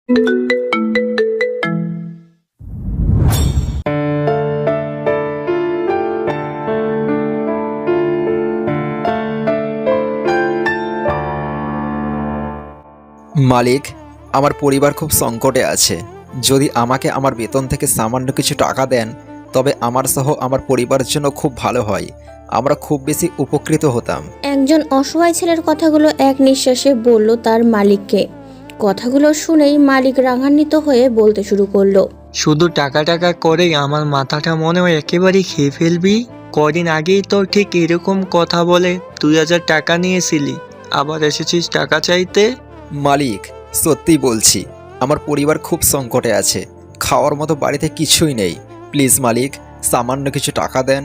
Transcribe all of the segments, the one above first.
মালিক, আমার পরিবার খুব সংকটে আছে। যদি আমাকে আমার বেতন থেকে সামান্য কিছু টাকা দেন তবে আমার সহ আমার পরিবারের জন্য খুব ভালো হয়। আমরা খুব বেশি উপকৃত হতাম। একজন অসহায় ছেলের কথাগুলো এক নিঃশ্বাসে বলল তার মালিককে। কথাগুলো শুনেই মালিক রাগান্বিত হয়ে বলতে শুরু করলো। শুধু টাকা টাকা করেই আমার মাথাটা মনে হয় একেবারেই খেয়ে ফেলবি। কদিন আগেই তো ঠিক এরকম কথা বলে 2000 টাকা নিয়েছিলি, আবার এসেছিস টাকা চাইতে। মালিক, সত্যিই বলছি, আমার পরিবার খুব সংকটে আছে। খাওয়ার মতো বাড়িতে কিছুই নেই। প্লিজ মালিক, সামান্য কিছু টাকা দেন।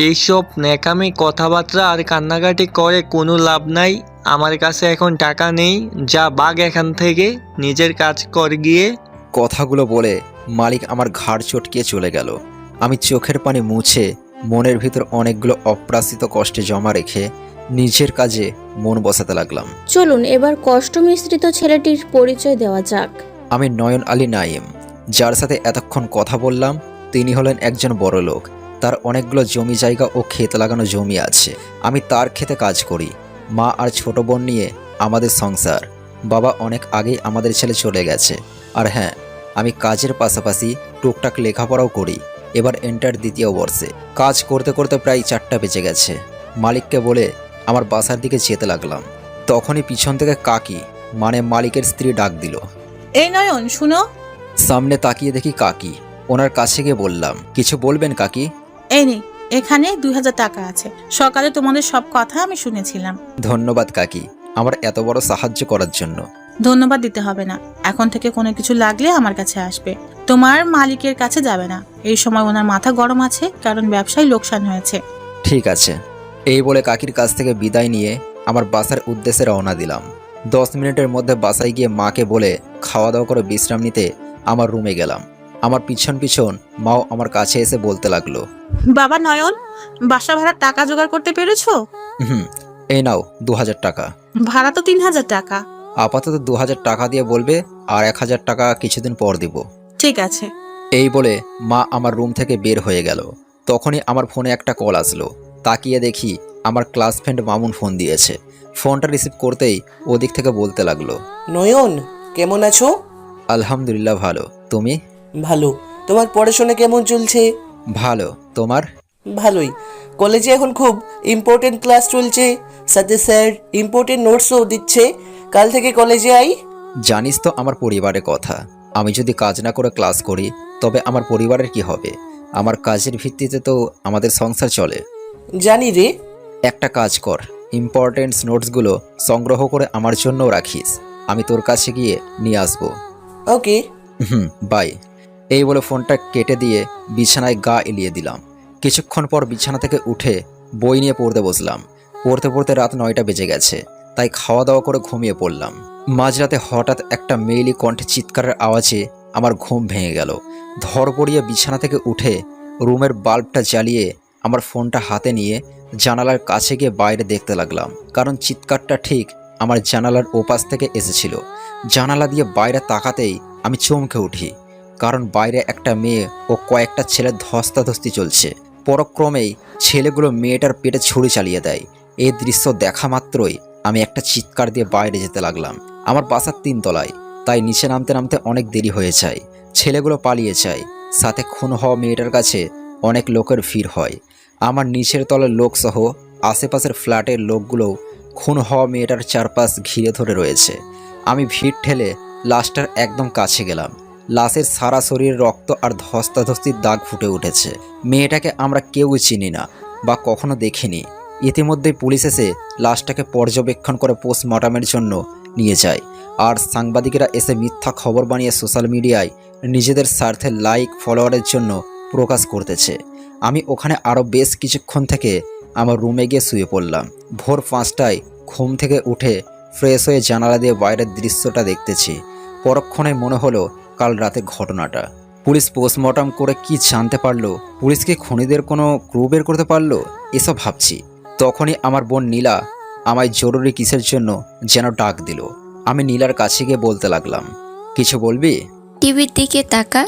এইসব ন্যাকামি কথাবার্তা আর কান্নাকাটি করে কোনো লাভ নাই। আমার কাছে এখন টাকা নেই, যা বাগ এখান থেকে, নিজের কাজ কর গিয়ে। কথাগুলো বলে মালিক আমার ঘাড় চটকিয়ে চলে গেল। আমি চোখের পানি মুছে মনের ভিতর অনেকগুলো অপ্রাসিত কষ্টে জমা রেখে নিজের কাজে মন বসাতে লাগলাম। চলুন এবার কষ্ট মিশ্রিত ছেলেটির পরিচয় দেওয়া যাক। আমি নয়ন আলী নাইম, যার সাথে এতক্ষণ কথা বললাম তিনি হলেন একজন বড় লোক। তার অনেকগুলো জমি জায়গা ও ক্ষেত লাগানো জমি আছে। আমি তার ক্ষেতে কাজ করি। মা আর ছোট বোন নিয়ে আমাদের সংসার। বাবা অনেক আগেই আমাদের ছেলে চলে গেছে। আর হ্যাঁ, আমি কাজের পাশাপাশি টুকটাক লেখাপড়াও করি। এবার এন্টার দ্বিতীয় বর্ষে। কাজ করতে করতে প্রায় 4টা বেজে গেছে। মালিককে বলে আমার বাসার দিকে যেতে লাগলাম। তখনই পিছন থেকে কাকি, মানে মালিকের স্ত্রী, ডাক দিল। এই নয়ন, শুনো। সামনে তাকিয়ে দেখি কাকি। ওনার কাছে গিয়ে বললাম, কিছু বলবেন কাকি? এই নে, এখানে 2000 টাকা আছে। সকালে তোমাদের সব কথা আমি শুনেছিলাম। ধন্যবাদ কাকি, আমার এত বড় সাহায্য করার জন্য। ধন্যবাদ দিতে হবে না। এখন থেকে কোনো কিছু লাগলে আমার কাছে আসবে, তোমার মালিকের কাছে যাবে না। এই সময় ওনার মাথা গরম আছে, কারণ ব্যবসায় লোকসান হয়েছে। ঠিক আছে। এই বলে কাকির কাছ থেকে বিদায় নিয়ে আমার বাসার উদ্দেশ্যে রওনা দিলাম। 10 মিনিটের মধ্যে বাসায় গিয়ে মাকে বলে খাওয়া দাওয়া করে বিশ্রাম নিতে আমার রুমে গেলাম। আমার পিছন পিছন মাও আমার কাছে এসে বলতে লাগলো, বাবা নয়ন, বাসা ভাড়ার টাকা জোগাড় করতে পেরেছো? এই নাও 2000 টাকা। ভাড়া তো 3000 টাকা। আপাতত 2000 টাকা দিয়ে বলবে, আর 1000 টাকা কিছুদিন পর দিব। ঠিক আছে। এই বলে মা আমার রুম থেকে বের হয়ে গেল। তখনই আমার ফোনে একটা কল আসলো। তাকিয়ে দেখি আমার ক্লাস ফ্রেন্ড মামুন ফোন দিয়েছে। ফোনটা রিসিভ করতেই ওদিক থেকে বলতে লাগলো, নয়ন, কেমন আছো? আলহামদুলিল্লাহ ভালো, তুমি? ভালো। তোমার পড়াশোনা কেমন চলছে? ভালো, তোমার? ভালোই। কলেজে এখন খুব ইম্পর্টেন্ট ক্লাস চলছে, সাথে স্যার ইম্পর্টেন্ট নোটসও দিচ্ছে। কাল থেকে কলেজে আই। জানিস তো আমার পরিবারের কথা। আমি যদি কাজ না করে ক্লাস করি তবে আমার পরিবারের কি হবে? আমার কাজের ভিত্তিতে তো আমাদের সংসার চলে। জানি রে। একটা কাজ কর, ইম্পর্টেন্ট নোটসগুলো সংগ্রহ করে আমার জন্যও রাখিস। আমি তোর কাছে গিয়ে নিয়ে আসবো। ওকে। বাই। এই বলে ফোনটা কেটে দিয়ে বিছানায় গা এলিয়ে দিলাম। কিছুক্ষণ পর বিছানা থেকে উঠে বই নিয়ে পড়তে বসলাম। পড়তে পড়তে রাত 9টা বেজে গেছে, তাই খাওয়া দাওয়া করে ঘুমিয়ে পড়লাম। মাঝরাতে হঠাৎ একটা মেয়েলি কণ্ঠে চিৎকারের আওয়াজে আমার ঘুম ভেঙে গেল। ধড়পড়িয়ে বিছানা থেকে উঠে রুমের বাল্বটা জ্বালিয়ে আমার ফোনটা হাতে নিয়ে জানালার কাছে গিয়ে বাইরে দেখতে লাগলাম, কারণ চিৎকারটা ঠিক আমার জানালার ওপাশ থেকে এসেছিল। জানালা দিয়ে বাইরে তাকাতেই আমি চমকে উঠি, কারণ বাইরে একটা মেয়ে ও কয়েকটা ছেলের ধস্তাধস্তি চলছে। পরক্রমেই ছেলেগুলো মেয়েটার পেটে ছুরি চালিয়ে দেয়। এই দৃশ্য দেখা মাত্রই আমি একটা চিৎকার দিয়ে বাইরে যেতে লাগলাম। আমার বাসার 3 তলায়, তাই নিচে নামতে নামতে অনেক দেরি হয়ে যায়। ছেলেগুলো পালিয়ে যায়, সাথে খুন হওয়া মেয়েটার কাছে অনেক লোকের ভিড় হয়। আমার নিচের তলার লোকসহ আশেপাশের ফ্ল্যাটের লোকগুলোও খুন হওয়া মেয়েটার চারপাশ ঘিরে ধরে রয়েছে। আমি ভিড় ঠেলে লাশটার একদম কাছে গেলাম। লাশের সারা শরীরে রক্ত আর ধস্তাধস্তির দাগ ফুটে উঠেছে। মেয়েটাকে আমরা কেউ চিনি না বা কখনো দেখিনি। ইতিমধ্যেই পুলিশ এসে লাশটাকে পর্যবেক্ষণ করে পোস্টমর্টমের জন্য নিয়ে যায়। আর সাংবাদিকেরা এসে মিথ্যা খবর বানিয়ে সোশ্যাল মিডিয়ায় নিজেদের স্বার্থে লাইক ফলোয়ারের জন্য প্রকাশ করতেছে। আমি ওখানে আরও বেশ কিছুক্ষণ থেকে আমার রুমে গিয়ে শুয়ে পড়লাম। ভোর 5টায় ঘুম থেকে উঠে ফ্রেশ হয়ে জানালা দিয়ে বাইরের দৃশ্যটা দেখতেছি। পরক্ষণে মনে হলো কাল রাতের ঘটনাটা। পুলিশ পোস্টমর্টম করে কি জানতে পারলো? পুলিশ কি খুনিদের কোনো ক্লু বের করতে পারলো? এসব ভাবছি। তখনই আমার বোন নীলা আমায় জরুরি কিসের জন্য যেন ডাক দিল। আমি নীলার কাছে গিয়ে বলতে লাগলাম, কিছু বলবি? টিভির দিকে তাকা।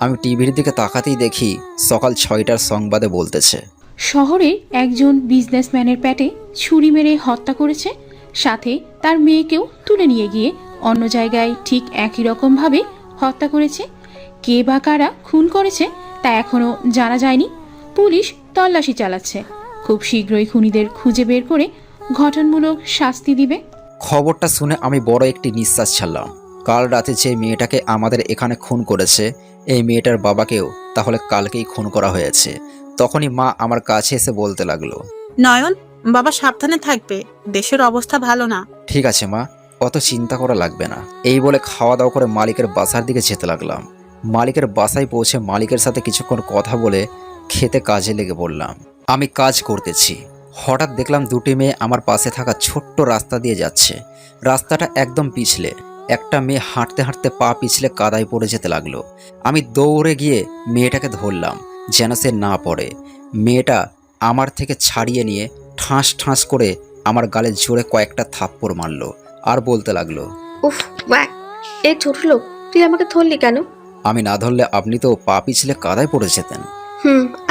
আমি টিভির দিকে তাকাতেই দেখি সকাল 6টার সংবাদে বলতেছে, শহরে একজন বিজনেসম্যানের পেটে ছুরি মেরে হত্যা করেছে, সাথে তার মেয়েকেও তুলে নিয়ে গিয়ে অন্য জায়গায় ঠিক একই রকমভাবে হত্যা করেছে। কে বা কারা খুন করেছে তা এখনও জানা যায়নি। পুলিশ তল্লাশি চালাচ্ছে, খুব শীঘ্রই খুনিদের খুঁজে বের করে গঠনমূলক শাস্তি দিবে। খবরটা শুনে আমি বড় একটি নিঃশ্বাস ছাড়লাম। কাল রাতে যে মেয়েটাকে আমাদের এখানে খুন করেছে, এই মেয়েটার বাবাকেও তাহলে কালকেই খুন করা হয়েছে। তখনই মা আমার কাছে এসে বলতে লাগলো, নয়ন, বাবা সাবধানে থাকবে, দেশের অবস্থা ভালো না। ঠিক আছে মা, অত চিন্তা করা লাগবে না। এই বলে খাওয়া দাওয়া করে মালিকের বাসার দিকে যেতে লাগলাম। মালিকের বাসায় পৌঁছে মালিকের সাথে কিছুক্ষণ কথা বলে খেতে কাজে লেগে পড়লাম। আমি কাজ করতেছি, হঠাৎ দেখলাম দুটি মেয়ে আমার পাশে থাকা ছোট্ট রাস্তা দিয়ে যাচ্ছে। রাস্তাটা একদম পিছলে। একটা মেয়ে হাঁটতে হাঁটতে পা পিছলে কাদায় পড়ে যেতে লাগলো। আমি দৌড়ে গিয়ে মেয়েটাকে ধরলাম যেন সে না পড়ে। মেয়েটা আমার থেকে ছাড়িয়ে নিয়ে ঠাঁস ঠাঁস করে আমার গালে জোরে কয়েকটা থাপ্পড় মারলো আর বলতে লাগলো, উফ ওয়াক, এই ছোট লোক, তুই আমাকে ধরলি কেন? আমি না ধরলে আপনি তো পা পিছলে কাদায় পড়ে যেতেন।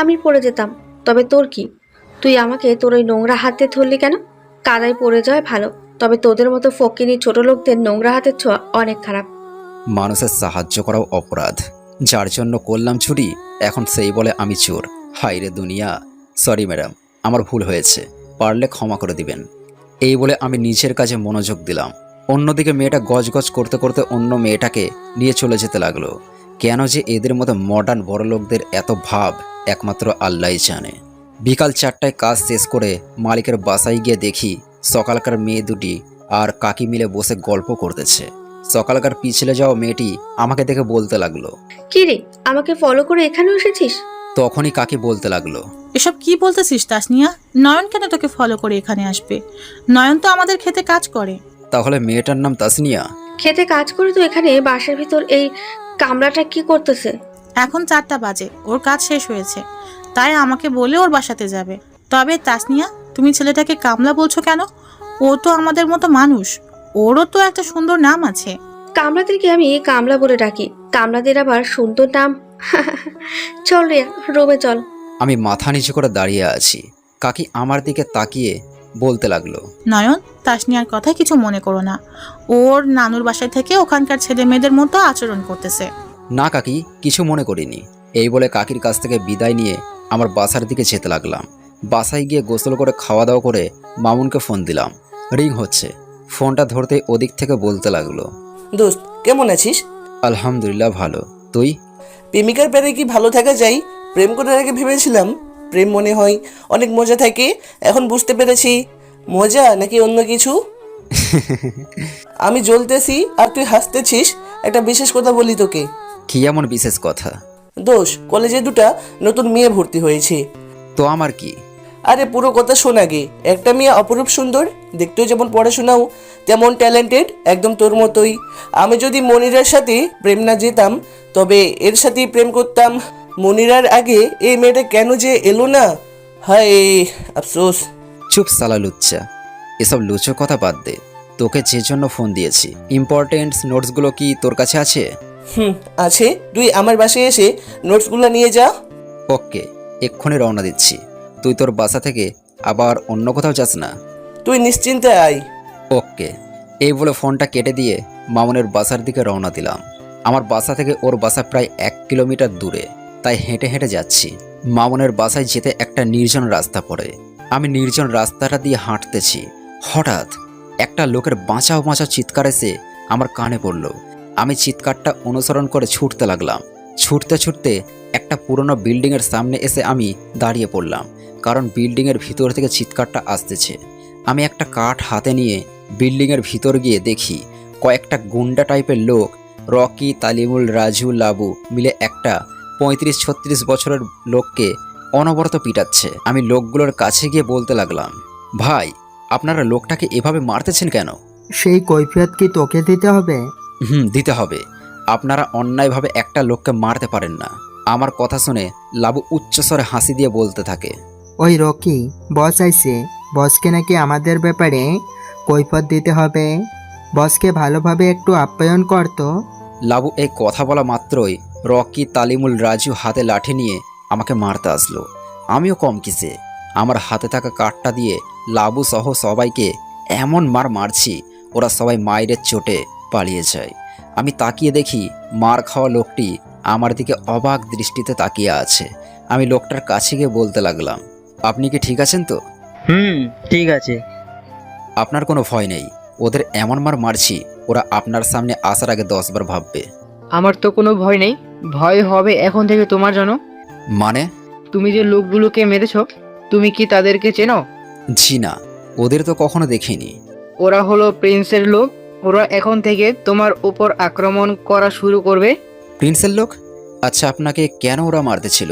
আমি পড়ে যেতাম, তবে তোর কি? তুই আমাকে তোর ওই নোংরা হাতে ধরলি কেন? কাদায় পড়ে যাওয়া ভালো, তবে তোদের মতো ফকিনি ছোট লোকদের নোংরা হাতের ছোঁয়া অনেক খারাপ। মানুষের সাহায্য করাও অপরাধ, যার জন্য করলাম চুরি, এখন সেই বলে আমি চোর। হায় রে দুনিয়া। সরি ম্যাডাম, আমার ভুল হয়েছে, পারলে ক্ষমা করে দিবেন। এই বলে আমি নিজের কাজে মনোযোগ দিলাম। অন্যদিকে মেয়েটা গজগজ করতে করতে অন্য মেয়েটাকে নিয়ে চলে যেতে লাগলো। কেন যে এদের মতো মডার্ন বড়লোকদের এত ভাব, একমাত্র আল্লাহই জানে। বিকাল 4টায় কাজ শেষ করে মালিকের বাসায় গিয়ে দেখি সকালকার মেয়ে দুটি আর কাকি মিলে বসে গল্প করতেছে। সকালকার পিছলে যাওয়া মেয়েটি আমাকে দেখে বলতে লাগলো, কি রে, আমাকে ফলো করে এখানে এসেছিস? তখনই কাকি বলতে লাগলো, এসব কি বলতেছিস তাসনিয়া? নয়ন কেন তোকে ফলো করে এখানে আসবে? নয়ন তো আমাদের খেতে কাজ করে। তাহলে মেয়েটার নাম তাসনিয়া? খেতে কাজ করে তো এখানে বাসার ভিতর এই কামরাটা কি করতেছে? এখন 4টা বাজে, ওর কাজ শেষ হয়েছে, তাই আমাকে বলে ওর বাসাতে যাবে। তবে তাসনিয়া, তুমি ছেলেটাকে কামলা বলছো কেন? ও তো আমাদের মতো মানুষ, ওরও তো একটা সুন্দর নাম আছে। কামলাদেরকে আমি কামলা বলে ডাকি, কামলাদের আবার সুন্দর নাম। চল রে, রুমে চল। আমি মাথা নিচু করে দাঁড়িয়ে আছি। কাকি আমার দিকে তাকিয়ে বলতে লাগলো, নয়ন, তাসনিয়ার কথায় কিছু মনে করো না, ওর নানুর বাসায় থেকে ওখানকার ছেলে মেয়েদের মতো আচরণ করতেছে। না কাকি, কিছু মনে করিনি। এই বলে কাকির কাছ থেকে বিদায় নিয়ে আমার বাসার দিকে যেতে লাগলাম। বাসায় গিয়ে গোসল করে খাওয়া দাওয়া করে মামুনকে ফোন দিলাম। রিং হচ্ছে। ফোনটা ধরতে ওদিক থেকে বলতে লাগলো, দোস্ত কেমন আছিস? আলহামদুলিল্লাহ ভালো, তুই? প্রেমিকার পেরে কি ভালো থাকা যায়? প্রেম করার আগে ভেবেছিলাম প্রেম মনে হয় অনেক মজা থাকে, এখন বুঝতে পেরেছি মজা নাকি অন্য কিছু। আমি জ্বলতেছি আর তুই হাসতেছিস। একটা বিশেষ কথা বলি তোকে। কি এমন বিশেষ কথা? দোষ, কলেজে দুটা নতুন মেয়ে ভর্তি হয়েছে। তো আমার কি? আরে পুরো কথা শোন আগে। একটা মেয়ে অপরূপ সুন্দর, দেখতেও যেমন পড়াশোনাও তেমন ট্যালেন্টেড, একদম তোর মতোই। আমি যদি মনিরার সাথে প্রেম না যেতাম তবে এর সাথেই প্রেম করতাম। মনিরার আগে এই মেয়েটা কেন যে এলো না, হায় আফসোস। চুপ সালা লুচ্চা, এসব লুচো কথা বাদ দে। তোকে যে জন্য ফোন দিয়েছি, ইম্পর্টেন্ট নোটসগুলো কি তোর কাছে আছে? আছে, তুই আমার বাসায় এসে নোটসগুলো নিয়ে যা। ওকে, এক্ষুনি রওনা দিচ্ছি। তুই তোর বাসা থেকে আবার অন্য কোথাও যাস না? তুই নিশ্চিন্তে আয়। ওকে। এই বলে ফোনটা কেটে দিয়ে মামুনের বাসার দিকে রওনা দিলাম। আমার বাসা থেকে ওর বাসা প্রায় 1 কিলোমিটার দূরে, তাই হেঁটে হেঁটে যাচ্ছি। মামুনের বাসায় যেতে একটা নির্জন রাস্তা পড়ে। আমি নির্জন রাস্তাটা দিয়ে হাঁটতেছি। হঠাৎ একটা লোকের বাঁচাও বাঁচাও চিৎকার এসে আমার কানে পড়ল। আমি চিৎকারটা অনুসরণ করে ছুটতে লাগলাম। ছুটতে ছুটতে একটা পুরনো বিল্ডিংয়ের সামনে এসে আমি দাঁড়িয়ে পড়লাম, কারণ বিল্ডিংয়ের ভিতর থেকে চিৎকারটা আসতেছে। আমি একটা কাঠ হাতে নিয়ে বিল্ডিংয়ের ভিতর গিয়ে দেখি কয়েকটা গুন্ডা টাইপের লোক, রকি, তালিমুল, রাজু, লাবু মিলে একটা 35-36 বছরের লোককে অনবরত পিটাচ্ছে। আমি লোকগুলোর কাছে গিয়ে বলতে লাগলাম, ভাই, আপনারা লোকটাকে এভাবে মারতেছেন কেন? সেই কৈফিয়ত কি তোকে দিতে হবে? দিতে হবে। আপনারা অন্যায়ভাবে একটা লোককে মারতে পারেন না। আমার কথা শুনে লাবু উচ্চস্বরে হাসি দিয়ে বলতে থাকে, ওই রকি, বস আইছে, বসকে নাকি আমাদের ব্যাপারে কৈফিয়ত দিতে হবে। বসকে ভালোভাবে একটু আপ্যায়ন করতো। লাবু এই কথা বলা মাত্রই রকি, তালিমুল, রাজু হাতে লাঠি নিয়ে আমাকে মারতে আসলো। আমিও কম কিসে, আমার হাতে থাকা কাঠটা দিয়ে লাবু সহ সবাইকে এমন মার মারছি ওরা সবাই মায়ের চোটে পালিয়ে যায়। আমি তাকিয়ে দেখি মার খাওয়া লোকটি আমার দিকে অবাক দৃষ্টিতে তাকিয়ে আছে। আমি লোকটার কাছে গিয়ে বলতে লাগলাম, আপনি কি ঠিক আছেন তো? ঠিক আছে। আপনার কোনো ভয় নেই? ওদের এমন মার মারছি ওরা আপনার সামনে আসার আগে 10 বার ভাববে। আমার তো কোনো ভয় নেই, ভয় হবে এখন থেকে তোমার জন্য। মানে? তুমি যে লোকগুলোকে মেরেছো, তুমি কি তাদেরকে চেনো? জি না, ওদের তো কখনো দেখিনি। ওরা হলো প্রিন্সের লোক। ওরা এখন থেকে তোমার উপর আক্রমণ করা শুরু করবে। প্রিন্সের লোক? আচ্ছা, আপনাকে কেন ওরা মারতে ছিল?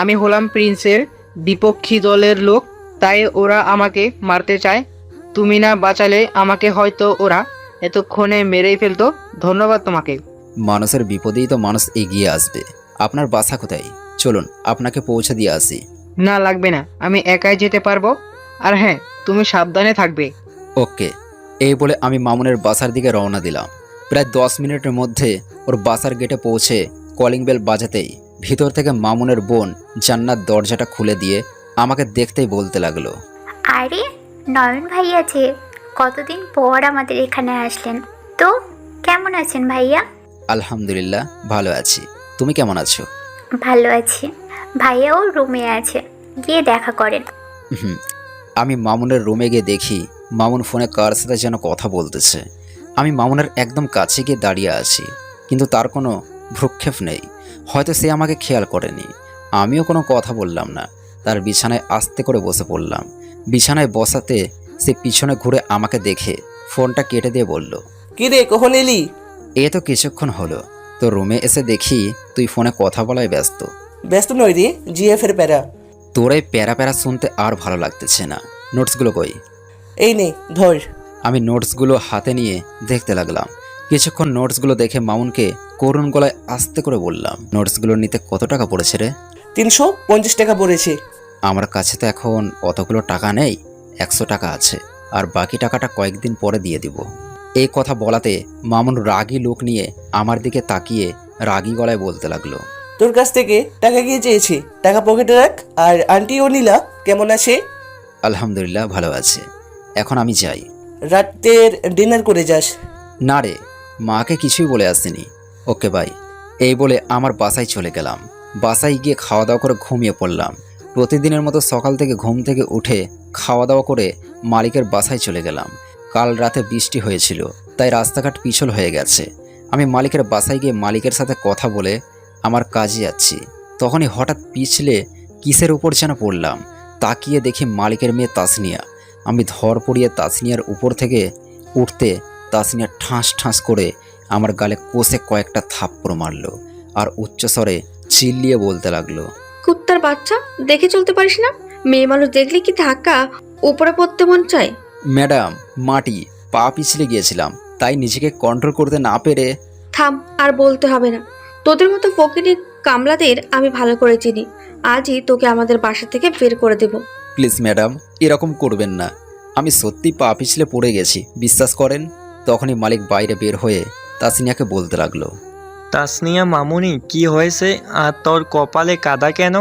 আমি হলাম প্রিন্সের বিপক্ষী দলের লোক, তাই ওরা আমাকে মারতে চায়। তুমি না বাঁচালে আমাকে হয়তো ওরা এতক্ষণে মেরেই ফেলতো। ধন্যবাদ তোমাকে। মানুষের বিপদেই তো মানুষ এগিয়ে আসবে। আপনার বাসা কোথায়? চলুন আপনাকে পৌঁছে দিয়ে আসি। না, লাগবে না, আমি একাই যেতে পারবো। আর হ্যাঁ, তুমি সাবধানে থাকবে। ওকে। এই বলে আমি মামুনের বাসার দিকে রওনা দিলাম। প্রায় 10 মিনিটের মধ্যে ওর বাসার গেটে পৌঁছে কলিং বেল বাজাতেই ভিতর থেকে মামুনের বোন জান্নাত দরজাটা খুলে দিয়ে আমাকে দেখতেই বলতে লাগলো, আরে নয়ন ভাইয়া যে, কতদিন পর আমাদের এখানে আসলেন। তো কেমন আছেন ভাইয়া? আলহামদুলিল্লাহ ভালো আছি, তুমি কেমন আছো? ভালো আছি। ভাইয়াও রুমে আছে, গিয়ে দেখা করেন। হুম। আমি মামুনের রুমে গিয়ে দেখি মামুন ফোনে কার সাথে যেন কথা বলতেছে। আমি মামুনের একদম কাছে গিয়ে দাঁড়িয়ে আছি, কিন্তু তার কোনো ভ্রুক্ষেপ নেই। হয়তো সে আমাকে খেয়াল করেনি। আমিও কোনো কথা বললাম না, তার বিছানায় আস্তে করে বসে পড়লাম। বিছানায় বসাতে সে পিছনে ঘুরে আমাকে দেখে ফোনটা কেটে দিয়ে বলল, কি রে, কখন এলি? এ তো কিছুক্ষণ হলো। তো রুমে এসে দেখি তুই ফোনে কথা বলায় ব্যস্ত। ব্যস্ত নয় রে, জিএফ এর প্যারা। তোর এই প্যারা প্যারা শুনতে আর ভালো লাগতেছে না। নোটসগুলো কই? এই নে ধর। আমি নোটসগুলো হাতে নিয়ে দেখতে লাগলাম। কিছুক্ষণ নোটসগুলো দেখে মামুনকে করুণ গলায় আস্তে করে বললাম, নোটসগুলো নিতে কত টাকা পড়েছে রে? 350 টাকা পড়েছে। আমার কাছে তো এখন অতগুলো টাকা নেই, 100 টাকা আছে, আর বাকি টাকাটা কয়েকদিন পরে দিয়ে দিব। এই কথা বলাতে মামুন রাগী লোক নিয়ে আমার দিকে তাকিয়ে রাগী গলায় বলতে লাগলো, তোর কাছ থেকে টাকা গিয়ে চেয়েছি, টাকা পকেটে রাখ। আর আন্টি ও নীলা কেমন আছে? আলহামদুলিল্লাহ ভালো আছে। এখন আমি যাই। রাতের ডিনার করে যাস। না রে, মাকে কিছুই বলে আসিনি। Okay bye. এই বলে আমার বাসায় চলে গেলাম। বাসায় গিয়ে খাওয়া দাওয়া করে ঘুমিয়ে পড়লাম। প্রতিদিনের মতো সকাল থেকে ঘুম থেকে উঠে খাওয়া দাওয়া করে মালিকের বাসায় চলে গেলাম। কাল রাতে বৃষ্টি হয়েছিল, তাই রাস্তাঘাট পিছল হয়ে গেছে। আমি মালিকের বাসায় গিয়ে মালিকের সাথে কথা বলে আমার কাজে যাচ্ছি। তখনই হঠাৎ পিছলে কিসের উপর যেন পড়লাম। তাকিয়ে দেখি মালিকের মেয়ে তাসনিয়া। আমি ধর পড়িয়ে তাসনিয়ার উপর থেকে উঠতে তাসনিয়া ঠাস ঠাস করে আমার গালে কষে কয়েকটা থাপ্পড় মারলো আর উচ্চস্বরে চিল্লিয়ে বলতে লাগলো, কুত্তার বাচ্চা, দেখে চলতে পারিস না? মেয়ে মানুষ দেখলে কি ধাক্কা উপরে পড়তে মন চায়? ম্যাডাম, মাটি পা পিছলে গিয়েছিলাম, তাই নিজেকে কন্ট্রোল করতে না পেরে। থাম, আর বলতে হবে না। তোদের মতো ফকিনি কামলাদের আমি ভালো করে চিনি। আজই তোকে আমাদের বাসা থেকে বের করে দেব। প্লিজ ম্যাডাম, এরকম করবেন না। আমি সত্যি পা পিছলে পড়ে গেছি, বিশ্বাস করেন। তখনই মালিক বাইরে বের হয়ে তাসনিয়াকে বলতে লাগলো, তাসনিয়া মামুনি, কি হয়েছে? আর তোর কপালে কাদা কেন?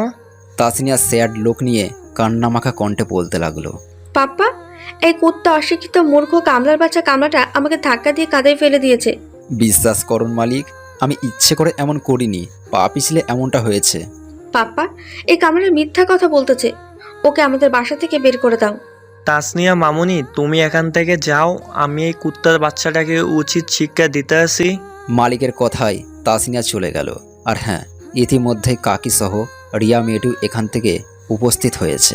তাসনিয়া স্যাড লোক নিয়ে কান্নামাখা কণ্ঠে বলতে লাগলো, পাপ্পা, এই কুত্তা অশিক্ষিত মূর্খ কামলার বাচ্চা কামলাটা আমাকে ধাক্কা দিয়ে কাদায় ফেলে দিয়েছে। বিশ্বাস করুন মালিক, আমি ইচ্ছে করে এমন করিনি, পা পিছলে এমনটা হয়েছে। পাপ্পা, এই কামলাটা মিথ্যা কথা বলতেছে। ওকে আমাদের বাসা থেকে বের করে দাও। তাসনিয়া মামুনি, তুমি এখান থেকে যাও, আমি এই কুত্তার বাচ্চাটাকে উচিত শিক্ষা দিতে আসি। মালিকের কথায় তাসনিয়া চলে গেল। আর হ্যাঁ, ইতিমধ্যেই কাকি সহ রিয়া মেয়েটিও এখান থেকে উপস্থিত হয়েছে।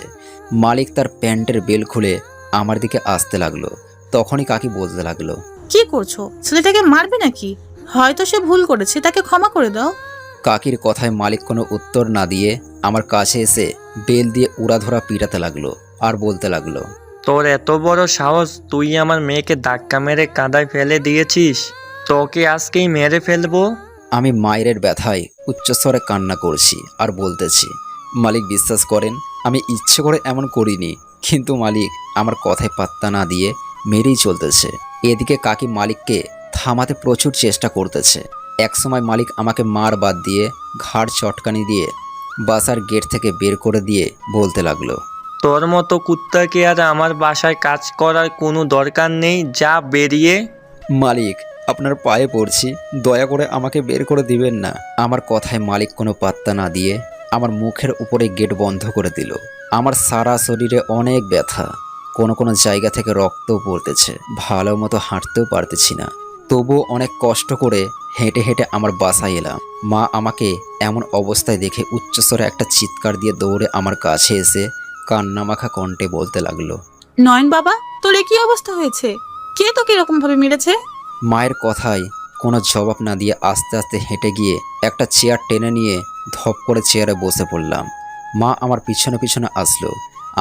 মালিক তার প্যান্টের বেল খুলে আমার দিকে আসতে লাগলো। তখনই কাকি বলতে লাগলো, কি করছো? ছেলেটাকে মারবে নাকি? হয়তো সে ভুল করেছে, তাকে ক্ষমা করে দাও। কাকির কথায় মালিক কোনো উত্তর না দিয়ে আমার কাছে এসে বেল দিয়ে উড়াধরা পিটাতে লাগলো আর বলতে লাগলো, তোর এত বড় সাহস, তুই আমার মেয়েকে ধাক্কা মেরে কাদায় ফেলে দিয়েছিস? তোকে আজকেই মেরে ফেলবো। আমি মায়ের ব্যথায় উচ্চস্বরে কান্না করছি আর বলতেছি, মালিক বিশ্বাস করেন, আমি ইচ্ছে করে এমন করিনি, কিন্তু মালিক আমার কথায় পাত্তা না দিয়ে মেরেই চলতেছে। এদিকে কাকি মালিককে থামাতে প্রচুর চেষ্টা করতেছে। একসময় মালিক আমাকে মার বাদ দিয়ে ঘাড় চটকানি দিয়ে বাসার গেট থেকে বের করে দিয়ে বলতে লাগলো, তোর মতো কুত্তাকে আর আমার বাসায় কাজ করার কোনো দরকার নেই, যা বেরিয়ে। মালিক আপনার পায়ে পড়ছি, দয়া করে আমাকে বের করে দিবেন না। আমার কথায় মালিক কোনো পাত্তা না দিয়ে আমার মুখের উপরে গেট বন্ধ করে দিল। আমার সারা শরীরে অনেক ব্যথা, কোনো কোনো জায়গা থেকে রক্তও পড়তেছে, ভালো মতো হাঁটতেও পারতেছি না। তবুও অনেক কষ্ট করে হেঁটে হেঁটে আমার বাসায় এলাম। মা আমাকে এমন অবস্থায় দেখে উচ্চস্বরে একটা চিৎকার দিয়ে দৌড়ে আমার কাছে এসে কান্নামাখা কণ্ঠে বলতে লাগলো, নয়ন বাবা, তোর এ কি অবস্থা হয়েছে? কে তোকে এরকম ভাবে মেরেছে? মায়ের কথায় কোনো জবাব না দিয়ে আস্তে আস্তে হেঁটে গিয়ে একটা চেয়ার টেনে নিয়ে ধপ করে চেয়ারে বসে পড়লাম। মা আমার পিছনে পিছনে আসলো,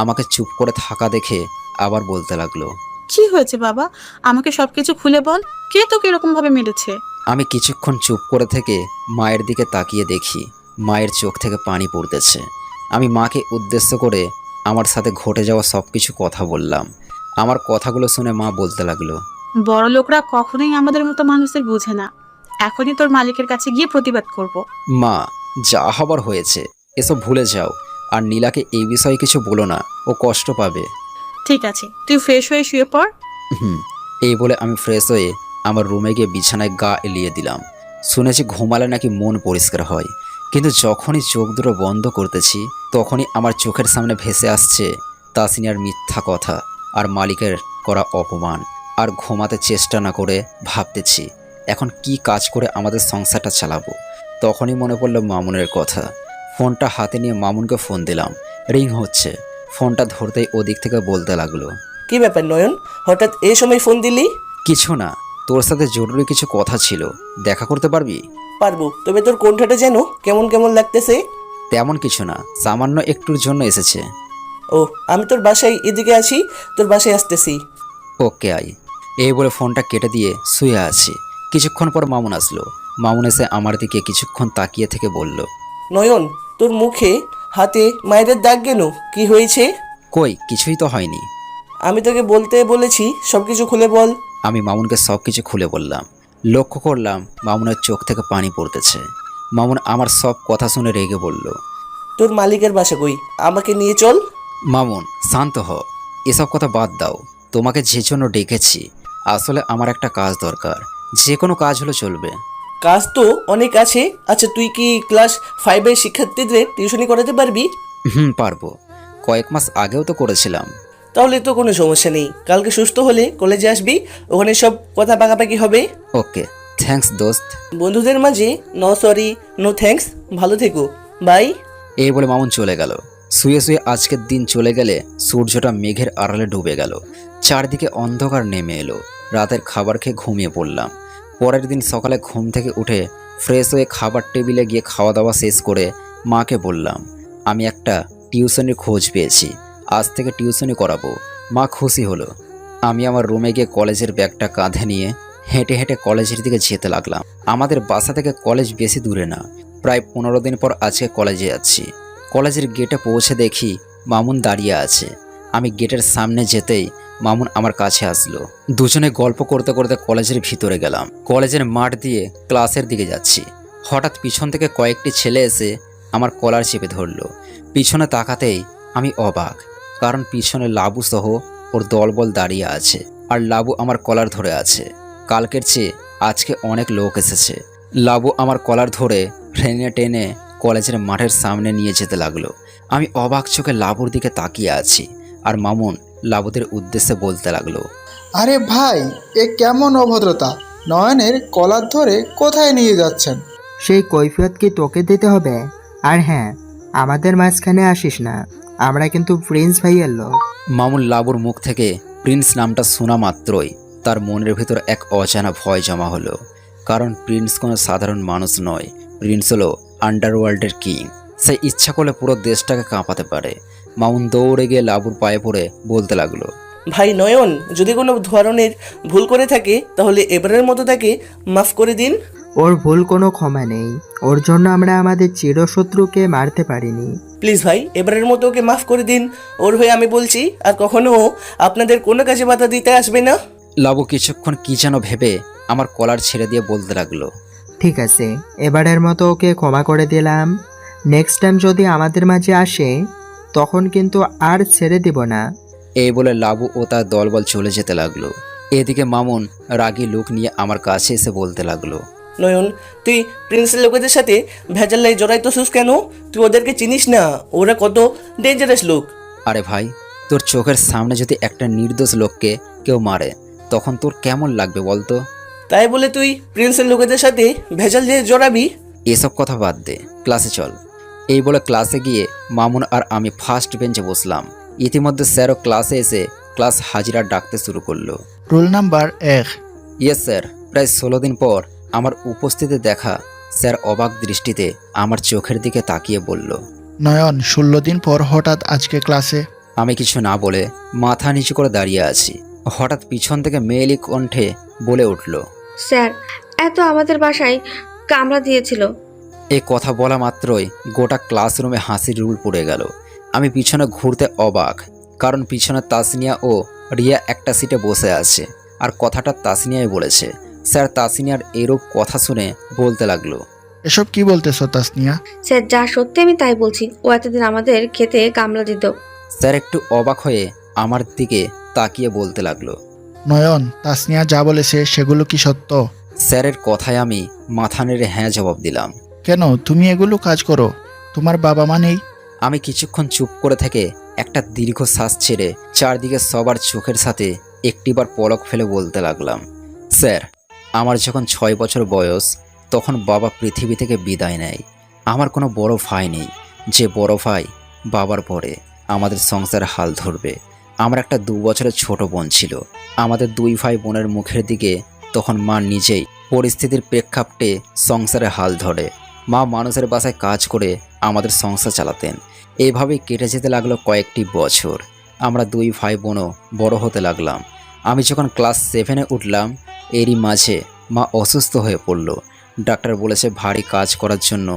আমাকে চুপ করে থাকা দেখে আবার বলতে লাগলো, কি হয়েছে বাবা? আমাকে সবকিছু খুলে বল। কে তোকে এরকম ভাবে মেরেছে? আমি কিছুক্ষণ চুপ করে থেকে মায়ের দিকে তাকিয়ে দেখি মায়ের চোখ থেকে পানি পড়তেছে। আমি মাকে উদ্দেশ্য করে আমার সাথে ঘটে যাওয়া সব কিছু কথা বললাম। আমার কথাগুলো শুনে মা বলতে লাগলো, বড় লোকরা কখনোই আমাদের মতো মানুষদের বোঝে না। এখনই তোর মালিকের কাছে গিয়ে প্রতিবাদ করব। মা যা হবার হয়েছে এসব ভুলে যাও, আর নীলাকে এই বিষয়ে কিছু বলো না, ও কষ্ট পাবে। ঠিক আছে, তুই ফ্রেশ হয়ে শুয়ে পড়। এই বলে আমি ফ্রেশ হয়ে আমার রুমে গিয়ে বিছানায় গা এলিয়ে দিলাম। শুনেছি ঘুমালে নাকি মন পরিষ্কার হয়, কিন্তু যখনই চোখ দুটো বন্ধ করতেছি তখনই আমার চোখের সামনে ভেসে আসছে তাসনিয়ার মিথ্যা কথা আর মালিকের করা অপমান। আর ঘুমাতে চেষ্টা না করে ভাবতেছি এখন কি কাজ করে আমাদের সংসারটা চালাবো। তখনই মনে পড়লো মামুনের কথা। ফোনটা হাতে নিয়ে মামুনকে ফোন দিলাম। রিং হচ্ছে। ফোনটা ধরতেই ওদিক থেকে বলতে লাগলো, কি ব্যাপার নয়ন, হঠাৎ এই সময় ফোন দিলি? কিছু না, তোর সাথে জরুরি কিছু কথা ছিল, দেখা করতে পারবি? পারবো, তবে তোর কণ্ঠটা যেন কেমন কেমন লাগতেছে। তেমন কিছু না, সামান্য একটুর জন্য এসেছে। ও, আমি তোর বাসায় এদিকে আছি, তোর বাসায় আসতেছি। Okay I. এই বলে ফোনটা কেটে দিয়ে শুয়ে আছি। কিছুক্ষণ পর মামুন আসলো। মামুন এসে আমার দিকে কিছুক্ষণ তাকিয়ে থেকে বলল, নয়ন, তোর মুখে হাতে মায়ের দাগ কেন? কি হয়েছে? কই কিছুই তো হয়নি। আমি তোকে বলতে বলেছি, সব কিছু খুলে বল। আমি মামুনকে সব কিছু খুলে বললাম। লক্ষ্য করলাম মামুনের চোখ থেকে পানি পড়তেছে। মামুন আমার সব কথা শুনে রেগে বলল, তোর মালিকের বাসা কই? আমাকে নিয়ে চল। মামুন শান্ত হ, এসব কথা বাদ দাও। তোমাকে যে জন্য ডেকেছি, আসলে আমার একটা কাজ দরকার। যে কোনো কাজ হলে চলবে। কাজ তো অনেক আছে। আচ্ছা, তুই কি ক্লাস 5-এর শিক্ষার্থীদের টিউশনি করাতে পারবি? পারবো। কয়েক মাস আগেও তো করেছিলাম। তাহলে তো কোনো সমস্যা নেই। কালকে সুস্থ হলে কলেজে আসবি, ওখানে সব কথা পাকাপাকি হবে। ওকে, থ্যাঙ্কস দোস্ত। বন্ধুদের মাঝে নো সরি নো থ্যাঙ্কস। ভালো থেকো, বাই। এই বলে মামুন চলে গেল। শুয়ে শুয়ে আজকের দিন চলে গেলে সূর্যটা মেঘের আড়ালে ডুবে গেল। চারদিকে অন্ধকার নেমে এলো। রাতের খাবার খেয়ে ঘুমিয়ে পড়লাম। পরের দিন সকালে ঘুম থেকে উঠে ফ্রেশ হয়ে খাবার টেবিলে গিয়ে খাওয়া দাওয়া শেষ করে মাকে বললাম, আমি একটা টিউশনির খোঁজ পেয়েছি, আজ থেকে টিউশনি করাবো। মা খুশি হলো। আমি আমার রুমে গিয়ে কলেজের ব্যাগটা কাঁধে নিয়ে হেঁটে হেঁটে কলেজের দিকে যেতে লাগলাম। আমাদের বাসা থেকে কলেজ বেশি দূরে না, প্রায় 15 দিন পর আজকে কলেজে যাচ্ছি। কলেজের গেটে পৌঁছে দেখি মামুন দাঁড়িয়ে আছে। আমি গেটের সামনে যেতেই মামুন আমার কাছে আসলো। দুজনে গল্প করতে করতে কলেজের ভিতরে গেলাম। কলেজের মাঠ দিয়ে ক্লাসের দিকে যাচ্ছি। হঠাৎ পিছন থেকে কয়েকটি ছেলে এসে আমার কলার চেপে ধরলো। পিছনে তাকাতেই আমি অবাক, কারণ পিছনে লাবু সহ ওর দলবল দাঁড়িয়ে আছে, আর লাবু আমার কলার ধরে আছে। কালকের চেয়ে আজকে অনেক লোক এসেছে। লাবু আমার কলার ধরে ট্রেনে টেনে কলেজের মাঠের সামনে নিয়ে যেতে লাগলো। আমি অবাক চোখে লাবুর দিকে তাকিয়ে আছি, আর মামুন লাবুদের উদ্দেশ্যে বলতে লাগলো, আরে ভাই, এ কেমন অভদ্রতা! নয়নের কলার ধরে কোথায় নিয়ে যাচ্ছেন? সেই কৈফিয়ত কি তোকে দিতে হবে? আর হ্যাঁ, আমাদের মাঝখানে আসিস না, আমরা কিন্তু প্রিন্স ভাইয়ের লোক। মামুন লাবুর মুখ থেকে প্রিন্স নামটা শোনা মাত্রই তার মনের ভেতর এক অজানা ভয় জমা হলো। কারণ প্রিন্স কোনো সাধারণ মানুষ নয়, প্রিন্স হলো আন্ডারওয়ার্ল্ডের কিং। সে ইচ্ছা করলে পুরো দেশটাকে কাঁপাতে পারে। মামুন দৌড়ে গিয়ে লাবুর পায়ে পড়ে বলতে লাগলো, ভাই নয়ন, যদি কোনো ধরনের ভুল করে থাকে তাহলে এবারের মতো তাকে মাফ করে দিন। ওর ভুল কোনো ক্ষমা নেই, ওর জন্য আমরা আমাদের চিরশত্রুকে মারতে পারিনি। প্লিজ ভাই, এবারের মতো ওকে মাফ করে দিন। ওর হয়ে আমি বলছি, আর কখনো আপনাদের কোনো কাজে বাধা দিতে আসবে না। লাবু কিছুক্ষণ কি যেন ভেবে আমার কলার ছেড়ে দিয়ে বলতে লাগলো, ঠিক আছে, এবারের মতো ওকে ক্ষমা করে দিলাম। নেক্সট টাইম যদি আমাদের মাঝে আসে তখন কিন্তু আর ছেড়ে দিব না। এই বলে লাবু ও তার দলবল চলে যেতে লাগলো। এদিকে মামুন রাগী লোক নিয়ে আমার কাছে এসে বলতে লাগলো, নয়ন, তুই প্রিন্সের লোকেদের সাথে ভেজাল্লাই জড়াইতেছিস কেন? তুই ওদেরকে চিনিস না, ওরা কত ডেঞ্জারাস লোক। আরে ভাই, তোর চোখের সামনে যদি একটা নির্দোষ লোককে কেউ মারে তখন তোর কেমন লাগবে বলতো? তাই বলে তুই প্রিন্সের লোকেদের সাথে ভেজাল দিয়ে জড়াবি? এসব কথা বাদ দে, ক্লাসে চল। এই বলে ক্লাসে গিয়ে মামুন আর আমি ফার্স্ট বেঞ্চে বসলাম। ইতিমধ্যে স্যারও ক্লাসে এসে ক্লাস হাজিরা ডাকতে শুরু করলো। Roll number 1। Yes sir. প্রায় 16 দিন পর আমার উপস্থিতি দেখা স্যার অবাক দৃষ্টিতে আমার চোখের দিকে তাকিয়ে বলল, নয়ন, 16 দিন পর হঠাৎ আজকে ক্লাসে? আমি কিছু না বলে মাথা নিচু করে দাঁড়িয়ে আছি। হঠাৎ পিছন থেকে মেয়েলি কণ্ঠে বলে উঠল, স্যার, এত আমাদের বাসায় কামড়া দিয়েছিল। এই কথা বলা মাত্রই গোটা ক্লাসরুমে হাসির রুল পড়ে গেল। আমি পিছনে ঘুরতে অবাক, কারণ পিছনে তাসনিয়া ও রিয়া একটা সিটে বসে আছে আর কথাটা তাসনিয়াই বলেছে। স্যার তাসনিয়ার এরূপ কথা শুনে বলতে লাগলো, এসব কি বলতেছ তাসনিয়া? স্যার, যা সত্যি আমি তাই বলছি। ও এতদিন আমাদের খেতে কামড়া দিত। স্যার একটু অবাক হয়ে আমার দিকে তাকিয়ে বলতে লাগলো, নয়ন, তাসনিয়া যা বলেছে সেগুলো কি সত্য? স্যারের কথায় আমি মাথা নেড়ে হ্যাঁ জবাব দিলাম। কেন তুমি এগুলো কাজ করো? তোমার বাবা মা নেই? আমি কিছুক্ষণ চুপ করে থেকে একটা দীর্ঘ শ্বাস ছেড়ে চারদিকে সবার চোখের সাথে একটিবার পলক ফেলে বলতে লাগলাম, স্যার, আমার যখন 6 বছর বয়স তখন বাবা পৃথিবী থেকে বিদায় নেয়। আমার কোনো বড় ভাই নেই, যে বড় ভাই বাবার পরে আমাদের সংসারে হাল ধরবে। আমার একটা 2 বছরের ছোট বোন ছিল। আমাদের 2 ভাই বোনের মুখের দিকে তখন মা নিজেই পরিস্থিতির প্রেক্ষাপটে সংসারে হাল ধরে। মা মানুষের বাসায় কাজ করে আমাদের সংসার চালাতেন। এইভাবেই কেটে যেতে লাগলো কয়েকটি বছর। আমরা 2 ভাই বোনও বড় হতে লাগলাম। আমি যখন ক্লাস 7-এ উঠলাম এরই মাঝে মা অসুস্থ হয়ে পড়ল। ডাক্তার বলেছে ভারী কাজ করার জন্য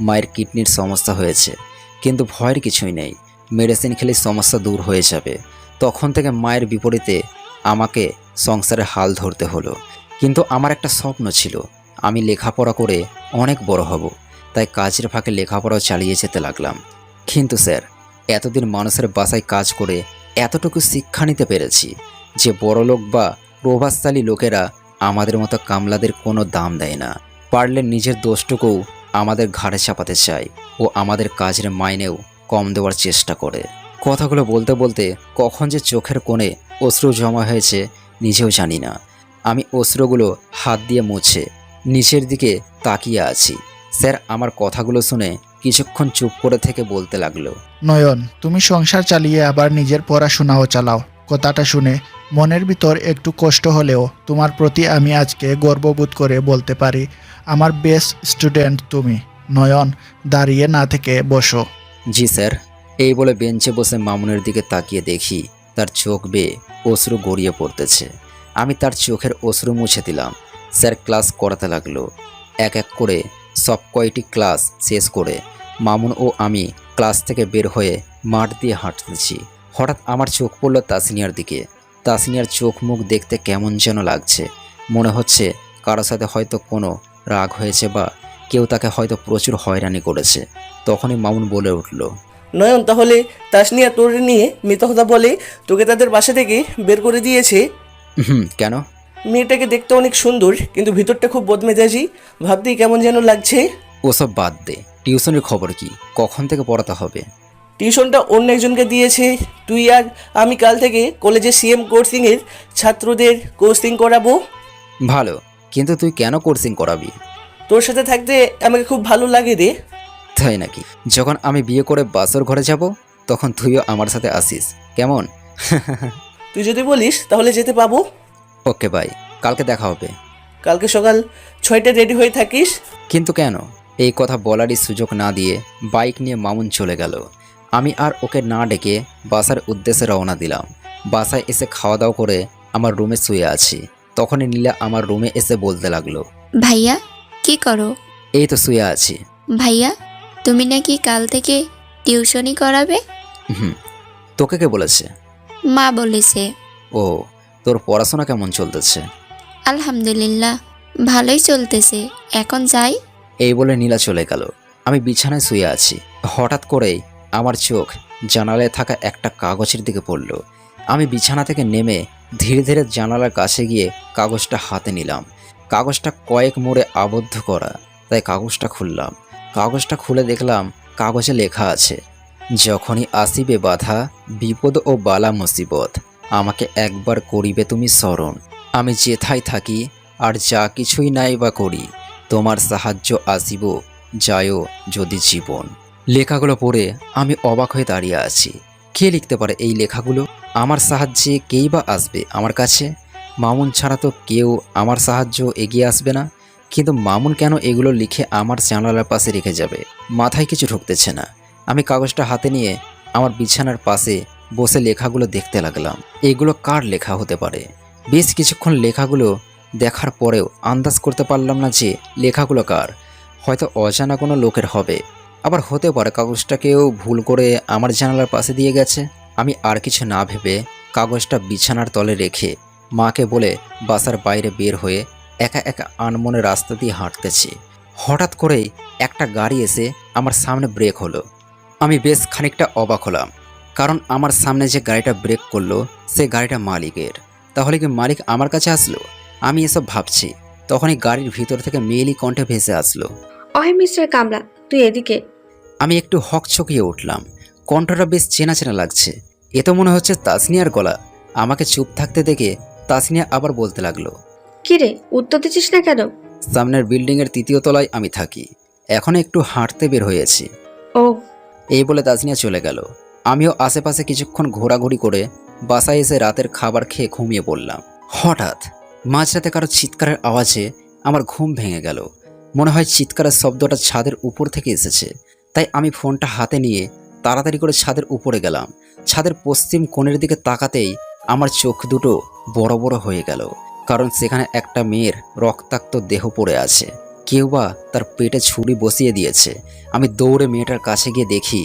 মায়ের কিডনির সমস্যা হয়েছে, কিন্তু ভয়ের কিছুই নেই, মেডিসিন খেলে সমস্যা দূর হয়ে যাবে। তখন থেকে মায়ের বিপরীতে আমাকে সংসারে হাল ধরতে হলো। কিন্তু আমার একটা স্বপ্ন ছিল, আমি লেখাপড়া করে অনেক বড় হব। তাই কাজের ফাঁকে লেখাপড়াও চালিয়ে যেতে লাগলাম। কিন্তু স্যার, এতদিন মানুষের বাসায় কাজ করে এতটুকু শিক্ষা নিতে পেরেছি যে বড়লোক বা প্রভাবশালী লোকেরা আমাদের মতো কামলাদের কোনো দাম দেয় না। পারলে নিজের দোষটুকুও আমাদের ঘাড়ে চাপাতে চায় ও আমাদের কাজের মাইনেও কম দেওয়ার চেষ্টা করে। কথাগুলো বলতে বলতে কখন যে চোখের কোণে অশ্রু জমা হয়েছে নিজেও জানি না। আমি অশ্রুগুলো হাত দিয়ে মুছে নিচের দিকে তাকিয়ে আছি। স্যার আমার কথাগুলো শুনে কিছুক্ষণ চুপ করে থেকে বলতে লাগলো, নয়ন, তুমি সংসার চালিয়ে আবার নিজের পড়াশোনাও চালাও। কথাটা শুনে মনের ভিতর একটু কষ্ট হলেও তোমার প্রতি আমি আজকে গর্ববোধ করে বলতে পারি আমার বেস্ট স্টুডেন্ট তুমি। নয়ন, দাঁড়িয়ে না থেকে বসো। জি স্যার। এই বলে বেঞ্চে বসে মামুনের দিকে তাকিয়ে দেখি তার চোখ বেয়ে অশ্রু গড়িয়ে পড়তেছে। আমি তার চোখের অশ্রু মুছে দিলাম। স্যার ক্লাস করাতে লাগলো। এক এক করে সব কয়টি ক্লাস শেষ করে মামুন ও আমি ক্লাস থেকে বের হয়ে মাঠ দিয়ে হাঁটতেছি। হঠাৎ আমার চোখ পড়ল তাসনিয়ার দিকে। তাসনিয়ার চোখ মুখ দেখতে কেমন যেন লাগছে। মনে হচ্ছে কারো সাথে হয়তো কোনো রাগ হয়েছে বা কেউ তাকে হয়তো প্রচুর হয়রানি করেছে। তখনই মামুন বলে উঠল, নয়ন, তাহলে তাসনিয়া তোর নিয়ে মিথ্যা কথা বলে তোকে তাদের বাসা থেকে বের করে দিয়েছে? কেন? মেয়েটাকে দেখতে অনেক সুন্দর, কিন্তু ভিতরটা খুব বদমেজাজি, ভাবতেই কেমন যেন লাগছে। ওসব বাদ দে, টিউশনের খবর কি? কখন থেকে পড়াতে হবে? টিউশনটা অন্য একজনকে দিয়েছে। তুই আর আমি কাল থেকে কলেজে সিএম কোর্সিংয়ের ছাত্রদের কোর্সিং করাবো। ভালো, কিন্তু তুই কেন কোর্সিং করাবি? তোর সাথে থাকতে আমাকে খুব ভালো লাগে রে। তাই নাকি? যখন আমি বিয়ে করে বাসর ঘরে যাব তখন তুইও আমার সাথে আসিস, কেমন? তুই যদি বলিস তাহলে যেতে পাবো। ওকে বাই, কালকে দেখা হবে। কালকে সকাল 6টায় রেডি হয়ে থাকিস। কিন্তু কেন? এই কথা বলারই সুযোগ না দিয়ে বাইক নিয়ে মামুন চলে গেল। আমি আর ওকে না ডেকে বাসার উদ্দেশ্যে রওনা দিলাম। বাসায় এসে খাওয়া দাওয়া করে আমার রুমে শুয়ে আছি। তখনই নীলা আমার রুমে এসে বলতে লাগলো, ভাইয়া কি করো? এই তো শুয়ে আছি। ভাইয়া, তুমি নাকি কাল থেকে টিউশনি করাবে? তোকে কে বলেছে? মা বলেছে। ও, তোর পড়াশোনা কেমন চলতেছে? আলহামদুলিল্লাহ। ভালোই চলতেছে, এখন যাই। এই বলে নীলা চলে গেল। আমি বিছানায় শুয়ে আছি। হঠাৎ করেই আমার চোখ জানালায় থাকা একটা কাগজের দিকে পড়ল। আমি বিছানা থেকে নেমে ধীরে ধীরে জানালার কাছে গিয়ে কাগজটা হাতে নিলাম। কাগজটা কয়েক মোড়ে আবদ্ধ করা, তাই কাগজটা খুললাম। কাগজটা খুলে দেখলাম কাগজে লেখা আছে, যখনই আসিবে বাধা বিপদ ও বালা মুসিবত, আমাকে একবার করিবে তুমি স্মরণ। আমি যেথায় থাকি আর যা কিছুই নাই বা করি, তোমার সাহায্য আসিব যায়ও যদি জীবন। লেখাগুলো পড়ে আমি অবাক হয়ে দাঁড়িয়ে আছি। কে লিখতে পারে এই লেখাগুলো? আমার সাহায্যে কেই বা আসবে আমার কাছে? মামুন ছাড়া তো কেউ আমার সাহায্য এগিয়ে আসবে না। কিন্তু মামুন কেন এগুলো লিখে আমার জানালার পাশে রেখে যাবে? মাথায় কিছু ঢুকতেছে না। আমি কাগজটা হাতে নিয়ে আমার বিছানার পাশে বসে লেখাগুলো দেখতে লাগলাম। এগুলো কার লেখা হতে পারে? বেশ কিছুক্ষণ লেখাগুলো দেখার পরেও আন্দাজ করতে পারলাম না যে লেখাগুলো কার। হয়তো অজানা কোনো লোকের হবে, আবার হতে পারে কাগজটা কেউ ভুল করে আমার জানালার পাশে দিয়ে গেছে। আমি আর কিছু না ভেবে কাগজটা বিছানার তলে রেখে মাকে বলে বাসার বাইরে বের হয়ে একা একা আনমনে রাস্তা দিয়ে হাঁটতেছি। হঠাৎ করেই একটা গাড়ি এসে আমার সামনে ব্রেক হলো। আমি বেশ খানিকটা অবাক হলাম, কারণ আমার সামনে যে গাড়িটা ব্রেক করলো সে গাড়িটা মালিকের। তাহলে কি মালিক আমার কাছে আসলো? আমি এসব ভাবছি, তখনই গাড়ির ভিতর থেকে মেয়েলি কণ্ঠে ভেসে আসলো, অহে মিস্টার কামলা, তুই এদিকে। আমি একটু হকচকিয়ে উঠলাম। কণ্ঠটা বেশ চেনা চেনা লাগছে। এ তো মনে হচ্ছে তাসনিয়ার গলা। আমাকে চুপ থাকতে দেখে তাসনিয়া আবার বলতে লাগলো, কিরে, উত্তর দিচ্ছিস না কেন? সামনের বিল্ডিংয়ের 3য় তলায় আমি থাকি, এখন একটু হাঁটতে বের হয়েছি। ও, এই বলে তাসনিয়া চলে গেল। আমিও আশেপাশে কিছুক্ষণ ঘোরাঘুরি করে বাসায় এসে রাতের খাবার খেয়ে ঘুমিয়ে পড়লাম। হঠাৎ মাঝরাতে কারো চিৎকারের আওয়াজে আমার ঘুম ভেঙে গেল। মনে হয় চিৎকারের শব্দটা ছাদের উপর থেকে এসেছে। তাই আমি ফোনটা হাতে নিয়ে তাড়াতাড়ি করে ছাদের উপরে গেলাম। ছাদের পশ্চিম কোণের দিকে তাকাতেই আমার চোখ দুটো বড় বড় হয়ে গেল, কারণ সেখানে একটা মেয়ের রক্তাক্ত দেহ পড়ে আছে। কেউ বা তার পেটে ছুরি বসিয়ে দিয়েছে। আমি দৌড়ে মেয়েটার কাছে গিয়ে দেখি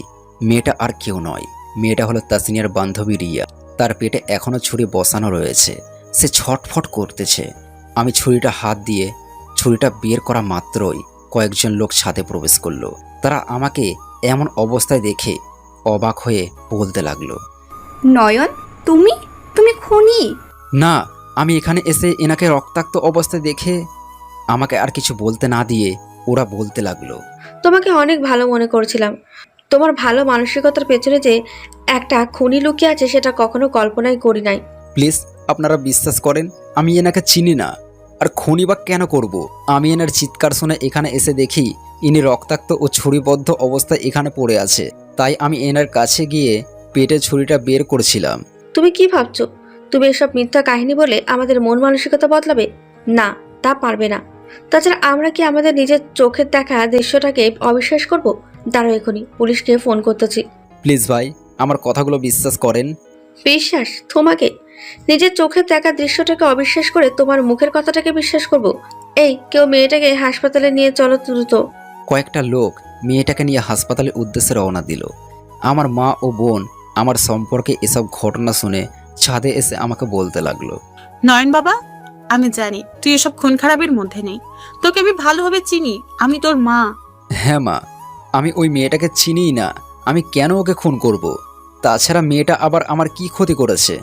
মেয়েটা আর কেউ নয়, মেয়েটা হলো তাসনিয়ার বান্ধবী রিয়া। তার পেটে এখনো ছুরি বসানো রয়েছে, সে ছটফট করতেছে। আমি ছুরিটা হাত দিয়ে ছুরিটা বের করা মাত্রই কয়েকজন লোক ছাদে প্রবেশ করলো। তারা আমাকে এমন অবস্থায় দেখে অবাক হয়ে বলতে লাগলো, নয়ন, তুমি তুমি খুনি? না, আমি এখানে এসে এনাকে রক্তাক্ত অবস্থায় দেখে আমাকে আর কিছু বলতে না দিয়ে ওরা বলতে লাগলো, তোমাকে অনেক ভালো মনে করছিলাম। তোমার ভালো মানসিকতার পেছনে যে একটা খুনি লুকিয়ে আছে সেটা কখনো কল্পনাই করি নাই। প্লিজ আপনারা বিশ্বাস করেন, আমি এনাকে চিনি না, আর খুনি বা কেন করব? আমি এনার চিৎকার শুনে এখানে এসে দেখি ইনি রক্তাক্ত ও ছুরিবদ্ধ অবস্থায় এখানে পড়ে আছে। তাই আমি এনার কাছে গিয়ে পেটে ছুরিটা বের করেছিলাম। তুমি কি ভাবছো তুমি এসব মিথ্যা কাহিনী বলে আমাদের মন মানসিকতা বদলাবে? না, তা পারবে না। তাছাড়া আমরা কি আমাদের নিজের চোখের দেখা দৃশ্যটাকে অবিশ্বাস করব? দাঁড়াও, এখনই পুলিশকে ফোন করতেছি। প্লিজ ভাই, আমার কথাগুলো বিশ্বাস করেন। বিশ্বাস? তোমাকে? নিজের চোখের দেখা দৃশ্যটাকে অবিশ্বাস করে তোমার মুখের কথাটাকে বিশ্বাস করব? এই, কেউ মেয়েটাকে হাসপাতালে নিয়ে চলো দ্রুত। কয়েকটা লোক মেয়েটাকে নিয়ে হাসপাতালের উদ্দেশ্যে রওনা দিল। আমার মা ও বোন আমার সম্পর্কে এসব ঘটনা শুনে ছাদে এসে আমাকে বলতে লাগলো, নয়ন বাবা, আমি জানি তুই এসব খুন খারাপের মধ্যে নেই। তোকে আমি ভালোভাবে চিনি, আমি তোর মা। হ্যাঁ মা, আমি ওই মেয়েটাকে চিনিই না, আমি কেন ওকে খুন করব? তাছাড়া মেয়েটা আবার আমার কি ক্ষতি করেছে?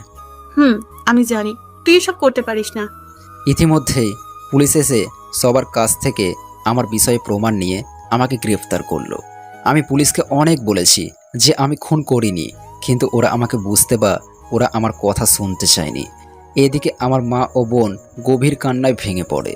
আমি জানি তুই এসব করতে পারিস না। ইতিমধ্যেই পুলিশ এসে সবার কাছ থেকে আমার বিষয়ে প্রমাণ নিয়ে আমাকে গ্রেফতার করলো। আমি পুলিশকে অনেক বলেছি যে আমি খুন করিনি, কিন্তু ওরা আমাকে বুঝতে বা ওরা আমার কথা শুনতে চায়নি। এদিকে আমার মা ও বোন গভীর কান্নায় ভেঙে পড়ে।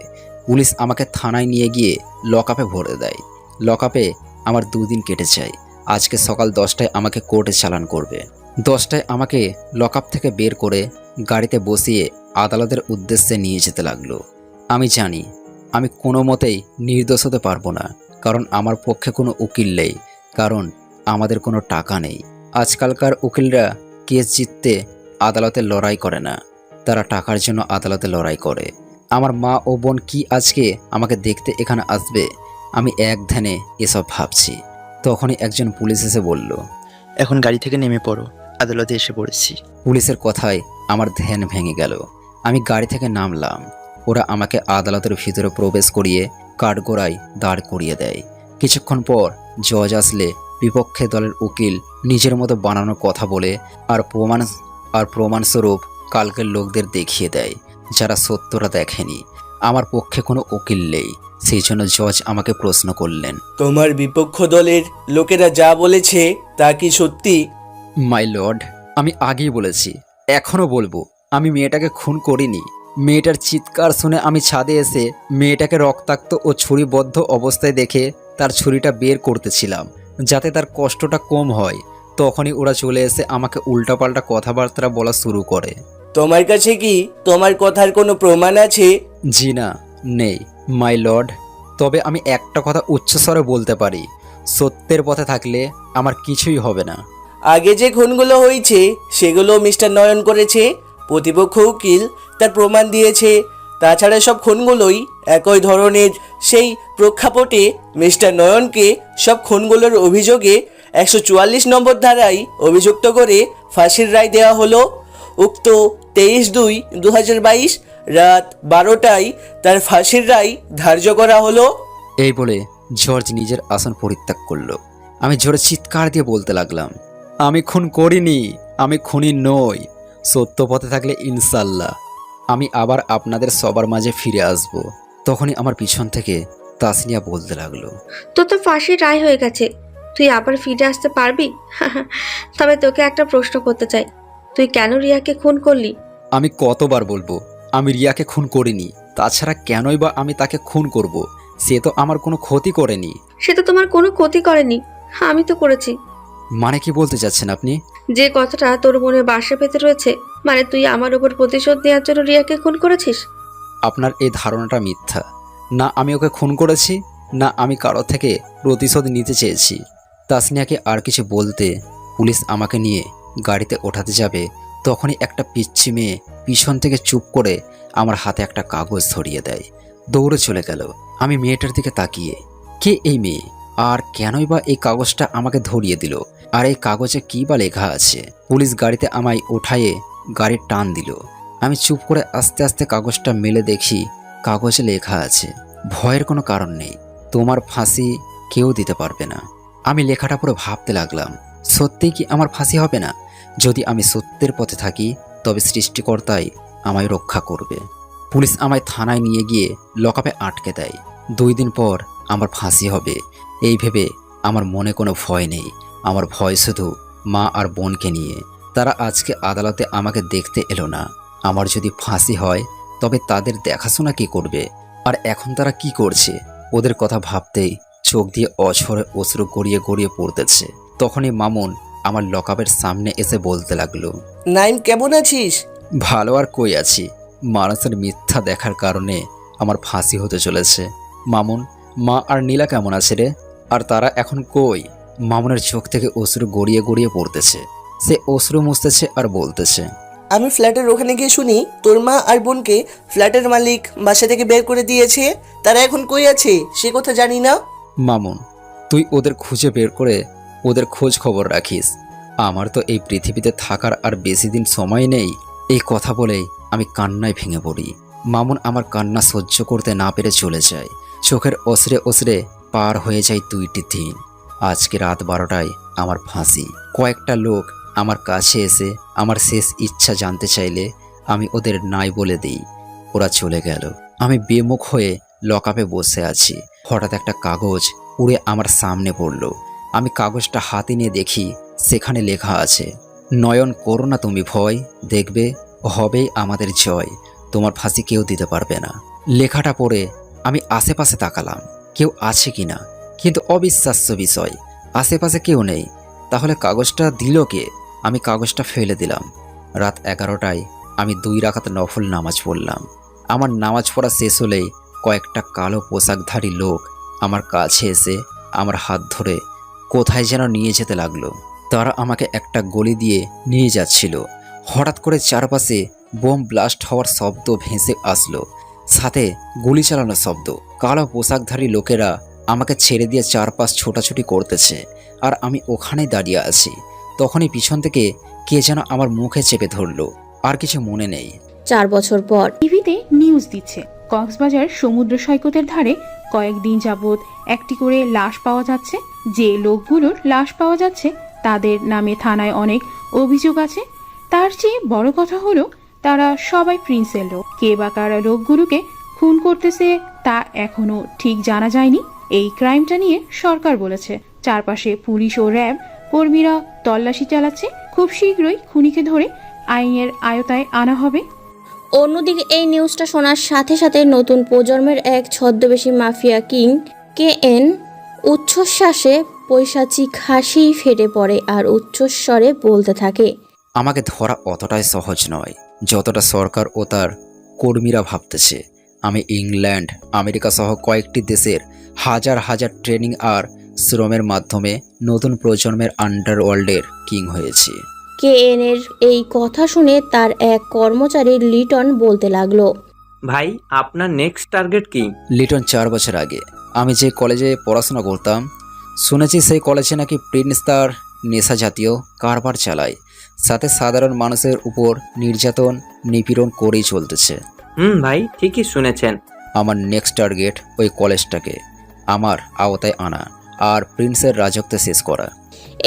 পুলিশ আমাকে থানায় নিয়ে গিয়ে লকআপে ভরে দেয়। লকআপে আমার 2 দিন কেটে যায়। আজকে সকাল 10টায় আমাকে কোর্টে চালান করবে। 10টায় আমাকে লকআপ থেকে বের করে গাড়িতে বসিয়ে আদালতের উদ্দেশ্যে নিয়ে যেতে লাগলো। আমি জানি আমি কোনো মতেই নির্দোষ হতে পারবো না, কারণ আমার পক্ষে কোনো উকিল নেই, কারণ আমাদের কোনো টাকা নেই। আজকালকার উকিলরা কেস জিততে আদালতে লড়াই করে না, তারা টাকার জন্য আদালতে লড়াই করে। আমার মা ও বোন কি আজকে আমাকে দেখতে এখানে আসবে? আমি এক ধ্যানে এসব ভাবছি। তখনই একজন পুলিশ এসে বলল, এখন গাড়ি থেকে নেমে পড়ো, আদালতে এসে পড়েছি। পুলিশের কথায় আমার ধ্যান ভেঙে গেল। আমি গাড়ি থেকে নামলাম। ওরা আমাকে আদালতের ভিতরে প্রবেশ করিয়ে কাঠগড়ায় দাঁড় করিয়ে দেয়। কিছুক্ষণ পর জজ আসলে বিপক্ষে দলের উকিল নিজের মতো বানানো কথা বলে আর প্রমাণস্বরূপ কালকের লোকদের দেখিয়ে দেয়, যারা সত্যটা দেখেনি। আমার পক্ষে কোনো উকিল নেই, সেই জন্য জজ আমাকে প্রশ্ন করলেন, তোমার বিপক্ষ দলের লোকেরা যা বলেছে তা কি সত্যি? মাই লর্ড, আমি আগেই বলেছি, এখনও বলবো, আমি মেয়েটাকে খুন করিনি। মেয়েটার চিৎকার শুনে আমি ছাদে এসে মেয়েটাকে রক্তাক্ত ও ছুরিবদ্ধ অবস্থায় দেখে তার ছুরিটা বের করতেছিলাম, যাতে তার কষ্টটা কম হয়। তখনই ওরা চলে এসে আমাকে উল্টাপাল্টা কথাবার্তা বলা শুরু করে। তোমার কাছে কি তোমার কথার কোনো প্রমাণ আছে? জি না, নেই মাই লর্ড, তবে আমি একটা কথা উচ্চস্বরে বলতে পারি, সত্যের পথে থাকলে আমার কিছুই হবে না। আগে যে খুনগুলো হয়েছে সেগুলো মিস্টার নয়ন করেছে, প্রতিপক্ষ উকিল তার প্রমাণ দিয়েছে। তাছাড়া সব খুনগুলোই একই ধরনের। সেই প্রেক্ষাপটে মিস্টার নয়নকে সব খুনগুলোর অভিযোগে 144 নম্বর ধারায় অভিযুক্ত করে ফাঁসির রায় দেওয়া হলো। উক্ত 23/2/2022 রাত 12টায় তার ফাঁসির রায় ধার্য করা হলো। এই বলে জর্জ নিজের আসন পরিত্যাগ করলো। আমি জোরে চিৎকার দিয়ে বলতে লাগলাম, আমি খুন করিনি, আমি খুনি নই। সত্য পথে থাকলে ইনশাল্লাহ আমি আবার আপনাদের সবার মাঝে ফিরে আসব। তখনই আমার পিছন থেকে তাসনিয়া বলতে লাগলো, তোর তো ফাঁসির রায় হয়ে গেছে, তুই আবার ফিরে আসতে পারবি? তবে তোকে একটা প্রশ্ন করতে চাই, তুই কেন রিয়াকে খুন করলি? আমি কতবার বলবো আমি রিয়াকে খুন করিনি, তাছাড়া কেনই বা আমি তাকে খুন করব? সে তো আমার কোনো ক্ষতি করেনি। সে তো তোমার কোনো ক্ষতি করেনি, আমি তো করেছি। মানে কি বলতে চাচ্ছেন আপনি? যে কথাটা তোর মনে বাসা পেতে রয়েছে, মানে তুই আমার উপর প্রতিশোধ নেওয়ার জন্য রিয়াকে খুন করেছিস। আপনার এই ধারণাটা মিথ্যা। না আমি ওকে খুন করেছি, না আমি কারো থেকে প্রতিশোধ নিতে চেয়েছি। তাসনিয়াকে আর কিছু বলতে পুলিশ আমাকে নিয়ে গাড়িতে ওঠাতে যাবে, তখনই একটা পিচ্ছি মেয়ে পিছন থেকে চুপ করে আমার হাতে একটা কাগজ ধরিয়ে দেয়, দৌড়ে চলে গেল। আমি মেয়েটার দিকে তাকিয়ে, কে এই মেয়ে, আর কেনই বা এই কাগজটা আমাকে ধরিয়ে দিল, আর এই কাগজে কী বা লেখা আছে? পুলিশ গাড়িতে আমায় ওঠায়ে গাড়ির টান দিল। আমি চুপ করে আস্তে আস্তে কাগজটা মেলে দেখি কাগজে লেখা আছে, ভয়ের কোনো কারণ নেই, তোমার ফাঁসি কেউ দিতে পারবে না। আমি লেখাটা পুরো ভাবতে লাগলাম, সত্যিই কি আমার ফাঁসি হবে না? যদি আমি সত্যের পথে থাকি তবে সৃষ্টিকর্তাই আমায় রক্ষা করবে। পুলিশ আমায় থানায় নিয়ে গিয়ে লকআপে আটকে দেয়। 2 দিন পর আমার ফাঁসি হবে, এই ভেবে আমার মনে কোনো ভয় নেই। আমার ভয় শুধু মা আর বোনকে নিয়ে। তারা আজকে আদালতে আমাকে দেখতে এলো না। আমার যদি ফাঁসি হয় তবে তাদের দেখাশোনা কে করবে? আর এখন তারা কি করছে? ওদের কথা ভাবতেই চোখ দিয়ে অঝরে অশ্রু গড়িয়ে গড়িয়ে পড়তেছে। তখনই মামুন আমার লকআপের সামনে এসে বলতে লাগলো, নাইম কেমন আছিস? ভালো আর কই আছি, মানুষের মিথ্যা দেখার কারণে আমার ফাঁসি হতে চলেছে। মামুন, মা আর নীলা কেমন আছে রে? আর তারা এখন কই? মামুনের চোখ থেকে অশ্রু গড়িয়ে গড়িয়ে পড়তেছে। সে অশ্রু মুছতেছে আর বলতেছে, আমি ফ্ল্যাটের ওখানে গিয়ে শুনি তোর মা আর বোনকে ফ্ল্যাটের মালিক বাসা থেকে বের করে দিয়েছে। তারা এখন কই আছে সে কথা জানি না। মামুন, তুই ওদের খুঁজে বের করে ওদের খোঁজ খবর রাখিস। আমার তো এই পৃথিবীতে থাকার আর বেশি দিন সময় নেই। এই কথা বলেই আমি কান্নায় ভেঙে পড়ি। মামুন আমার কান্না সহ্য করতে না পেরে চলে যায়। চোখের অসরে অসরে পার হয়ে যায় 2টি দিন। আজকে রাত 12টায় আমার ফাঁসি। কয়েকটা লোক আমার কাছে এসে আমার শেষ ইচ্ছা জানতে চাইলে আমি ওদের নাই বলে দিই। ওরা চলে গেল। আমি বেমুখ হয়ে লকআপে বসে আছি। হঠাৎ একটা কাগজ উড়ে আমার সামনে পড়ল। আমি কাগজটা হাতে নিয়ে দেখি সেখানে লেখা আছে, নয়ন করো না তুমি ভয়, দেখবে হবেই আমাদের জয়, তোমার ফাঁসি কেউ দিতে পারবে না। লেখাটা পড়ে আমি আশেপাশে তাকালাম কেউ আছে কিনা, কিন্তু অবিশ্বাস্য বিষয়, আশেপাশে কেউ নেই। তাহলে কাগজটা দিল কে? আমি কাগজটা ফেলে দিলাম। রাত 11টায় আমি 2 রাকাত নফল নামাজ পড়লাম। আমার নামাজ পড়া শেষ হলেই কয়েকটা কালো পোশাকধারী লোক আমার কাছে এসে আমার হাত ধরে কোথায় যেন নিয়ে যেতে লাগলো। তারা আমাকে একটা গলি দিয়ে নিয়ে যাচ্ছিল। হঠাৎ করে চারপাশে বোম ব্লাস্ট হওয়ার শব্দ ভেসে আসলো, সাথে গুলি চালানোর শব্দ। কালো পোশাকধারী লোকেরা আমাকে ছেড়ে দিয়ে চারপাশ ছোটাছুটি করতেছে, আর আমি ওখানেই দাঁড়িয়ে আছি। তখনই পিছন থেকে কে যেন আমার মুখে চেপে ধরলো। আর কিছু মনে নেই। 4 বছর পর। টিভিতে নিউজ দিচ্ছে কক্সবাজার সমুদ্র সৈকতের ধারে কয়েকদিন যাবৎ একটি করে লাশ পাওয়া যাচ্ছে। যে লোকগুলোর লাশ পাওয়া যাচ্ছে তাদের নামে থানায় অনেক অভিযোগ আছে। তার চেয়ে বড় কথা হলো তারা সবাই প্রিন্সের লোক। কে বা কারা লোকগুলোকে খুন করতেছে তা এখনো ঠিক জানা যায়নি। এই ক্রাইমটা নিয়ে সরকার বলেছে চারপাশে পুলিশ ও র্যাব কর্মীরা তল্লাশি চালাচ্ছে। খুব শীঘ্রই খুনিকে ধরে আইনের আয়তায় আনা হবে। অন্যদিকে এই নিউজটা শোনার সাথে সাথে নতুন প্রজন্মের এক ছদ্মবেশী মাফিয়া কিং KN উচ্ছ্বাসে পৈশাচিক হাসি ফেটে পড়ে আর উচ্চস্বরে বলতে থাকে, আমাকে ধরা অতটাই সহজ নয় যতটা সরকার ও তার কর্মীরা ভাবতেছে। আমি ইংল্যান্ড, আমেরিকা সহ কয়েকটি দেশের হাজার হাজার ট্রেনিং আর শ্রমের মাধ্যমে নতুন প্রজন্মের আন্ডারওয়ার্ল্ডের কিং হয়েছি। KN এর এই কথা শুনে তার এক কর্মচারী লিটন বলতে লাগলো, ভাই আপনার নেক্সট টার্গেট কি? লিটন 4 বছর আগে আমি যে কলেজে পড়াশোনা করতাম শুনেছি সেই কলেজে নাকি প্রিন্স তার নেশা জাতীয় কারবার চালায়, সাথে সাধারণ মানুষের উপর নির্যাতন নিপীড়ন করেই চলতেছে। ভাই ঠিকই শুনেছেন। আমার নেক্সট টার্গেট ওই কলেজটাকে আমার আওতায় আনা আর প্রিন্সের রাজত্ব শেষ করা।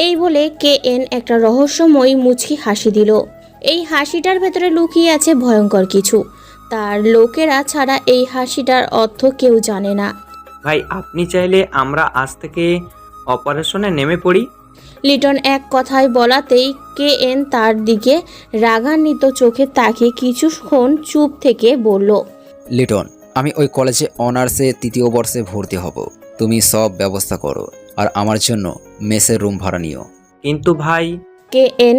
এই বলে KN একটা রহস্যময় মুচকি হাসি দিল। এই হাসিটার ভেতরে লুকিয়ে আছে ভয়ঙ্কর কিছু। তার লোকেরা ছাড়া এই হাসিটার অর্থ কেউ জানে না। ভাই আপনি চাইলে আমরা আজ থেকে অপারেশনে নেমে পড়ি। লিটন এক কথায় বলাতেই KN তার দিকে রাগান্বিত চোখে তাকিয়ে কিছুক্ষণ চুপ থেকে বলল, লিটন, আমি ওই কলেজে অনার্সে 3য় বর্ষে ভর্তি হব। তুমি সব ব্যবস্থা করো আর আমার জন্য মেসের রুম ভাড়া নিও। কিন্তু ভাই, KN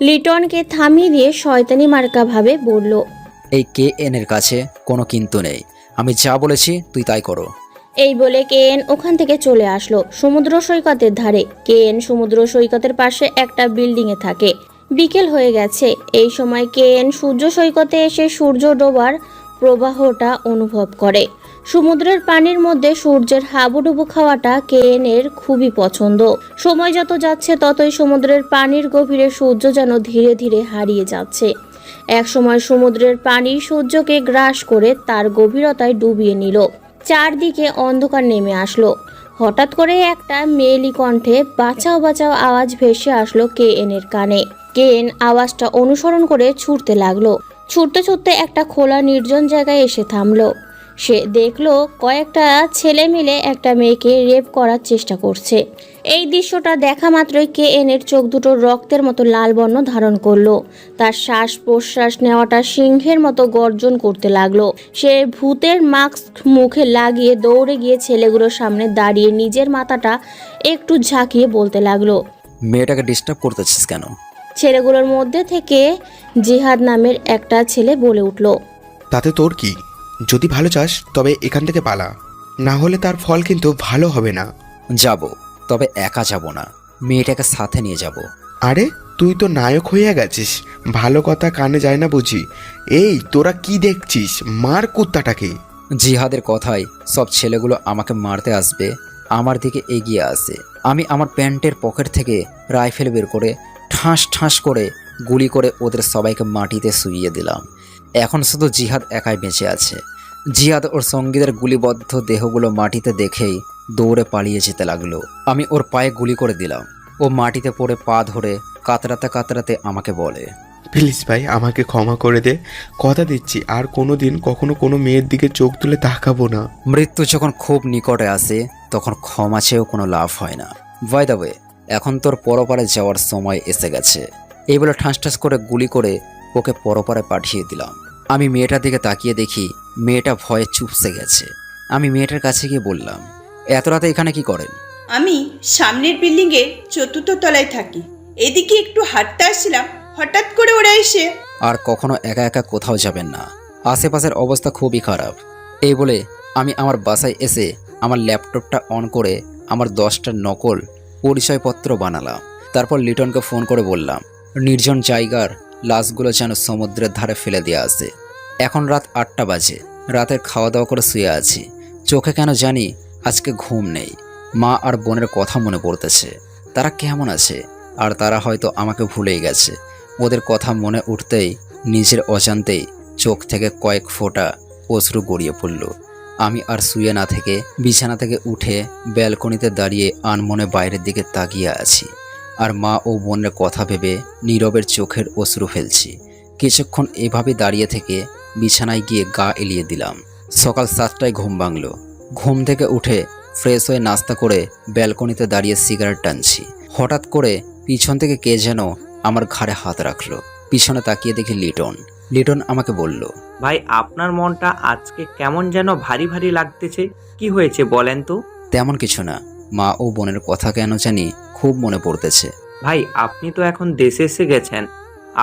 লিটনকে থামিয়ে দিয়ে শয়তানি মার্কা ভাবে বলল, এই KN এর কাছে কোনো কিন্তু নেই। আমি যা বলেছি তুই তাই করো। এই বলে KN ওখান থেকে চলে আসলো সমুদ্র সৈকতের ধারে। KN সমুদ্র সৈকতের পাশে একটা বিল্ডিংয়ে থাকে। বিকেল হয়ে গেছে। এই সময় KN সূর্য সৈকতে এসে সূর্য ডোবার প্রবাহটা অনুভব করে। সমুদ্রের পানির মধ্যে সূর্যের হাবুডুবু খাওয়াটা KN এর খুবই পছন্দ। সময় যত যাচ্ছে ততই সমুদ্রের পানির গভীরে সূর্য যেন ধীরে ধীরে হারিয়ে যাচ্ছে। এক সময় সমুদ্রের পানি সূর্যকে গ্রাস করে তার গভীরতায় ডুবিয়ে নিল। চারদিকে অন্ধকার নেমে আসলো। হঠাৎ করে একটা মেয়েলি কণ্ঠে বাঁচাও বাঁচাও আওয়াজ ভেসে আসলো KN এর কানে। KN আওয়াজটা অনুসরণ করে ছুটতে লাগলো। ছুটতে ছুটতে একটা খোলা নির্জন জায়গায় এসে থামলো। সে দেখলো কয়েকটা ছেলে মিলে একটা মেয়েকে রেপ করার চেষ্টা করছে। এই দৃশ্যটা দেখা মাত্রই KN এর চোখ দুটো রক্তের মতো লাল বর্ণ ধারণ করলো। তার শ্বাস প্রশ্বাস নেওয়াটা সিংহের মতো গর্জন করতে লাগলো। সে ভূতের মাস্ক মুখে লাগিয়ে দৌড়ে গিয়ে ছেলেগুলোর সামনে দাঁড়িয়ে নিজের মাথাটা একটু ঝাঁকিয়ে বলতে লাগলো, মেয়েটাকে ডিস্টার্ব করতেছিস কেন? ছেলেগুলোর মধ্যে থেকে জিহাদ নামের একটা ছেলে বলে উঠল, তাতে তোর কি? যদি ভালো চাস তবে এখান থেকে পালা, না হলে তার ফল কিন্তু ভালো হবে না। যাব, তবে একা যাব না, মেয়েটাকে সাথে নিয়ে যাব। আরে তুই তো নায়ক হয়ে গেছিস, ভালো কথা কানে যায় না বুঝি? এই তোরা কি দেখছিস? মার কুত্তাটাকে। জিহাদের কথায় সব ছেলেগুলো আমাকে মারতে আসবে আমার দিকে এগিয়ে আসে। আমি আমার প্যান্টের পকেট থেকে রাইফেল বের করে ঠাস ঠাস করে গুলি করে ওদের সবাইকে মাটিতে শুইয়ে দিলাম। এখন শুধু জিহাদ একাই বেঁচে আছে। জিহাদ ওর সঙ্গীদের গুলিবদ্ধ দেহগুলো মাটিতে দেখেই দৌড়ে পালিয়ে যেতে লাগলো। আমি ওর পায়ে গুলি করে দিলাম। ও মাটিতে পড়ে পা ধরে কাতরাতে কাতরাতে আমাকে বলে, প্লিজ ভাই আমাকে ক্ষমা করে দে, কথা দিচ্ছি আর কোনো দিন কখনো কোনো মেয়ের দিকে চোখ তুলে তাকাবো না। মৃত্যু যখন খুব নিকটে আসে তখন ক্ষমা চেয়েও কোনো লাভ হয় না। বাই দ্য ওয়ে, এখন তোর পরপারে যাওয়ার সময় এসে গেছে। এই বলে ঠাস ঠাস করে গুলি করে ওকে পরপারে পাঠিয়ে দিলাম। আমি মেয়েটার দিকে তাকিয়ে দেখি মেয়েটা ভয়ে চুপসে গেছে। আমি মেয়েটার কাছে গিয়ে বললাম, এত রাতে এখানে কি করেন? আমি সামনের বিল্ডিংয়ের 4র্থ তলায় থাকি। এদিকে একটু হাঁটতে আসছিলাম, হঠাৎ করে ওরা এসে। আর কখনো একা একা কোথাও যাবেন না, আশেপাশের অবস্থা খুবই খারাপ। এই বলে আমি আমার বাসায় এসে আমার ল্যাপটপটা অন করে আমার 10টা নকল পরিচয়পত্র বানালাম। তারপর লিটনকে ফোন করে বললাম নির্জন জায়গার লাশগুলো যেন সমুদ্রের ধারে ফেলে দেওয়া আছে। এখন রাত 8টা বাজে। রাতের খাওয়া দাওয়া করে শুয়ে আছি। চোখে কেন জানি আজকে ঘুম নেই। মা আর বোনের কথা মনে পড়তেছে। তারা কেমন আছে? আর তারা হয়তো আমাকে ভুলেই গেছে। ওদের কথা মনে উঠতেই নিজের অজান্তেই চোখ থেকে কয়েক ফোঁটা অশ্রু গড়িয়ে পড়ল। আমি আর শুয়ে না থেকে বিছানা থেকে উঠে ব্যালকনিতে দাঁড়িয়ে আনমনে বাইরের দিকে তাকিয়ে আছি, আর মা ও বোনের কথা ভেবে নীরবের চোখের অশ্রু ফেলছি। কিছুক্ষণ এভাবে দাঁড়িয়ে থেকে বিছানায় গিয়ে গা এলিয়ে দিলাম। সকাল 7টায় ঘুম ভাঙল। ঘুম থেকে উঠে ফ্রেশ হয়ে নাস্তা করে ব্যালকনিতে দাঁড়িয়ে সিগারেট টানছি। হঠাৎ করে পিছন থেকে কে যেন আমার ঘাড়ে হাত রাখলো। পিছনে তাকিয়ে দেখি লিটন। লিটন আমাকে বলল, ভাই আপনার মনটা আজকে কেমন যেন ভারী ভারী লাগতেছে, কি হয়েছে বলেন তো? তেমন কিছু না, মা ও বোনের কথা কেন জানি খুব মনে পড়তেছে। ভাই আপনি তো এখন দেশে এসে গেছেন,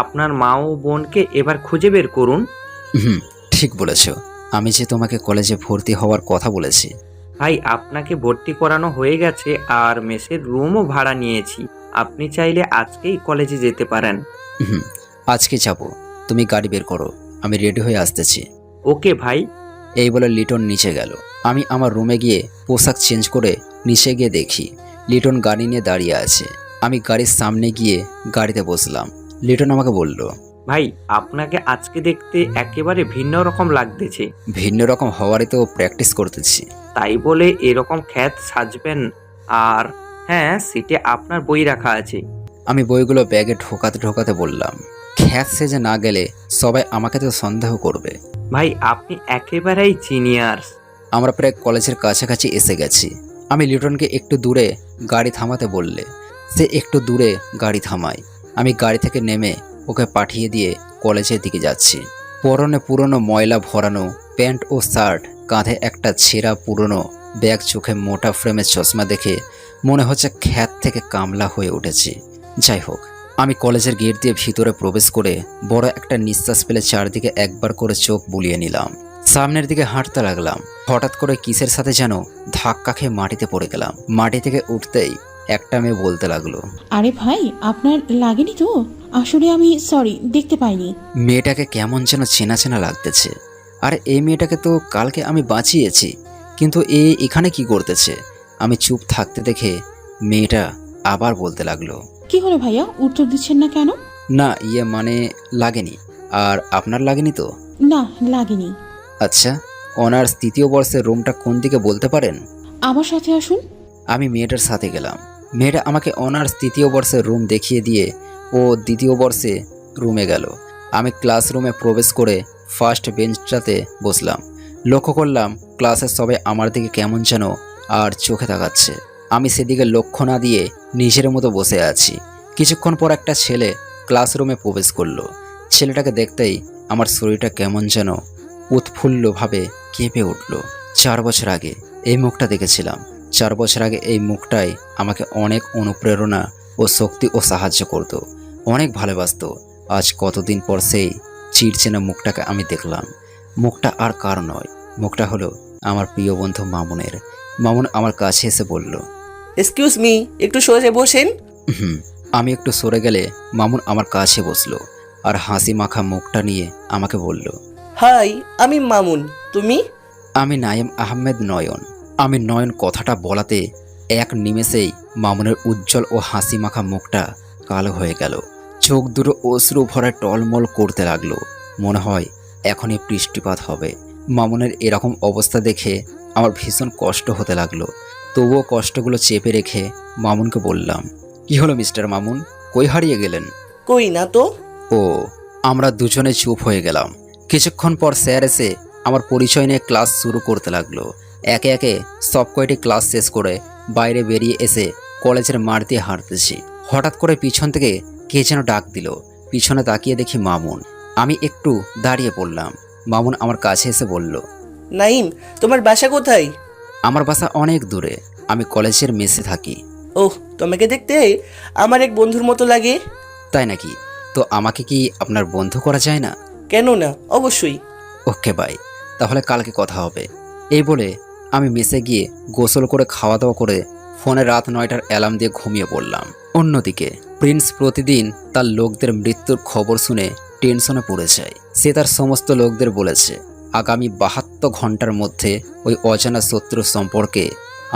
আপনার মা ও বোনকে এবার খুঁজে বের করুন। ঠিক বলেছ, আমি যে তোমাকে কলেজে ভর্তি হওয়ার কথা বলেছি। ভাই আপনাকে ভর্তি করানো হয়ে গেছে, আর মেসের রুমও ভাড়া নিয়েছি। আপনি চাইলে আজকেই কলেজে যেতে পারেন। আজকে যাব, তুমি গাড়ি বের করো, আমি রেডি হয়ে আসতেছি। ওকে ভাই। এই বলে লিটন নিচে গেল। আমি আমার রুমে গিয়ে পোশাক চেঞ্জ করে নিচে গিয়ে দেখি লিটন গাড়ি নিয়ে দাঁড়িয়ে আছে। আমি গাড়ির সামনে গিয়ে গাড়িতে বসলাম। লিটন আমাকে বলল, ভাই আপনাকে আজকে দেখতে একেবারে ভিন্ন রকম লাগতেছে। ভিন্ন রকম হওয়ারই তো প্র্যাকটিস করতেছি। তাই বলে এরকম খ্যাত সাজবেন। আর হ্যাঁ, সিটে আপনার বই রাখা আছে। আমি বইগুলো ব্যাগে ঢোকাতে ঢোকাতে বললাম, খ্যাত সেজে না গেলে সবাই আমাকে তো সন্দেহ করবে। ভাই আপনি একেবারেই জিনিয়াস। আমরা প্রায় কলেজের কাছাকাছি এসে গেছি। আমি লিটনকে একটু দূরে গাড়ি থামাতে বললে সে একটু দূরে গাড়ি থামায়। আমি গাড়ি থেকে নেমে ওকে পাঠিয়ে দিয়ে কলেজের দিকে যাচ্ছি। পরনে পুরনো ময়লা ভরানো প্যান্ট ও শার্ট, কাঁধে একটা ছেঁড়া পুরনো ব্যাগ, চোখে মোটা ফ্রেমের চশমা দেখে মনে হচ্ছে খ্যাত থেকে কামলা হয়ে উঠেছি। যাই হোক, আমি কলেজের গেট দিয়ে ভিতরে প্রবেশ করে বড় একটা নিঃশ্বাস ফেলে চারদিকে একবার করে চোখ বুলিয়ে নিলাম। সামনের দিকে হাঁটতে লাগলাম। হঠাৎ করে কিসের সাথে যেন ধাক্কা খেয়ে মাটিতে পড়ে গেলাম। মাটি থেকে উঠতেই একটা মেয়ে বলতে লাগলো, আরে ভাই আপনার লাগেনি তো? আসলে আমি সরি, দেখতে পাইনি। মেয়েটাকে কেমন যেন চেনা চেনা লাগতেছে। আর এই মেয়েটাকে তো কালকে আমি বাঁচিয়েছি, কিন্তু এখানে কি করতেছে? আমি চুপ থাকতে দেখে মেয়েটা আবার বলতে লাগলো, কি হলো ভাইয়া, উত্তর দিচ্ছেন না কেন? না মানে লাগেনি। আর আপনার লাগেনি তো? না, লাগেনি। আচ্ছা, অনার্স 3য় বর্ষের রুমটা কোন দিকে বলতে পারেন? আমার সাথে আসুন। আমি মেয়েটার সাথে গেলাম। মেয়েটা আমাকে অনার্স 3য় বর্ষের রুম দেখিয়ে দিয়ে ও 2য় বর্ষে রুমে গেল। আমি ক্লাসরুমে প্রবেশ করে ফার্স্ট বেঞ্চটাতে বসলাম। লক্ষ্য করলাম ক্লাসের সবাই আমার দিকে কেমন যেন আর চোখে তাকাচ্ছে। আমি সেদিকে লক্ষ্য না দিয়ে নিজের মতো বসে আছি। কিছুক্ষণ পর একটা ছেলে ক্লাসরুমে প্রবেশ করলো। ছেলেটাকে দেখতেই আমার শরীরটা কেমন যেন উৎফুল্লভাবে কেঁপে উঠল। 4 বছর আগে এই মুখটা দেখেছিলাম। 4 বছর আগে এই মুখটাই আমাকে অনেক অনুপ্রেরণা ও শক্তি ও সাহায্য করত, অনেক ভালোবাসত। আজ কতদিন পর সেই চিরচেনা মুখটাকে আমি দেখলাম। মুখটা আর কার নয়, মুখটা হলো আমার প্রিয় বন্ধু মামুনের। মামুন আমার কাছে এসে বলল, এক্সকিউজ মি, একটু সোজা বসেন। আমি একটু সরে গেলে মামুন আমার কাছে বসলো আর হাসি মাখা মুখটা নিয়ে আমাকে বলল, হাই, আমি মামুন, তুমি? আমি নাইম আহমেদ নয়ন। আমি নয়ন কথাটা বলাতে এক নিমেষেই মামুনের উজ্জ্বল ও হাসি মাখা মুখটা কালো হয়ে গেল। চোখ দুটো অশ্রু ভরা টলমল করতে লাগলো। মনে হয় এখনই বৃষ্টিপাত হবে। মামুনের এরকম অবস্থা দেখে আমার ভীষণ কষ্ট হতে লাগলো। তবুও কষ্টগুলো চেপে রেখে মামুনকে বললাম, কি হলো মিস্টার মামুন, কই হারিয়ে গেলেন? কই না তো। ও, আমরা দুজনে চুপ হয়ে গেলাম। কিছুক্ষণ পর স্যার এসে আমার পরিচয় নিয়ে ক্লাস শুরু করতে লাগলো। একে একে সব কয়টি ক্লাস শেষ করে বাইরে বেরিয়ে এসে কলেজের মাঠ দিয়ে হাঁটতেছি। হঠাৎ করে পিছন থেকে কে যেন ডাক দিল। পিছনে তাকিয়ে দেখি মামুন। আমি একটু দাঁড়িয়ে পড়লাম। মামুন আমার কাছে এসে বলল, নাইম, তোমার বাসা কোথায়? আমার বাসা অনেক দূরে, আমি কলেজের মেসে থাকি। ওহ, তোমাকে দেখতে আমার এক বন্ধুর মতো লাগে। তাই নাকি? তো আমাকে কি আপনার বন্ধু করা যায় না? কেন না, অবশ্যই। ওকে বাই, তাহলে কালকে কথা হবে। এই বলে আমি মেসে গিয়ে গোসল করে খাওয়া দাওয়া করে ফোনে রাত 9টার অ্যালার্ম দিয়ে ঘুমিয়ে পড়লাম। অন্যদিকে প্রিন্স প্রতিদিন তার লোকদের মৃত্যুর খবর শুনে টেনশনে পড়ে যায়। সে তার সমস্ত লোকদের বলেছে আগামী 72 ঘন্টার মধ্যে ওই অজানা শত্রু সম্পর্কে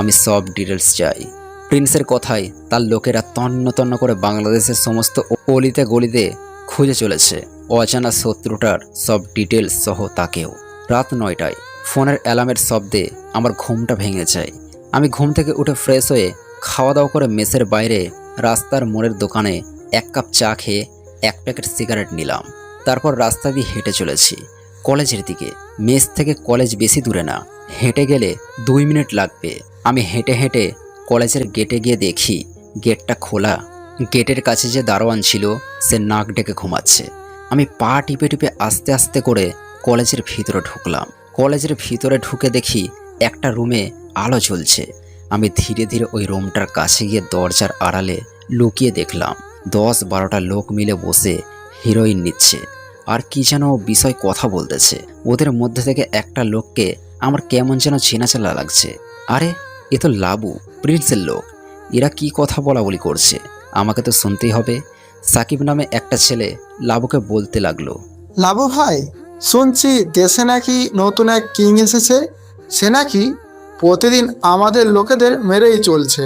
আমি সব ডিটেলস চাই। প্রিন্সের কথায় তার লোকেরা তন্ন তন্ন করে বাংলাদেশের সমস্ত অলিতে গলিতে খুঁজে চলেছে। অজানা শত্রুটার সব ডিটেলস সহ তাকেও। রাত 9টায় ফোনের অ্যালার্মের শব্দে আমার ঘুমটা ভেঙে যায়। আমি ঘুম থেকে উঠে ফ্রেশ হয়ে খাওয়া দাওয়া করে মেসের বাইরে রাস্তার মোড়ের দোকানে 1 কাপ চা খেয়ে 1 প্যাকেট সিগারেট নিলাম। তারপর রাস্তা দিয়ে হেঁটে চলেছি কলেজের দিকে। মেস থেকে কলেজ বেশি দূরে না, হেঁটে গেলে 2 মিনিট লাগবে। আমি হেঁটে হেঁটে কলেজের গেটে গিয়ে দেখি গেটটা খোলা। গেটের কাছে যে দারোয়ান ছিল সে নাক ডেকে ঘুমাচ্ছে। আমি পা টিপে টিপে আস্তে আস্তে করে কলেজের ভিতরে ঢুকলাম। কলেজের ভিতরে ঢুকে দেখি একটা রুমে আলো জ্বলছে। আমি ধীরে ধীরে ওই রুমটার কাছে গিয়ে দরজার আড়ালে লুকিয়ে দেখলাম 10-12টা লোক মিলে বসে হিরোইন নিচ্ছে আর কি যেন বিষয় কথা বলতেছে। ওদের মধ্যে থেকে একটা লোককে আমার কেমন যেন চেনা চেনা লাগছে। আরে এ তো লাবু, প্রিন্সের লোক। এরা কি কথা বলা বলি করছে, আমাকে তো শুনতেই হবে। সাকিব নামে একটা ছেলে লাবুকে বলতে লাগলো, লাবু ভাই, শুনছি দেশে নাকি নতুন এক কিং এসেছে। সে নাকি প্রতিদিন আমাদের লোকেদের মেরেই চলছে।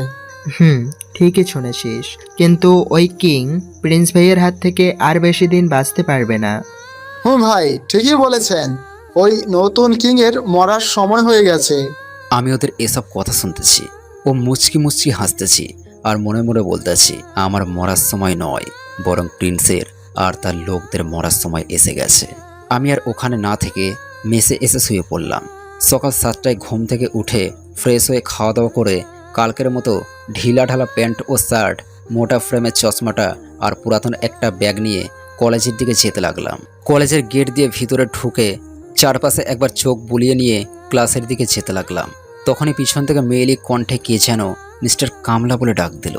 ঠিকই শুনেছিস, কিন্তু ওই কিং প্রিন্স ভাইয়ের হাত থেকে আর বেশি দিন বাঁচতে পারবে না। ভাই ঠিকই বলেছেন, ওই নতুন কিং এর মরার সময় হয়ে গেছে। আমি ওদের এসব কথা শুনতেছি ও মুচকি মুচকি হাসতেছি আর মনে মনে বলতেছি আমার মরার সময় নয়, বরং প্রিন্সের আর তার লোকদের মরার সময় এসে গেছে। আমি আর ওখানে না থেকে মেসে এসে শুয়ে পড়লাম। সকাল 7টায় ঘুম থেকে উঠে ফ্রেশ হয়ে খাওয়া দাওয়া করে কালকের মতো ঢিলা ঢালা প্যান্ট ও শার্ট, মোটা ফ্রেমের চশমাটা আর পুরাতন একটা ব্যাগ নিয়ে কলেজের দিকে যেতে লাগলাম। কলেজের গেট দিয়ে ভিতরে ঢুকে চারপাশে একবার চোখ বুলিয়ে নিয়ে ক্লাসের দিকে যেতে লাগলাম। তখনই পিছন থেকে মেয়েলি কণ্ঠে কে যেন মিস্টার কামলা বলে ডাক দিল।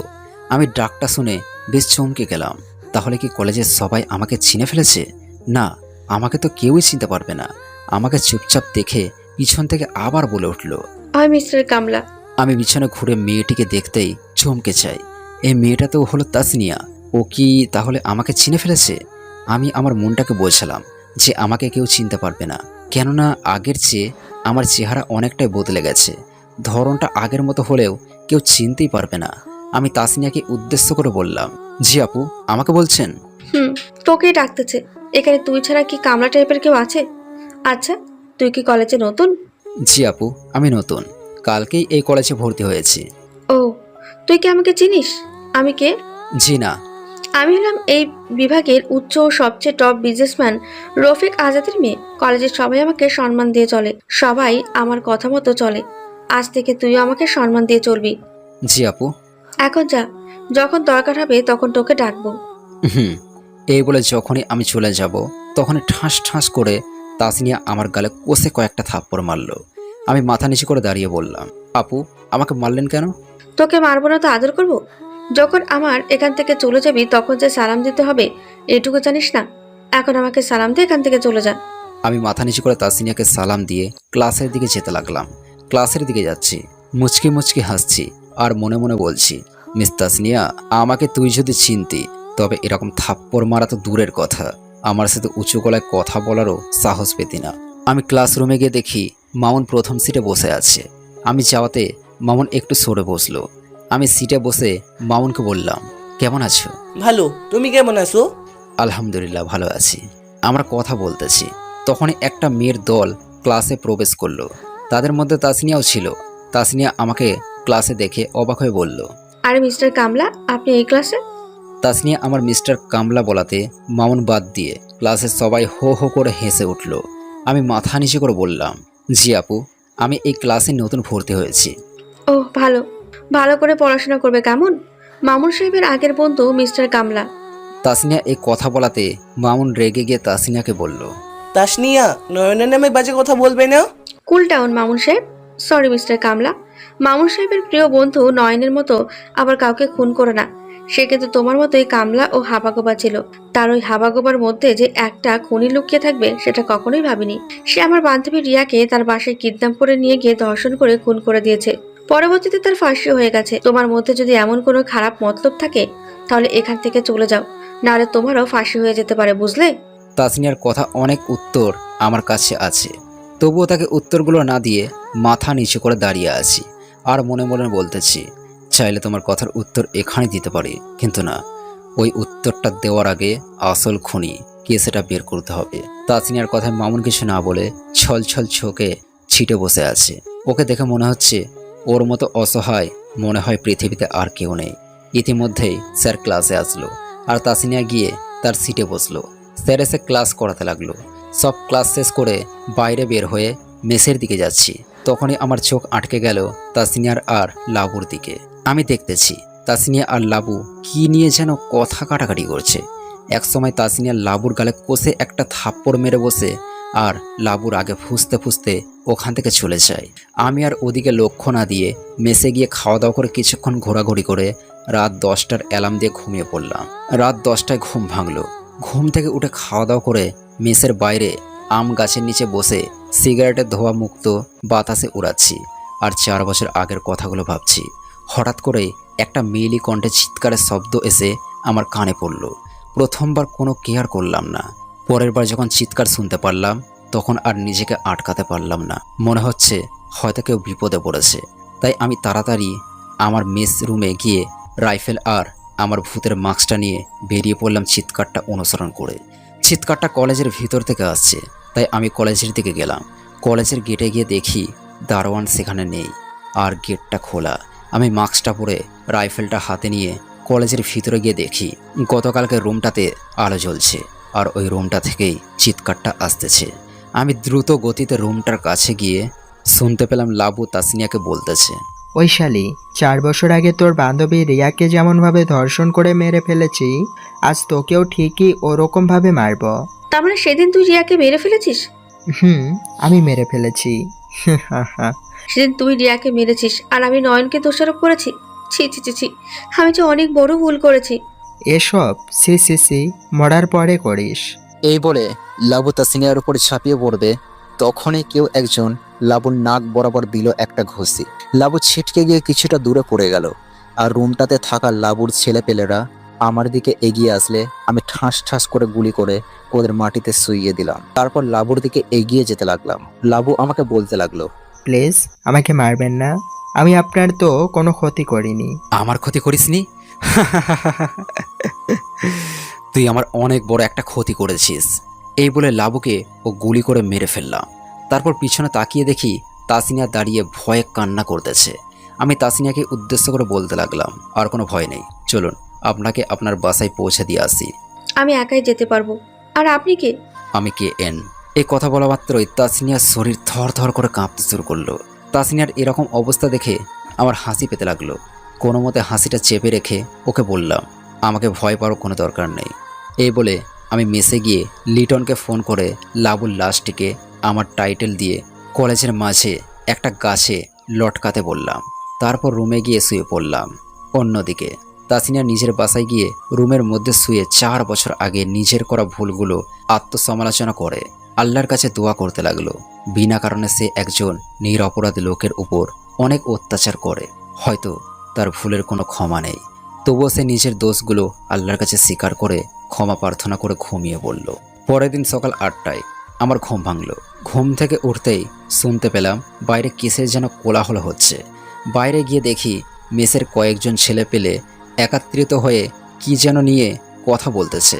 আমি ডাকটা শুনে বেশ চমকে গেলাম। তাহলে কি কলেজের সবাই আমাকে চিনে ফেলেছে? না, আমাকে তো কেউই চিনতে পারবে না। আমাকে চুপচাপ দেখে পিছন থেকে আবার বলে উঠল, আমি মিস্টার কামলা। আমি পিছনে ঘুরে মেয়েটিকে দেখতেই চমকে যাই। এই মেয়েটা তো হলো তাসনিয়া। ও কি তাহলে আমাকে চিনে ফেলেছে? আমি আমার মনটাকে বোঝালাম যে আমাকে কেউ চিনতে পারবে না, কেননা আগের চেয়ে আমার চেহারা অনেকটাই বদলে গেছে। ধরনটা আগের মতো হলেও কেউ চিনতেই পারবে না। আমি তাসনিয়াকে উদ্দেশ্য করে বললাম, জি আপু, আমাকে বলছেন? তোকেই ডাকতেছে। এখানে তুই ছাড়া কি কামলা টাইপের কেউ আছে? আচ্ছা, তুই কি কলেজে নতুন? জি আপু, আমি নতুন, কালকেই এই কলেজে ভর্তি হয়েছি। ও, তুই কি আমাকে চিনিস? আমি কে? জি না। আমি হলাম এই বিভাগের উচ্চ ও সবচেয়ে টপ বিজনেসম্যান রফিক আজাদের মেয়ে। কলেজের সবাই আমাকে সম্মান দিয়ে চলে, সবাই আমার কথা মতো চলে। আজ থেকে তুইও আমাকে সম্মান দিয়ে চলবি। জি আপু। এখন যা, যখন দরকার হবে তখন তোকে ডাকবো। এই বলে যখনই আমি চলে যাব তখনই ঠাস ঠাস করে তাসনিয়া আমার গালে কষে কয়েকটা থাপ্পড় মারল। আমি মাথা নিচু করে দাঁড়িয়ে বললাম, আপু, আমাকে মারলেন কেন? তোকে মারবো না তো আদর করবো? যখন আমার এখান থেকে চলে যাবি তখন যে সালাম দিতে হবে এটুকু জানিস না? এখন আমাকে সালাম দিয়ে এখান থেকে চলে যা। আমি মাথা নিচু করে তাসনিয়াকে সালাম দিয়ে ক্লাসের দিকে যেতে লাগলাম। ক্লাসের দিকে যাচ্ছি, মুচকি মুচকি হাসছি আর মনে মনে বলছি, মিস তাসনিয়া, আমাকে তুই যদি চিনতি তবে এরকম থাপ্পড় মারা তো দূরের কথা, আমার সাথে উঁচু গলায় কথা বলারও সাহস পেতি না। আমি ক্লাসরুমে গিয়ে দেখি মামুন প্রথম সিটে বসে আছে। আমি যাওয়াতে মামুন একটু সরে বসলো। আমি সিটে বসে মামুনকে বললাম, কেমন আছো? ভালো, তুমি কেমন আছো? আলহামদুলিল্লাহ, ভালো আছি। আমরা কথা বলতেছি, তখনই একটা মেয়ের দল ক্লাসে প্রবেশ করলো। তাদের মধ্যে তাসনিয়াও ছিল। তাসনিয়া আমাকে ক্লাসে দেখে অবাক হয়ে বলল, আরে মিস্টার কামলা, আপনি এই ক্লাসে? তাসনিয়া আমার মিস্টার কামলা বলাতে মামুন বাদ দিয়ে ক্লাসের সবাই হো হো করে হেসে উঠল। আমি মাথা নিচু করে বললাম, জি আপু, আমি এই ক্লাসে নতুন ভর্তি হয়েছি। ও ভালো, ভালো করে পড়াশোনা করবে কেমন? মামুন সাহেবের আগের বন্ধু মিস্টার কামলা। তাসনিয়া এই কথা বলাতে মামুন রেগে গিয়ে তাসনিয়াকে বলল, তাসনিয়া, নয়নের নামে বাজে কথা বলবে না। কুল ডাউন মামুন সাহেব। সরি মিস্টার কামলা। মামুন সাহেবের প্রিয় বন্ধু নয়নের মতো আবার কাউকে খুন করো না। সে কিন্তু তোমার মতোই কামলা ও হাবাগোবা ছিল। তার ওই হাবাগোবার মধ্যে যে একটা খুনি লুকিয়ে থাকবে সেটা কখনোই ভাবিনি। সে আমার বান্ধবী রিয়াকে তার বাসায় কিডন্যাপ করে নিয়ে গিয়ে ধর্ষণ করে খুন করে দিয়েছে। পরবর্তীতে তার ফাঁসি হয়ে গেছে। তোমার মধ্যে যদি এমন কোনো খারাপ মতলব থাকে তাহলে এখান থেকে চলে যাও, নাহলে তোমারও ফাঁসি হয়ে যেতে পারে, বুঝলে? তাসনিয়ার কথা অনেক উত্তর আমার কাছে আছে, তবুও তাকে উত্তরগুলো না দিয়ে মাথা নিচু করে দাঁড়িয়ে আছি আর মনে মনে বলতেছি, চাইলে তোমার কথার উত্তর এখানে দিতে পারি, কিন্তু না, ওই উত্তরটা দেওয়ার আগে আসল খুনি কেসেটা বের করতে হবে। তাসনিয়ার কথায় মামুন কিছু না বলে ছল ছল চোখে ছিটে বসে আছে। ওকে দেখে মনে হচ্ছে ওর মতো অসহায় মনে হয় পৃথিবীতে আর কেউ নেই। ইতিমধ্যেই স্যার ক্লাসে আসলো আর তাসনিয়া গিয়ে তার সিটে বসলো। স্যার এসে ক্লাস করাতে লাগলো। সব ক্লাস শেষ করে বাইরে বের হয়ে মেসের দিকে যাচ্ছি, তখনই আমার চোখ আটকে গেল তাসনিয়ার আর লাবুর দিকে। আমি দেখতেছি তাসনিয়া আর লাবু কি নিয়ে যেন কথা কাটাকাটি করছে। একসময় তাসনিয়া লাবুর গালে কষে একটা থাপ্পড় মেরে বসে আর লাবুর আগে ফুঁসতে ফুঁসতে ওখান থেকে চলে যায়। আমি আর ওদিকে লক্ষ্য না দিয়ে মেসে গিয়ে খাওয়া দাওয়া করে কিছুক্ষণ ঘোরাঘুরি করে রাত 10টার অ্যালার্ম দিয়ে ঘুমিয়ে পড়লাম। রাত 10টায় ঘুম ভাঙলো। ঘুম থেকে উঠে খাওয়া দাওয়া করে মেসের বাইরে আম গাছের নিচে বসে সিগারেটের ধোঁয়া মুক্ত বাতাসে উড়াচ্ছি আর 4 বছর আগের কথাগুলো ভাবছি। হঠাৎ করে একটা মেয়েলি কণ্ঠে চিৎকারের শব্দ এসে আমার কানে পড়ল। প্রথমবার কোনো কেয়ার করলাম না। পরের বার যখন চিৎকার শুনতে পারলাম তখন আর নিজেকে আটকাতে পারলাম না। মনে হচ্ছে হয়তো কেউ বিপদে পড়েছে। তাই আমি তাড়াতাড়ি আমার মেস রুমে গিয়ে রাইফেল আর আমার ভূতের মাস্কটা নিয়ে বেরিয়ে পড়লাম চিৎকারটা অনুসরণ করে। চিৎকারটা কলেজের ভিতর থেকে আসছে, তাই আমি কলেজের দিকে গেলাম। কলেজের গেটে গিয়ে দেখি দারোয়ান সেখানে নেই আর গেটটা খোলা। আমি মাস্কটা পরে রাইফেলটা হাতে নিয়ে কলেজের ভিতরে গিয়ে দেখি গতকালকে রুমটাতে আলো জ্বলছে আর ওই রুমটা থেকেই চিৎকারটা আসতেছে। আমি দ্রুত গতিতে রুমটার কাছে গিয়ে শুনতে পেলাম লাবু তাসনিয়াকে বলতেছে, ওই শালি 4 বছর আগে তোর বান্ধবী রিয়াকে যেমনভাবে ধর্ষণ করে মেরে ফেলেছি, আজ তোকেও ঠিকই ওরকমভাবে মারব। তার মানে সেদিন তুই রিয়াকে মেরে ফেলেছিস? আমি মেরে ফেলেছি। সেদিন তুই রিয়াকে মেরেছিস আর আমি নয়নকে দোষারোপ করেছি। ছি ছি ছি ছি, আমি যে অনেক বড় ভুল করেছি। এসব সি মরার পরে করিস। এই বলে লাবু তাসনিয়ার উপর ঝাঁপিয়ে পড়বে, তখনই কেউ একজন লাবুর নাক বরাবর দিল একটা ঘুষি। লাবু ছিটকে গিয়ে কিছুটা দূরে পড়ে গেল আর রুমটাতে থাকা লাবুর ছেলেপেলেরা আমার দিকে এগিয়ে আসলে আমি ঠাস ঠাস করে গুলি করে ওদের মাটিতে শুইয়ে দিলাম। তারপর লাবুর দিকে এগিয়ে যেতে লাগলাম। লাবু আমাকে বলতে লাগলো, প্লিজ আমাকে মারবেন না, আমি আপনার তো কোনো ক্ষতি করিনি। আমার ক্ষতি করিসনি? তুই আমার অনেক বড় একটা ক্ষতি করেছিস। এই বলে লাবুকে ও গুলি করে মেরে ফেললাম। তারপর পিছনে তাকিয়ে দেখি তাসনিয়া দাঁড়িয়ে ভয়ে কান্না করতেছে। আমি তাসনিয়াকে উদ্দেশ্য করে বলতে লাগলাম, আর কোনো ভয় নেই, চলুন আপনাকে আপনার বাসায় পৌঁছে দিয়ে আসি। আমি একাই যেতে পারবো। আর আপনি কে? আমি কে এন। এই কথা বলা মাত্রই তাসনিয়ার শরীর থর থর করে কাঁপতে শুরু করলো। তাসনিয়ার এরকম অবস্থা দেখে আমার হাসি পেতে লাগলো। কোনো মতে হাসিটা চেপে রেখে ওকে বললাম, আমাকে ভয় পাওয়ার কোনো দরকার নেই। এই বলে আমি মেসে গিয়ে লিটনকে ফোন করে লাবুর লাশটিকে আমার টাইটেল দিয়ে কলেজের মাঝে একটা গাছে লটকাতে বললাম। তারপর রুমে গিয়ে শুয়ে পড়লাম। অন্যদিকে তাসনিয়া নিজের বাসায় গিয়ে রুমের মধ্যে শুয়ে 4 বছর আগে নিজের করা ভুলগুলো আত্মসমালোচনা করে আল্লাহর কাছে দোয়া করতে লাগলো। বিনা কারণে সে একজন নিরপরাধ লোকের উপর অনেক অত্যাচার করে, হয়তো তার ভুলের কোনো ক্ষমা নেই। তবুও সে নিজের দোষগুলো আল্লাহর কাছে স্বীকার করে ক্ষমা প্রার্থনা করে ঘুমিয়ে পড়ল। পরের দিন সকাল 8টায় আমার ঘুম ভাঙল। ঘুম থেকে উঠতেই শুনতে পেলাম বাইরে কিসের যেন কোলাহল হচ্ছে। বাইরে গিয়ে দেখি মেসের কয়েকজন ছেলে পেলে একত্রিত হয়ে কি যেন নিয়ে কথা বলতেছে।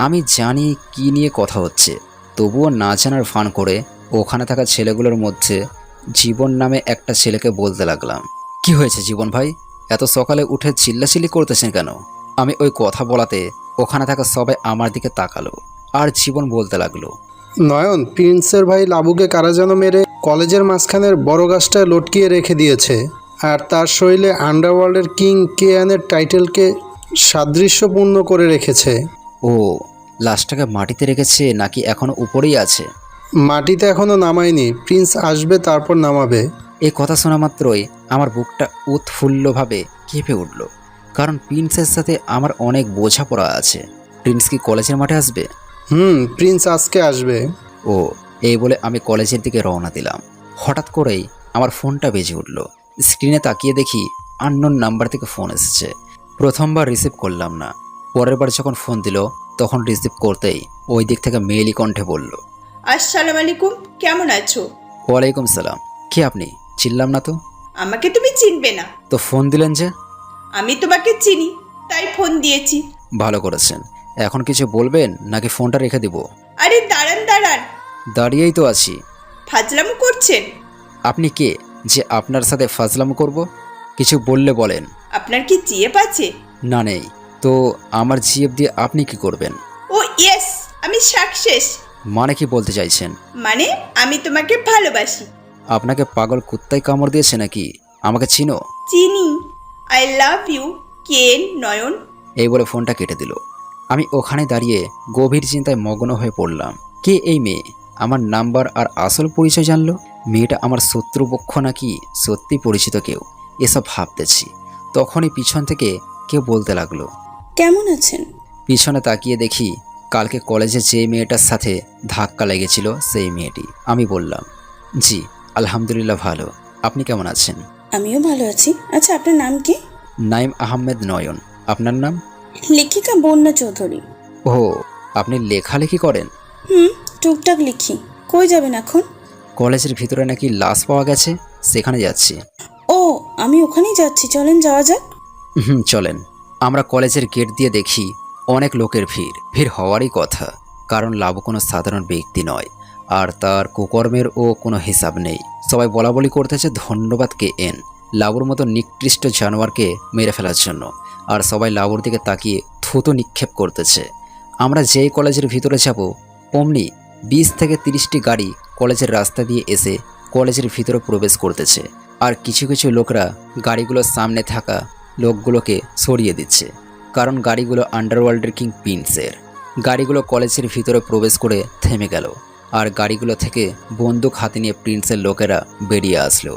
আমি জানি কি নিয়ে কথা হচ্ছে, তবুও না জানার ফান করে ওখানে থাকা ছেলেগুলোর মধ্যে জীবন নামে একটা ছেলেকে বলতে লাগলাম, কি হয়েছে জীবন ভাই, এত সকালে উঠে চিল্লাচিল্লি করতেছেন কেন? আমি ওই কথা বলাতে ওখানে থাকা সবাই আমার দিকে তাকালো আর জীবন বলতে লাগলো, নয়ন, প্রিন্সের ভাই লাবুকে কারা যেন মেরে কলেজের মাঝখানের বড় গাছটায় লটকিয়ে রেখে দিয়েছে আর তার শরীরে আন্ডারওয়ার্ল্ডের কিং কেয়ানের টাইটেলকে সাদৃশ্যপূর্ণ করে রেখেছে। ও, লাশটাকে মাটিতে রেখেছে নাকি এখনো উপরেই আছে? মাটিতে এখনো নামায়নি, প্রিন্স আসবে তারপর নামাবে। এই কথা শোনা মাত্রই আমার বুকটা উৎফুল্লভাবে কেঁপে উঠল, কারণ প্রিন্সের সাথে আমার অনেক বোঝাপড়া আছে। প্রিন্স কি কলেজের মাঠে আসবে? প্রিন্স আজকে আসবে। ও, এই বলে আমি কলেজের দিকে রওনা দিলাম। হঠাৎ করেই আমার ফোনটা বেজে উঠল। স্ক্রিনে তাকিয়ে দেখি আননোন নাম্বার থেকে ফোন এসেছে। প্রথমবার রিসিভ করলাম না। পরের বার যখন ফোন দিল তখন রিসিভ করতেই ওই দিক থেকে মেয়েলি কণ্ঠে বলল, আসসালামু আলাইকুম, কেমন আছো? ওয়ালাইকুম সালাম। কে আপনি? চিনলাম না তো। আমাকে তুমি চিনবে না তো ফোন দিলেন যে? আমি তোমাকে চিনি, তাই ফোন দিয়েছি। ভালো করেছেন। এখন কিছু বলবেন নাকি ফোনটা রেখে দেব? আরে দাঁড়ান দাঁড়ান, দাঁড়িয়েই তো আছি। ফাজলামো করছেন? আপনি কে যে আপনার সাথে ফাজলাম করব? কিছু বললে বলেন। আপনার কি জিএফ আছে? না নেই। তো আমার জিএফ দিয়ে আপনি কি করবেন? ও ইয়েস, আমি সাকসেস। মানে কি বলতে চাইছেন? মানে আমি তোমাকে ভালোবাসি। আপনাকে পাগল কুত্তায় কামড় দিয়েছে নাকি? আমাকে চিনো? চিনি। আই লাভ ইউ কেন নয়ন। এই বলে ফোনটা কেটে দিল। আমি ওখানে দাঁড়িয়ে গভীর চিন্তায় মগ্ন হয়ে পড়লাম। কে এই মেয়ে? আমার নাম্বার আর আসল পরিচয় জানলো? মেয়েটা আমার শত্রুপক্ষ নাকি সত্যি পরিচিত কেউ? এসব ভাবতেছি, তখনই পিছন থেকে কেউ বলতে লাগলো, কেমন আছেন? পিছনে তাকিয়ে দেখি কালকে কলেজে যে মেয়েটার সাথে ধাক্কা লেগেছিল সেই মেয়েটি। আমি বললাম, জি আলহামদুলিল্লাহ ভালো, আপনি কেমন আছেন? আমিও ভালো আছি। আচ্ছা, আপনার নাম কি? নাইম আহমেদ নয়ন। আপনার নাম? লেখিকা বন্যা চৌধুরী। ও, আপনি লেখালেখি করেন? টুকটাক লিখি। কই যাবেন এখন? কলেজের ভিতরে নাকি লাশ পাওয়া গেছে, সেখানে যাচ্ছি। ও, আমি ওখানেই যাচ্ছি, চলেন যাওয়া যাক। চলেন। আমরা কলেজের গেট দিয়ে দেখি অনেক লোকের ভিড় হওয়ারই কথা, কারণ লাবু কোনো সাধারণ ব্যক্তি নয়, আর তার কুকর্মেরও কোনো হিসাব নেই। সবাই বলাবলি করতেছে ধন্যবাদ কে এন, লাবুর মতো নিকৃষ্ট জানোয়ারকে মেরে ফেলার জন্য, আর সবাই লাবুর দিকে তাকিয়ে থুতু নিক্ষেপ করতেছে। আমরা যেই কলেজের ভিতরে যাব অমনি 20 থেকে 30টি গাড়ি কলেজের রাস্তা দিয়ে এসে কলেজের ভিতরে প্রবেশ করতেছে, আর কিছু কিছু লোকরা গাড়িগুলোর সামনে থাকা লোকগুলোকে সরিয়ে দিচ্ছে, কারণ গাড়িগুলো আন্ডারওয়ার্ল্ডের কিং প্রিন্সের। গাড়িগুলো কলেজের ভিতরে প্রবেশ করে থেমে গেল, আর গাড়িগুলো থেকে বন্দুক হাতে নিয়ে প্রিন্সের লোকেরা বেরিয়ে আসলো।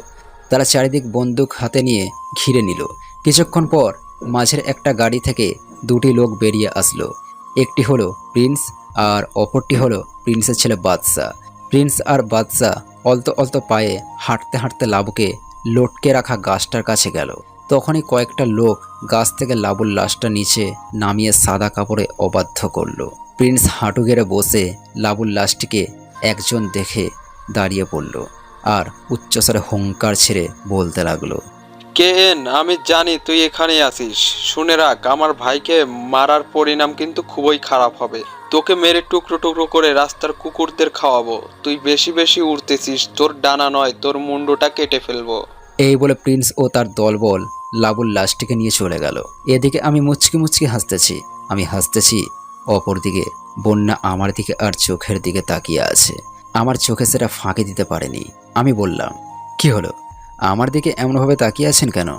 তারা চারিদিক বন্দুক হাতে নিয়ে ঘিরে নিল। কিছুক্ষণ পর মাঝের একটা গাড়ি থেকে 2টি লোক বেরিয়ে আসলো। একটি হলো প্রিন্স আর অপরটি হলো প্রিন্সের ছেলে বাদশা। প্রিন্স আর বাদশা অলতো পায়ে হাঁটতে হাঁটতে লাবুকে লটকে রাখা গাছটার কাছে গেল। তখনই কয়েকটা লোক গাছ থেকে লাবুর লাশটা নিচে নামিয়ে সাদা কাপড়ে অবাধ্য করলো। প্রিন্স হাঁটু গেড়ে বসে লাবুর লাশটিকে একজন দেখে দাঁড়িয়ে পড়ল, আর উচ্চস্বরে হুঙ্কার ছেড়ে বলতে লাগলো, কেএন, আমি জানি তুই এখানে আসিস। শুনে রাখ, আমার ভাইকে মারার পরিণাম কিন্তু খুবই খারাপ হবে। তোকে মেরে টুকরো টুকরো করে রাস্তার কুকুরদের খাওয়াবো। তুই বেশি বেশি উড়তেছিস, তোর ডানা নয় তোর মুন্ডটা কেটে ফেলবো। এই বলে প্রিন্স ও তার দলবল লাবুর লাশটিকে নিয়ে চলে গেল। এদিকে আমি মুচকি হাসতেছি। আমি হাসতেছি, অপরদিকে বন্যা আমার দিকে আর চোখের দিকে তাকিয়ে আছে। আমার চোখে সেটা ফাঁকি দিতে পারেনি। আমি বললাম, কি হলো, আমার দিকে এমনভাবে তাকিয়ে আছেন কেন?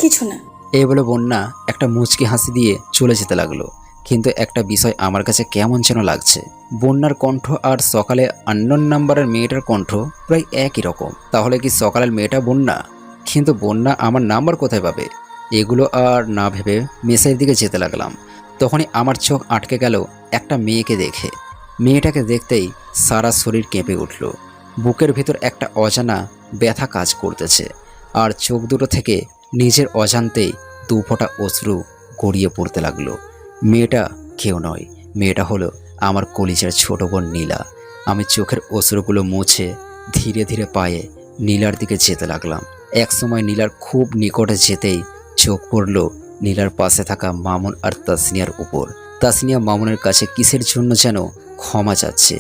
কিছু না। এই বলে বন্যা একটা মুচকি হাসি দিয়ে চলে যেতে লাগলো। কিন্তু একটা বিষয় আমার কাছে কেমন যেন লাগছে। বন্যার কণ্ঠ আর সকালে আননোন নাম্বারের মেয়েটার কণ্ঠ প্রায় একই রকম। তাহলে কি সকালের মেয়েটা বন্যা? কিন্তু বন্যা আমার নাম্বার কোথায় পাবে? এগুলো আর না ভেবে মেসের দিকে যেতে লাগলাম। তখনই আমার চোখ আটকে গেল একটা মেয়েকে দেখে। মেয়েটাকে দেখতেই সারা শরীর কেঁপে উঠল। বুকের ভিতর একটা অজানা ব্যথা কাজ করতেছে, আর চোখ দুটো থেকে নিজের অজান্তেই 2 ফোঁটা অশ্রু গড়িয়ে পড়তে লাগলো। মেয়েটা কেউ নয়, মেয়েটা হলো আমার কলিজার ছোট বোন নীলা। আমি চোখের অশ্রুগুলো মুছে ধীরে ধীরে পায়ে নীলার দিকে যেতে লাগলাম। এক সময় নীলার খুব নিকটে যেতেই চোখ পড়ল নীলার পাশে থাকা মামুন আর তাসনিয়ার উপর। তাসনিয়া মামুনের কাছে কিসের জন্য যেন ক্ষমা চাচ্ছে,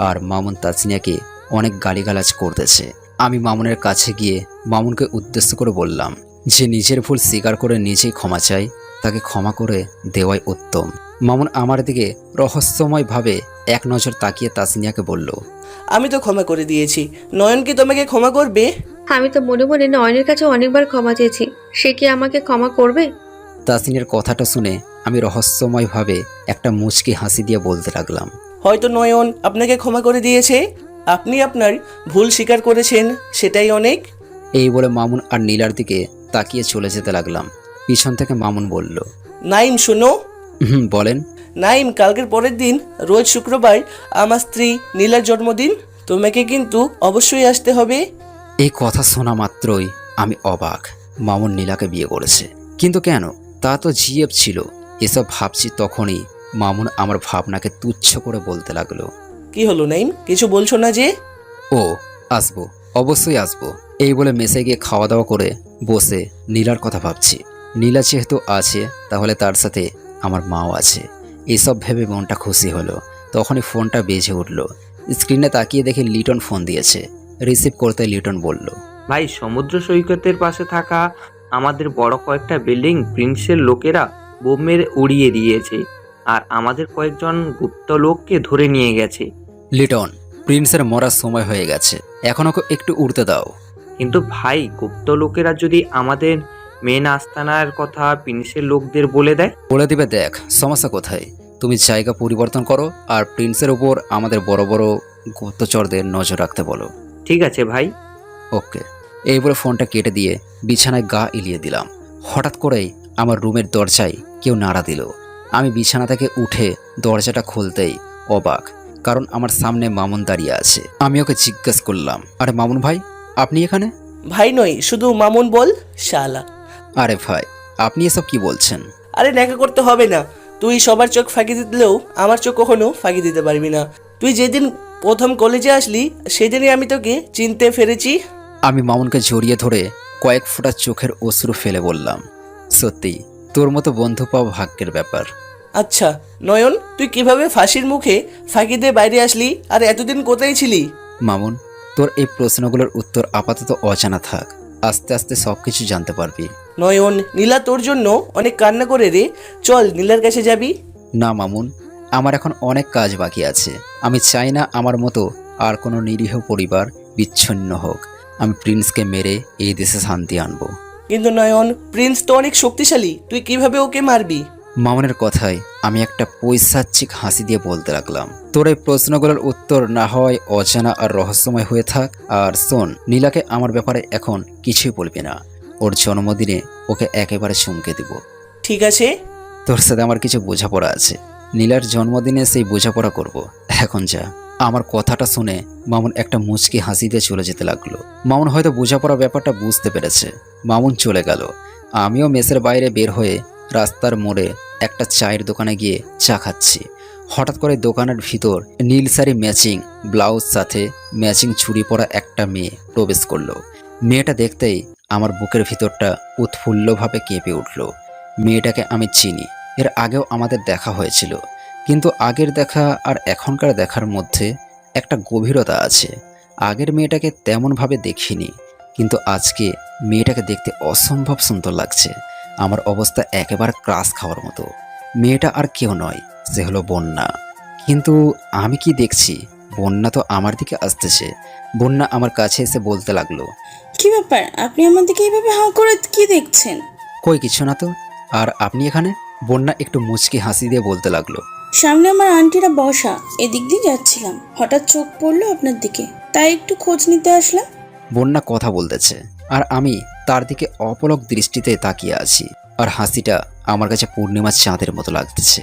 আর মামুন তাসনিয়াকে অনেক গালিগালাজ করতেছে। আমি মামুনের কাছে গিয়ে মামুনকে উদ্দেশ্য করে বললাম যে নিজের ভুল স্বীকার করে নিজেই ক্ষমা চাই, তাকে ক্ষমা করে দেওয়াই উত্তম। মামুন আমার দিকে রহস্যময়ভাবে এক নজর তাকিয়ে তাসনিয়াকে বলল, আমি তো ক্ষমা করে দিয়েছি, নয়ন কি তোমাকে ক্ষমা করবে? আমি তো মনে মনে নয়নের কাছে অনেকবার ক্ষমা চেয়েছি, সে কি আমাকে ক্ষমা করবে? তাসনিয়ার কথাটা শুনে আমি রহস্যময়ভাবে একটা মুচকি হাসি দিয়ে বলতে লাগলাম, হয়তো নয়ন আপনাকে ক্ষমা করে দিয়েছে, আপনি আপনার ভুল স্বীকার করেছেন, সেটাই অনেক। এই বলে মামুন আর নীলার দিকে তাকিয়ে চলে যেতে লাগলাম। পিছন থেকে মামুন বলল, নাইম শোনো। বলেন। নাইম, কালকের পরের দিন রোজ শুক্রবার আমার স্ত্রী নীলার জন্মদিন, তোমাকে কিন্তু অবশ্যই আসতে হবে। এই কথা শোনা মাত্রই আমি অবাক। মামুন নীলাকে বিয়ে করেছে, কিন্তু কেন? তা তো জিএফ ছিল। এসব ভাবছি তখনই মামুন আমার ভাবনাকে তুচ্ছ করে বলতে লাগলো, কি হলো নাইম, কিছু বলছো না যে? ও আসবো, অবশ্যই আসবো। এই বলে মেসে গিয়ে খাওয়া দাওয়া করে বসে নীলার কথা ভাবছি। নীলা যেহেতু আছে, তাহলে তার সাথে আমার মাও আছে। এসব ভেবে মনটা খুশি হলো। তখনই ফোনটা বেজে উঠল। স্ক্রিনে তাকিয়ে দেখি লিটন ফোন দিয়েছে। রিসিভ করতে লিটন বলল, ভাই, সমুদ্র সৈকতের পাশে থাকা আমাদের বড় কয়েকটা বিল্ডিং প্রিন্সের লোকেরা বোম মেরে উড়িয়ে দিয়েছে, আর আমাদের কয়েকজন গুপ্ত লোককে ধরে নিয়ে গেছে। লিটন, প্রিন্সের মরার সময় হয়ে গেছে, এখন ওকে একটু উড়তে দাও। কিন্তু ভাই, গুপ্ত লোকেরা যদি আমাদের মেন আস্তানার কথা প্রিন্সের লোকদের বলে দেয়? বলে দিবে। দেখ সমস্যা কোথায়, তুমি জায়গা পরিবর্তন করো আর প্রিন্সের উপর আমাদের বড় বড় গুপ্তচরদের নজর রাখতে বলো। ঠিক আছে ভাই। ওকে। এই বলে ফোনটা কেটে দিয়ে বিছানায় গা এলিয়ে দিলাম। হঠাৎ করেই আমার রুমের দরজায় কেউ নাড়া দিল। আমি বিছানা থেকে উঠে দরজাটা খুলতেই অবাক, কারণ আমার সামনে মামুন দাঁড়িয়ে আছে। আমি ওকে জিজ্ঞেস করলাম, আরে মামুন ভাই, আপনি এখানে? ভাই নয়, শুধু মামুন বল, শালা। আরে ভাই, আপনি এসব কি বলছেন? আরে ন্যাকা করতে হবে না। তুই সবার চোখ ফাঁকি দিলেও আমার চোখ কখনো ফাঁকি দিতে পারবি না। তুই যেদিন প্রথম কলেজে আসলি সেদিনই আমি তোকে চিনতে পেরেছি। আমি মামুনকে জড়িয়ে ধরে কয়েক ফোঁটা চোখের অশ্রু ফেলে বললাম, সত্যি তোর মতো বন্ধু পাওয়া ভাগ্যের ব্যাপার। আচ্ছা নয়ন, তুই কিভাবে ফাঁসির মুখে ফাঁকি দিয়ে বাইরে আসলি, আর এতদিন কোথায় ছিলি? মামুন, তোর এই প্রশ্নগুলোর উত্তর আপাতত অজানা থাক, আস্তে আস্তে সবকিছু জানতে পারবি। নয়ন, নীলা তোর জন্য অনেক কান্না করে রে, চল নীলার কাছে যাবি। না মামুন, আমার এখন অনেক কাজ বাকি আছে। আমি চাই না আমার মতো আর কোনো নিরীহ পরিবার বিচ্ছিন্ন হোক। আমি প্রিন্সকে মেরে এই দেশে শান্তি আনবো। কিন্তু নয়ন, প্রিন্স তো অনেক শক্তিশালী, তুই কিভাবে ওকে মারবি? মামুনের কথায় আমি একটা পৈশাচিক হাসি দিয়ে বলতে লাগলাম, তোর এই প্রশ্নগুলোর উত্তর না হয় অজানা আর রহস্যময় হয়ে থাক। আর শোন, নীলাকে আমার ব্যাপারে এখন কিছুই বলবি না। ওর জন্মদিনে ওকে একেবারে চমকে দিব। ঠিক আছে। তোর সাথে আমার কিছু বোঝাপড়া আছে, নীলার জন্মদিনে সেই বোঝাপড়া করব। এখন যা। আমার কথাটা শুনে মামুন একটা মুচকি হাসি দিয়ে চলে যেতে লাগলো। মামুন হয়তো বোঝাপড়া ব্যাপারটা বুঝতে পেরেছে। মামুন চলে গেল। আমিও মেসের বাইরে বের হয়ে রাস্তার মোড়ে একটা চায়ের দোকানে গিয়ে চা খাচ্ছি। হঠাৎ করে দোকানের ভিতর নীল শাড়ি ম্যাচিং ব্লাউজ সাথে ম্যাচিং চুড়ি পরা একটা মেয়ে প্রবেশ করলো। মেয়েটা দেখতেই আমার বুকের ভিতরটা উৎফুল্লভাবে কেঁপে উঠল। মেয়েটাকে আমি চিনি, এর আগেও আমাদের দেখা হয়েছিল, কিন্তু আগের দেখা আর এখনকার দেখার মধ্যে একটা গভীরতা আছে। আগের মেয়েটাকে তেমনভাবে দেখিনি, কিন্তু আজকে মেয়েটাকে দেখতে অসম্ভব সুন্দর লাগছে। আমার অবস্থা একেবারে ক্রাশ খাওয়ার মতো। মেয়েটা আর কেউ নয়, সে হলো বন্যা। কিন্তু আমি কি দেখছি, বন্যা তো আমার দিকে আসতেছে। বন্যা আমার কাছে এসে বলতে লাগলো, কি ব্যাপার, আপনি আমার দিকে এইভাবে হাঁ করে কি দেখছেন? কই কিছু না তো। আর আপনি এখানে? বন্যা একটু মুচকি হাসি দিয়ে বলতে লাগলো, সামনে আমার আন্টিরা বসা, এদিক দিয়ে যাচ্ছিলাম, হঠাৎ চোখ পড়লো আপনার দিকে, তাই একটু খোঁজ নিতে আসলাম। বন্যা কথা বলতেছে আর আমি তার দিকে অপলক দৃষ্টিতে তাকিয়ে আছি। আর হাসিটা আমার কাছে পূর্ণিমার চাঁদের মতো লাগতেছে।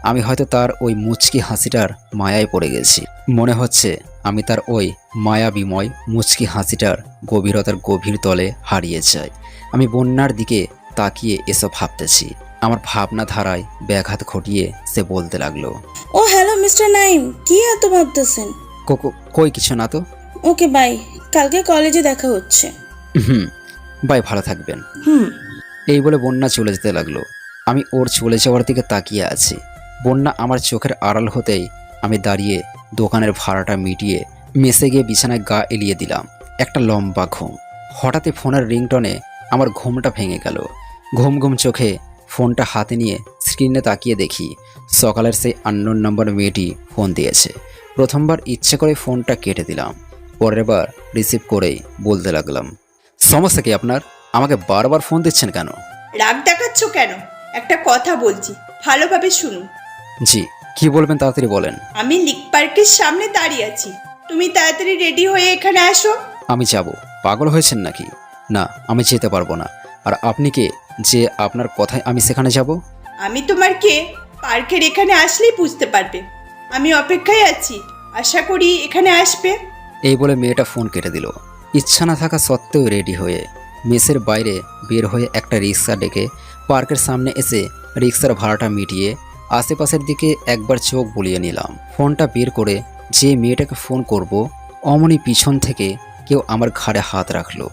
আমি হয়তো তার ওই মুচকি হাসিটার মায়ায় পড়ে গেছি। মনে হচ্ছে আমি তার ওই মায়া বিময় মুচকি হাসিটার গভীরতার গভীর তলে হারিয়ে যাই। আমি বন্যার দিকে তাকিয়ে এসব ভাবতেছি। আমার ভাবনা ধারায় ব্যাঘাত ঘটিয়ে সে বলতে লাগলো, ও হ্যালো মিস্টার নাইম, কি এত ভাবতেছেন? কই কিছু না তো। ওকে বাই, কালকে কলেজে দেখা হচ্ছে। বাই, ভালো থাকবেন। হুম। এই বলে বন্যা চলে যেতে লাগলো। আমি ওর চলে যাওয়ার দিকে তাকিয়ে আছি। বন্যা আমার চোখের আড়াল হতেই আমি দাঁড়িয়ে দোকানের ভাড়াটা মিটিয়ে মেসে গিয়ে বিছানায় গা এলিয়ে দিলাম। একটা লম্বা ঘুম। হঠাৎই ফোনের রিংটনে আমার ঘুমটা ভেঙে গেল। ঘুম ঘুম চোখে ফোনটা হাতে নিয়ে স্ক্রিনে তাকিয়ে দেখি সকালের সেই আননোন নাম্বার মেয়েটি ফোন দিয়েছে। প্রথমবার ইচ্ছে করে ফোনটা কেটে দিলাম, পরের বার রিসিভ করেই বলতে লাগলাম, সমস্যা কি আপনার? আমাকে বারবার ফোন দিচ্ছেন কেন? রাগ দেখাচ্ছ কেন? একটা কথা বলছি, ভালোভাবে শুনুন। জি, কি বলবেন তাড়াতাড়ি বলেন। আমি লিক পার্কের সামনে দাঁড়িয়ে আছি, তুমি তাড়াতাড়ি রেডি হয়ে এখানে আসো। আমি যাব? পাগল হয়েছেন নাকি? না, আমি যেতে পারবো না। আর আপনি কে যে আপনার কথায় আমি সেখানে যাব? আমি তোমার কে পার্কের এখানে আসলেই বুঝতে পারবে। আমি অপেক্ষায় আছি, আশা করি এখানে আসবে। এই বলে মেয়েটা ফোন কেটে দিল। ইচ্ছা না থাকা সত্ত্বেও রেডি হয়ে মেসের বাইরে বের হয়ে একটা রিক্সা ডেকে পার্কের সামনে এসে রিক্সার ভাড়াটা মিটিয়ে আশেপাশের দিকে একবার চোখ বুলিয়ে নিলাম। ফোনটা বের করে যে মেয়েটাকে ফোন করব, অমনি পিছন থেকে কেউ আমার ঘাড়ে হাত রাখলো।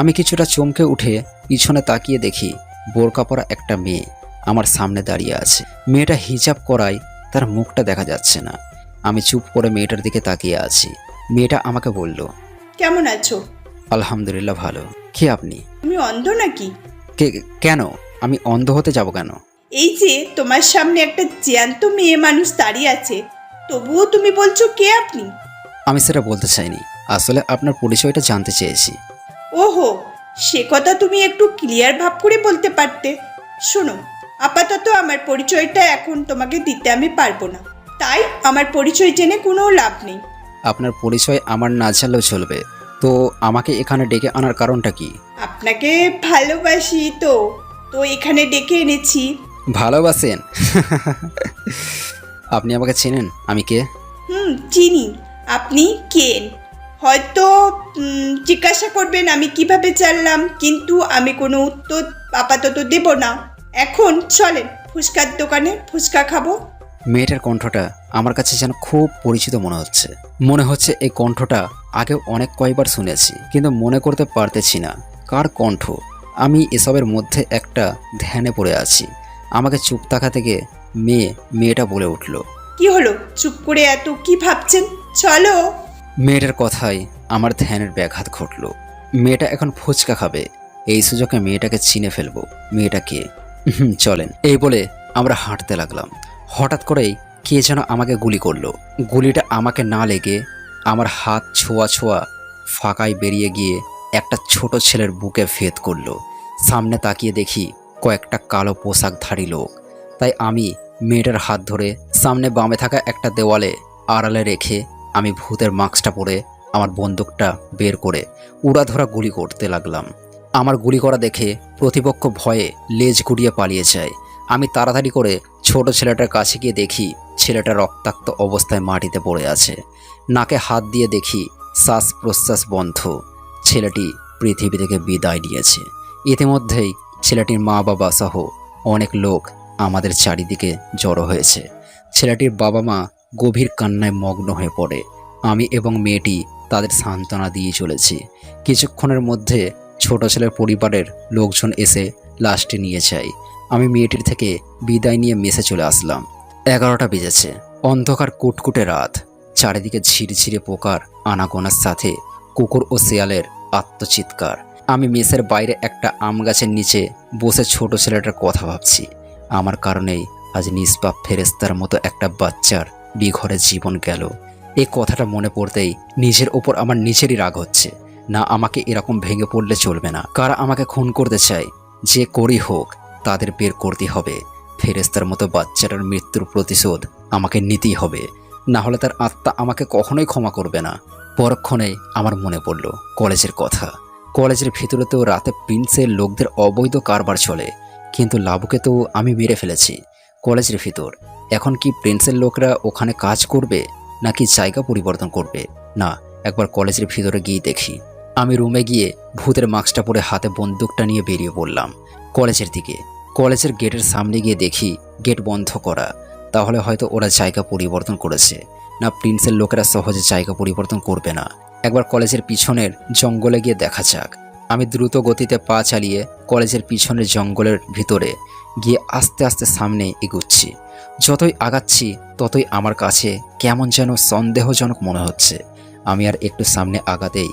আমি কিছুটা চমকে উঠে পিছনে তাকিয়ে দেখি বোরকা পরা একটা মেয়ে আমার সামনে দাঁড়িয়ে আছে। মেয়েটা হিজাব করায় তার মুখটা দেখা যাচ্ছে না। আমি চুপ করে মেয়েটার দিকে তাকিয়ে আছি। মেয়েটা আমাকে বলল, কেমন আছো? আলহামদুলিল্লাহ ভালো। কে আপনি? তুমি অন্ধ নাকি? কেন? আমি অন্ধ হতে যাব কেন? এই যে তোমার সামনে একটা জ্যান্ত মেয়ে মানুষ দাঁড়িয়ে আছে, তবুও তুমি বলছো কে আপনি? আমি সেটা বলতে চাইনি, আসলে আপনার পরিচয়টা জানতে চেয়েছি। ওহো, সে কথা তুমি একটু ক্লিয়ার ভাব করে বলতে পারতে। শোনো, আপাতত আমার পরিচয়টা এখন তোমাকে দিতে আমি পারবো না, তাই আমার পরিচয় জেনে কোনো লাভ নেই। আপনার পরিচয় আমার না জানলেও চলবে, তো আমাকে এখানে ডেকে আনার কারণটা কি? আপনাকে ভালোবাসি তো তো এখানে ডেকে এনেছি। ভালোবাসেন? আপনি আমাকে চেনেন আমি কে? চিনি। আপনি কেন হয়তো জিজ্ঞাসা করবেন আমি কিভাবে জানলাম, কিন্তু আমি কোনো উত্তর আপাতত দেব না। এখন চলেন ফুচকার দোকানে ফুচকা খাবো। মেয়েটার কণ্ঠটা আমার কাছে যেন খুব পরিচিত মনে হচ্ছে এই কণ্ঠটা আগে অনেক কয়েকবার শুনেছি, কিন্তু মনে করতে পারতেছি না কার কণ্ঠ। আমি এসবের মধ্যে একটা ধ্যানে পড়ে আছি। আমাকে চুপ থাকা থেকে মেয়েটা বলে উঠল, কি হলো, চুপ করে এত কি ভাবছেন? চলো। মেয়েটার কথায় আমার ধ্যানের ব্যাঘাত ঘটল। মেয়েটা এখন ফুচকা খাবে, এই সুযোগে মেয়েটাকে চিনে ফেলবো। মেয়েটা কে? চলেন। এই বলে আমরা হাঁটতে লাগলাম। হঠাৎ করেই কে যেন আমাকে গুলি করলো। গুলিটা আমাকে না লেগে আমার হাত ছোঁয়া ফাঁকায় বেরিয়ে গিয়ে একটা ছোট ছেলের বুকে ভেদ করলো। সামনে তাকিয়ে দেখি কয়েকটা কালো পোশাকধারী লোক। তাই আমি মেয়েটার হাত ধরে সামনে বামে থাকা একটা দেওয়ালে আড়ালে রেখে আমি ভূতের মাস্কটা পরে আমার বন্দুকটা বের করে উড়াধরা গুলি করতে লাগলাম। আমার গুলি করা দেখে প্রতিপক্ষ ভয়ে লেজ গুড়িয়ে পালিয়ে যায়। আমি তাড়াতাড়ি করে ছোট ছেলেটার কাছে গিয়ে দেখি ছেলেটা রক্তাক্ত অবস্থায় মাটিতে পড়ে আছে। নাকে হাত দিয়ে দেখি শ্বাস প্রশ্বাস বন্ধ। ছেলেটি পৃথিবী থেকে বিদায় নিয়েছে। ইতিমধ্যেই ছেলেটির মা বাবা সহ অনেক লোক আমাদের চারিদিকে জড়ো হয়েছে। ছেলেটির বাবা মা গভীর কান্নায় মগ্ন হয়ে পড়ে। আমি এবং মেয়েটি তাদের সান্ত্বনা দিয়ে চলেছি। কিছুক্ষণের মধ্যে ছোট ছেলের পরিবারের লোকজন এসে লাশটি নিয়ে যায়। আমি মেয়েটির থেকে বিদায় নিয়ে মেসে চলে আসলাম। 11টা বেজেছে। অন্ধকার কুটকুটে রাত। চারিদিকে ঝিরঝিরে পোকার আনাগোনার সাথে কুকুর ও শেয়ালের আত্মচিৎকার। আমি মেসের বাইরে একটা আম গাছের নিচে বসে ছোট ছেলেটার কথা ভাবছি। আমার কারণেই আজ নিষ্পাপ ফেরেস্তার মতো একটা বাচ্চার বিঘরে জীবন গেল। এই কথাটা মনে পড়তেই নিজের ওপর আমার নিজেরই রাগ হচ্ছে। না, আমাকে এরকম ভেঙে পড়লে চলবে না। কারা আমাকে খুন করতে চায়, যে করি হোক তাদের বের করতে হবে। ফেরেস্তার মতো বাচ্চাটার মৃত্যুর প্রতিশোধ আমাকে নিতেই হবে, না হলে তার আত্মা আমাকে কখনোই ক্ষমা করবে না। পরক্ষণেই আমার মনে পড়ল কলেজের কথা। কলেজের ভিতরে তো রাতে প্রিন্সের লোকদের অবৈধ কারবার চলে, কিন্তু লাবুকে তো আমি মেরে ফেলেছি কলেজের ভিতর। এখন কি প্রিন্সের লোকরা ওখানে কাজ করবে নাকি জায়গা পরিবর্তন করবে? না, একবার কলেজের ভিতরে গিয়ে দেখি। আমি রুমে গিয়ে ভূতের মাস্কটা পরে হাতে বন্দুকটা নিয়ে বেরিয়ে পড়লাম কলেজের দিকে। কলেজের গেটের সামনে গিয়ে দেখি গেট বন্ধ করা। তাহলে হয়তো ওরা জায়গা পরিবর্তন করেছে। না, প্রিন্সের লোকেরা সহজে জায়গা পরিবর্তন করবে না। একবার কলেজের পিছনের জঙ্গলে গিয়ে দেখা যাক। আমি দ্রুত গতিতে পা চালিয়ে কলেজের পিছনের জঙ্গলের ভিতরে গিয়ে আস্তে আস্তে সামনে এগুচ্ছি। যতই আগাচ্ছি ততই আমার কাছে কেমন যেন সন্দেহজনক মনে হচ্ছে। আমি আর একটু সামনে আগাতেই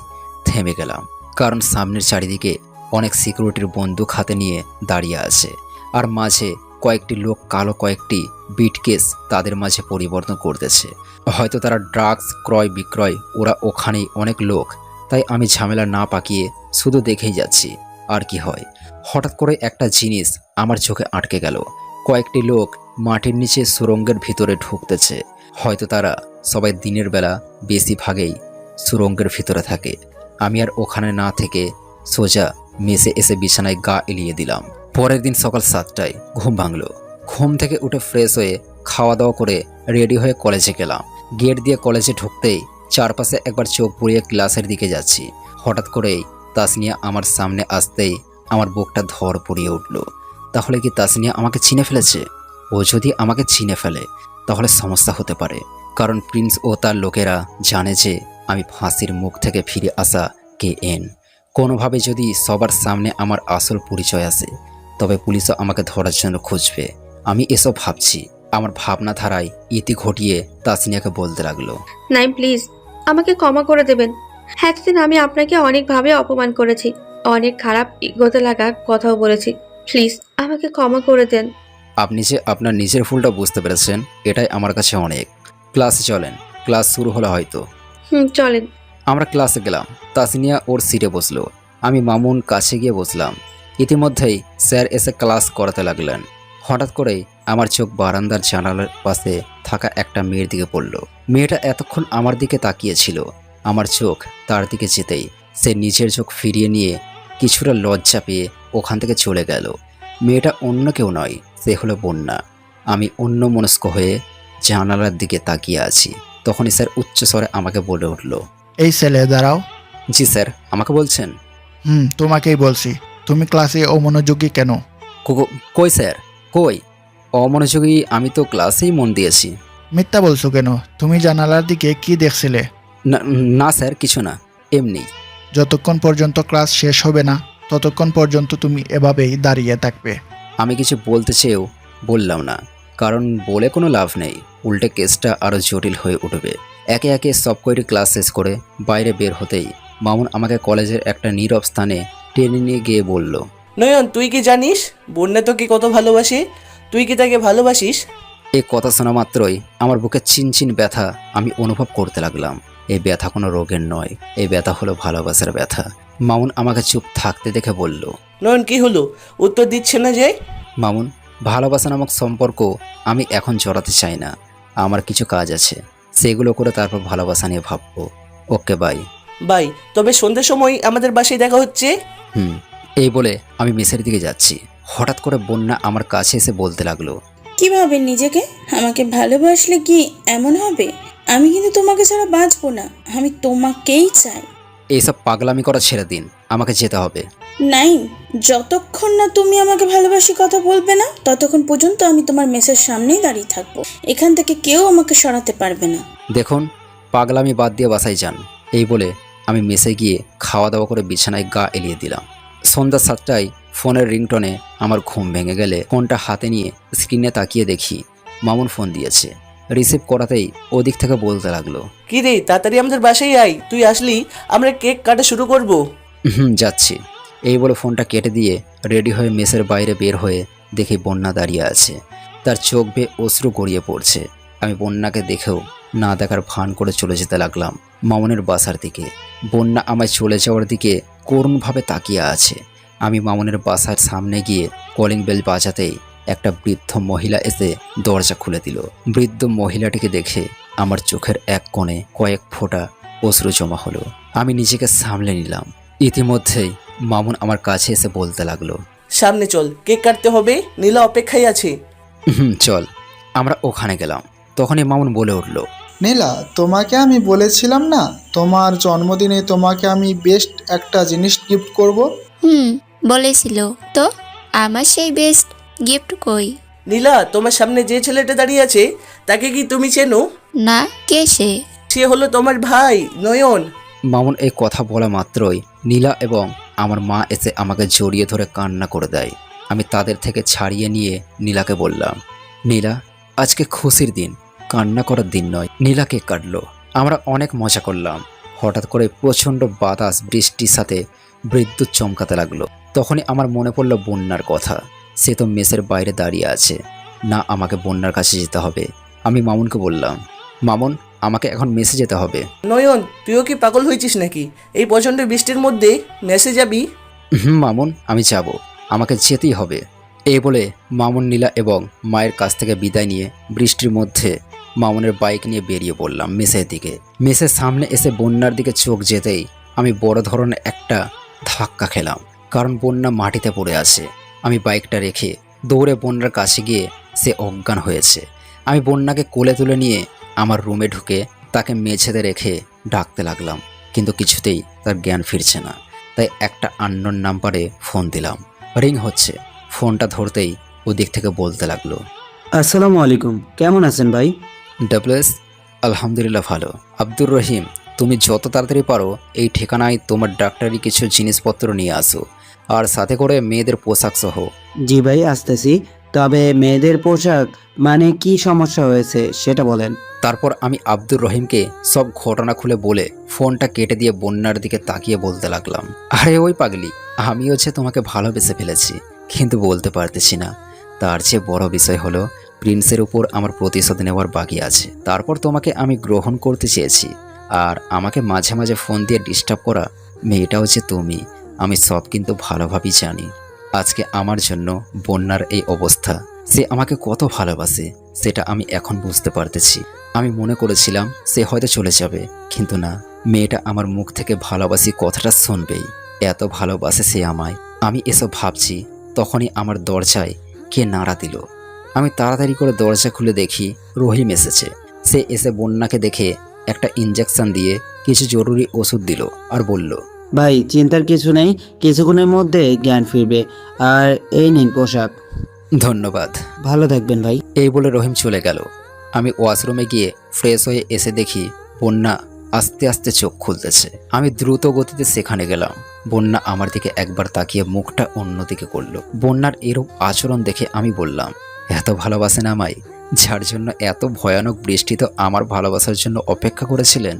থেমে গেলাম, কারণ সামনের চারিদিকে অনেক সিকিউরিটির বন্দুক হাতে নিয়ে দাঁড়িয়ে আছে, আর মাঝে কয়েকটি লোক কালো কয়েকটি বিটকেস তাদের মাঝে পরিবর্তন করতেছে। হয়তো তারা ড্রাগস ক্রয় বিক্রয়, ওরা ওখানেই অনেক লোক। তাই আমি ঝামেলা না পাকিয়ে শুধু দেখেই যাচ্ছি আর কি হয়। হঠাৎ করে একটা জিনিস আমার চোখে আটকে গেল। কয়েকটি লোক মাটির নিচে সুরঙ্গের ভিতরে ঢুকতেছে। হয়তো তারা সবাই দিনের বেলা বেশিরভাগেই সুরঙ্গের ভিতরে থাকে। আমি আর ওখানে না থেকে সোজা মেসে এসে বিছানায় গা এলিয়ে দিলাম। পরের দিন সকাল 7টায় ঘুম ভাঙলো। ঘুম থেকে উঠে ফ্রেশ হয়ে খাওয়া দাওয়া করে রেডি হয়ে কলেজে গেলাম। গেট দিয়ে কলেজে ঢুকতেই চারপাশে একবার চোখ বুলিয়ে ক্লাসের দিকে যাচ্ছি। হঠাৎ করেই তাসনিয়া আমার সামনে আসতেই আমার বুকটা ধর পড়িয়ে উঠল। তাহলে কি তাসনিয়া আমাকে চিনে ফেলেছে? ও যদি আমাকে চিনে ফেলে তাহলে সমস্যা হতে পারে, কারণ প্রিন্স ও তার লোকেরা জানে যে আমি ফাঁসির মুখ থেকে ফিরে আসা KN। কোনোভাবে যদি সবার সামনে আমার আসল পরিচয় আসে তবে পুলিশও আমাকে ধরার জন্য খুঁজবে। আমি এসব ভাবছি। আমার ভাবনা ধারায় ইতি ঘটিয়ে তাসনিয়াকে বলতে লাগলো, নাইম প্লিজ আমাকে ক্ষমা করে দেবেন। এতদিন আমি আপনাকে অনেকভাবে অপমান করেছি, অনেক খারাপ ইগোতে লাগা কথাও বলেছি। প্লিজ আমাকে ক্ষমা করে দেন। আপনি যে আপনার নিজের ভুলটা বুঝতে পেরেছেন এটাই আমার কাছে অনেক। ক্লাসে চলেন, ক্লাস শুরু হলো হয়তো। চলেন। আমরা ক্লাসে গেলাম। তাসনিয়া ওর সিটে বসলো, আমি মামুন কাছে গিয়ে বসলাম। ইতিমধ্যেই স্যার এসে ক্লাস করাতে লাগলেন। হঠাৎ করেই আমার চোখ বারান্দার জানালার পাশে থাকা একটা মেয়ের দিকে পড়ল। মেয়েটা এতক্ষণ আমার দিকে তাকিয়েছিল। আমার চোখ তার দিকে যেতেই সে নিজের চোখ ফিরিয়ে নিয়ে কিছুটা লজ্জা পেয়ে ওখান থেকে চলে গেল। মেয়েটা অন্য কেউ নয়, সে হলো বন্যা। আমি অন্যমনস্ক হয়ে জানালার দিকে তাকিয়ে আছি। তখনই স্যার উচ্চস্বরে আমাকে বলে উঠল, এই ছেলে দাঁড়াও। জি স্যার, আমাকে বলছেন? তোমাকেই বলছি। তুমি ক্লাসে অমনোযোগী কেন? কই স্যার, কই অমনোযোগী? আমি তো ক্লাসেই মন দিয়েছি। মিথ্যা বলছো কেন? তুমি জানালার দিকে কি দেখছিলে? না স্যার, কিছু না, এমনি। যতক্ষণ পর্যন্ত ক্লাস শেষ হবে না ততক্ষণ পর্যন্ত তুমি এভাবেই দাঁড়িয়ে থাকবে। আমি কিছু বলতে চেয়েও বললাম না, কারণ বলে কোনো লাভ নেই, উল্টে কেসটা আরও জটিল হয়ে উঠবে। একে একে সব কয়টি ক্লাস শেষ করে বাইরে বের হতেই মামুন আমাকে কলেজের একটা নীরব স্থানে টেনে নিয়ে গিয়ে বলল, নয়ন তুই কি জানিস বন্যা তোকে কত ভালোবাসে? তুই কি তাকে ভালোবাসিস? এই কথা শোনা মাত্রই আমার বুকে চিনচিন ব্যথা আমি অনুভব করতে লাগলাম। এই ব্যথা কোনো রোগের নয়, এই ব্যথা হলো ভালোবাসার ব্যথা। মামুন আমাকে চুপ থাকতে দেখে বলল, নয়ন কি হলো, উত্তর দিচ্ছে না যে? মামুন, ভালোবাসা নামক সম্পর্ক আমি এখন জড়াতে চাই না। আমার কিছু কাজ আছে, সেগুলো করে তারপর ভালোবাসা নিয়ে ভাববো। Okay bye. বাই। তবে সন্ধ্যের সময় আমাদের বাসায় দেখা হচ্ছে। এই বলে আমি মেসের দিকে যাচ্ছি। হঠাৎ করে বন্যা আমার কাছে এসে বলতে লাগলো, কি ভাবেন নিজেকে? আমাকে ভালোবাসলে কি এমন হবে? আমি কিন্তু তোমাকে ছাড়া বাঁচবো না, আমি তোমাকেই চাই। এইসব পাগলামি করা ছেড়ে দিন, আমাকে যেতে হবে। নাই, যতক্ষণ না তুমি আমাকে ভালোবাসি কথা বলবে না ততক্ষণ পর্যন্ত আমি তোমার মেসের সামনেই দাঁড়িয়ে থাকবো। এখান থেকে কেউ আমাকে সরাতে পারবে না। দেখুন, পাগলামি বাদ দিয়ে বাসায় যান। এই বলে আমি মেসে গিয়ে খাওয়া দাওয়া করে বিছানায় গা এলিয়ে দিলাম। সন্ধ্যা 7টায় ফোনের রিংটনে আমার ঘুম ভেঙে গেলে ফোনটা হাতে নিয়ে স্ক্রিনে তাকিয়ে দেখি মামুন ফোন দিয়েছে। রিসিভ করাতেই ওদিক থেকে বলতে লাগলো, কি রে, তাড়াতাড়ি আমাদের বাসায় আয়, তুই আসলি আমরা কেক কাটা শুরু করব। যাচ্ছি। এই বলে ফোনটা কেটে দিয়ে রেডি হয়ে মেসের বাইরে বের হয়ে দেখি বন্যা দাঁড়িয়ে আছে। তার চোখ বেয়ে অশ্রু গড়িয়ে পড়ছে। আমি বন্যাকে দেখেও না দেখার ভান করে চলে যেতে লাগলাম মামুনের বাসার দিকে। বন্যা আমায় চলে যাওয়ার দিকে করুণভাবে তাকিয়ে আছে। আমি মামুনের বাসার সামনে গিয়ে কলিং বেল বাজাতেই একটা বৃদ্ধ মহিলা এসে দরজা খুলে দিল। বৃদ্ধ মহিলাটিকে দেখে আমার চোখের এক কোণে কয়েক ফোঁটা অশ্রু জমা হলো। আমি নিজেকে সামলে নিলাম। ইতিমধ্যেই মামুন আমার কাছে এসে বলতে লাগলো, সামনে চল, কেক কাটতে হবে, নীলা অপেক্ষায় আছে। চল। আমরা ওখানে গেলাম। তখনই মামুন বলে উঠল, নীলা, তোমাকে আমি বলেছিলাম না তোমার জন্মদিনে তোমাকে আমি বেস্ট একটা জিনিস গিফট করব? বলেছিল তো, আমার সেই বেস্ট গিফট কই? নীলা, তোমার সামনে যে ছেলেটা দাঁড়িয়ে আছে তাকে কি তুমি চেনো? না, কে সে? সে হলো তোমার ভাই নয়ন। মামুন এই কথা বলা মাত্রই নীলা এবং আমার মা এসে আমাকে জড়িয়ে ধরে কান্না করে দেয়। আমি তাদের থেকে ছাড়িয়ে নিয়ে নীলাকে বললাম, নীলা, আজকে খুশির দিন, কান্না করার দিন নয়। নীলা কেক কাটলো। আমরা অনেক মজা করলাম। হঠাৎ করে প্রচণ্ড বাতাস বৃষ্টির সাথে বিদ্যুৎ চমকাতে লাগলো। তখনই আমার মনে পড়লো বন্যার কথা। সে তো মেসের বাইরে দাঁড়িয়ে আছে। না, আমাকে বন্যার কাছে যেতে হবে। আমি মামুনকে বললাম, মামুন, আমাকে এখন মেসে যেতে হবে। নয়ন, তুইও কি পাগল হয়েছিস নাকি? এই প্রচণ্ড বৃষ্টির মধ্যে মেসে যাবি? মামুন, আমি যাব, আমাকে যেতেই হবে। এই বলে মামুন, নীলা এবং মায়ের কাছ থেকে বিদায় নিয়ে বৃষ্টির মধ্যে মামুনের বাইক নিয়ে বেরিয়ে পড়লাম মেসের দিকে। মেসের সামনে এসে বন্যার দিকে চোখ যেতেই আমি বড় ধরনের একটা ধাক্কা খেলাম, কারণ বন্যা মাটিতে পড়ে আছে। আমি বাইকটা রেখে দৌড়ে বন্যার কাছে গিয়ে সে অজ্ঞান হয়েছে। আমি বন্যাকে কোলে তুলে নিয়ে আমার রুমে ঢুকে তাকে মেঝেতে রেখে ডাকতে লাগলাম, কিন্তু কিছুতেই তার জ্ঞান ফিরছে না। তাই একটা আননোন নাম্বারে ফোন দিলাম। রিং হচ্ছে। ফোনটা ধরতেই ওদিক থেকে বলতে লাগলো, আসসালামু আলাইকুম, কেমন আছেন ভাই? ডাব্লিউএস, আলহামদুলিল্লাহ ভালো। আব্দুর রহিম, তুমি যত তাড়াতাড়ি পারো এই ঠিকানায় তোমার ডাক্তারি কিছু জিনিসপত্র নিয়ে আসো, আর সাথে করে মেয়েদের পোশাক সহ জি ভাই, আসতেছি। তবে মেয়েদের পোশাক মানে কি সমস্যা হয়েছে সেটা বলেন। তারপর আমি আব্দুর রহিমকে সব ঘটনা খুলে বলে ফোনটা কেটে দিয়ে বন্যার দিকে তাকিয়ে বলতে লাগলাম, আরে ওই পাগলি, আমি হচ্ছে তোমাকে ভালোবেসে ফেলেছি, কিন্তু বলতে পারতেছি না। তার চেয়ে বড় বিষয় হলো প্রিন্সের উপর আমার প্রতিশোধ নেওয়ার বাকি আছে। তারপর তোমাকে আমি গ্রহণ করতে চেয়েছি, আর আমাকে মাঝে মাঝে ফোন দিয়ে ডিস্টার্ব করা মেয়েটা হচ্ছে তুমি। আমি সব কিন্তু ভালোভাবেই জানি। আজকে আমার জন্য বন্যার এই অবস্থা। সে আমাকে কত ভালোবাসে সেটা আমি এখন বুঝতে পারতেছি। আমি মনে করেছিলাম সে হয়তো চলে যাবে, কিন্তু না, মেয়েটা আমার মুখ থেকে ভালোবাসি কথাটা শুনবেই। এত ভালোবাসে সে আমায়। আমি এসব ভাবছি, তখনই আমার দরজায় কে নাড়া দিল। আমি তাড়াতাড়ি করে দরজা খুলে দেখি রহিম এসেছে। সে এসে বন্যাকে দেখে একটা ইঞ্জেকশন দিয়ে কিছু জরুরি ওষুধ দিল আর বলল, ভাই চিন্তার কিছু নেই, কিছুক্ষণের মধ্যে জ্ঞান ফিরবে। আর এই নিন পোশাক। ধন্যবাদ। ভালো থাকবেন ভাই। এই বলে রহিম চলে গেল। আমি ওয়াশরুমে গিয়ে ফ্রেশ হয়ে এসে দেখি বন্যা আস্তে আস্তে চোখ খুলতেছে। আমি দ্রুত গতিতে সেখানে গেলাম। বন্যা আমার দিকে একবার তাকিয়ে মুখটা অন্যদিকে করলো। বন্যার এরূপ আচরণ দেখে আমি বললাম, এত ভালোবাসেন আমায়, যার জন্য এত ভয়ানক বৃষ্টি তো আমার ভালোবাসার জন্য অপেক্ষা করেছিলেন।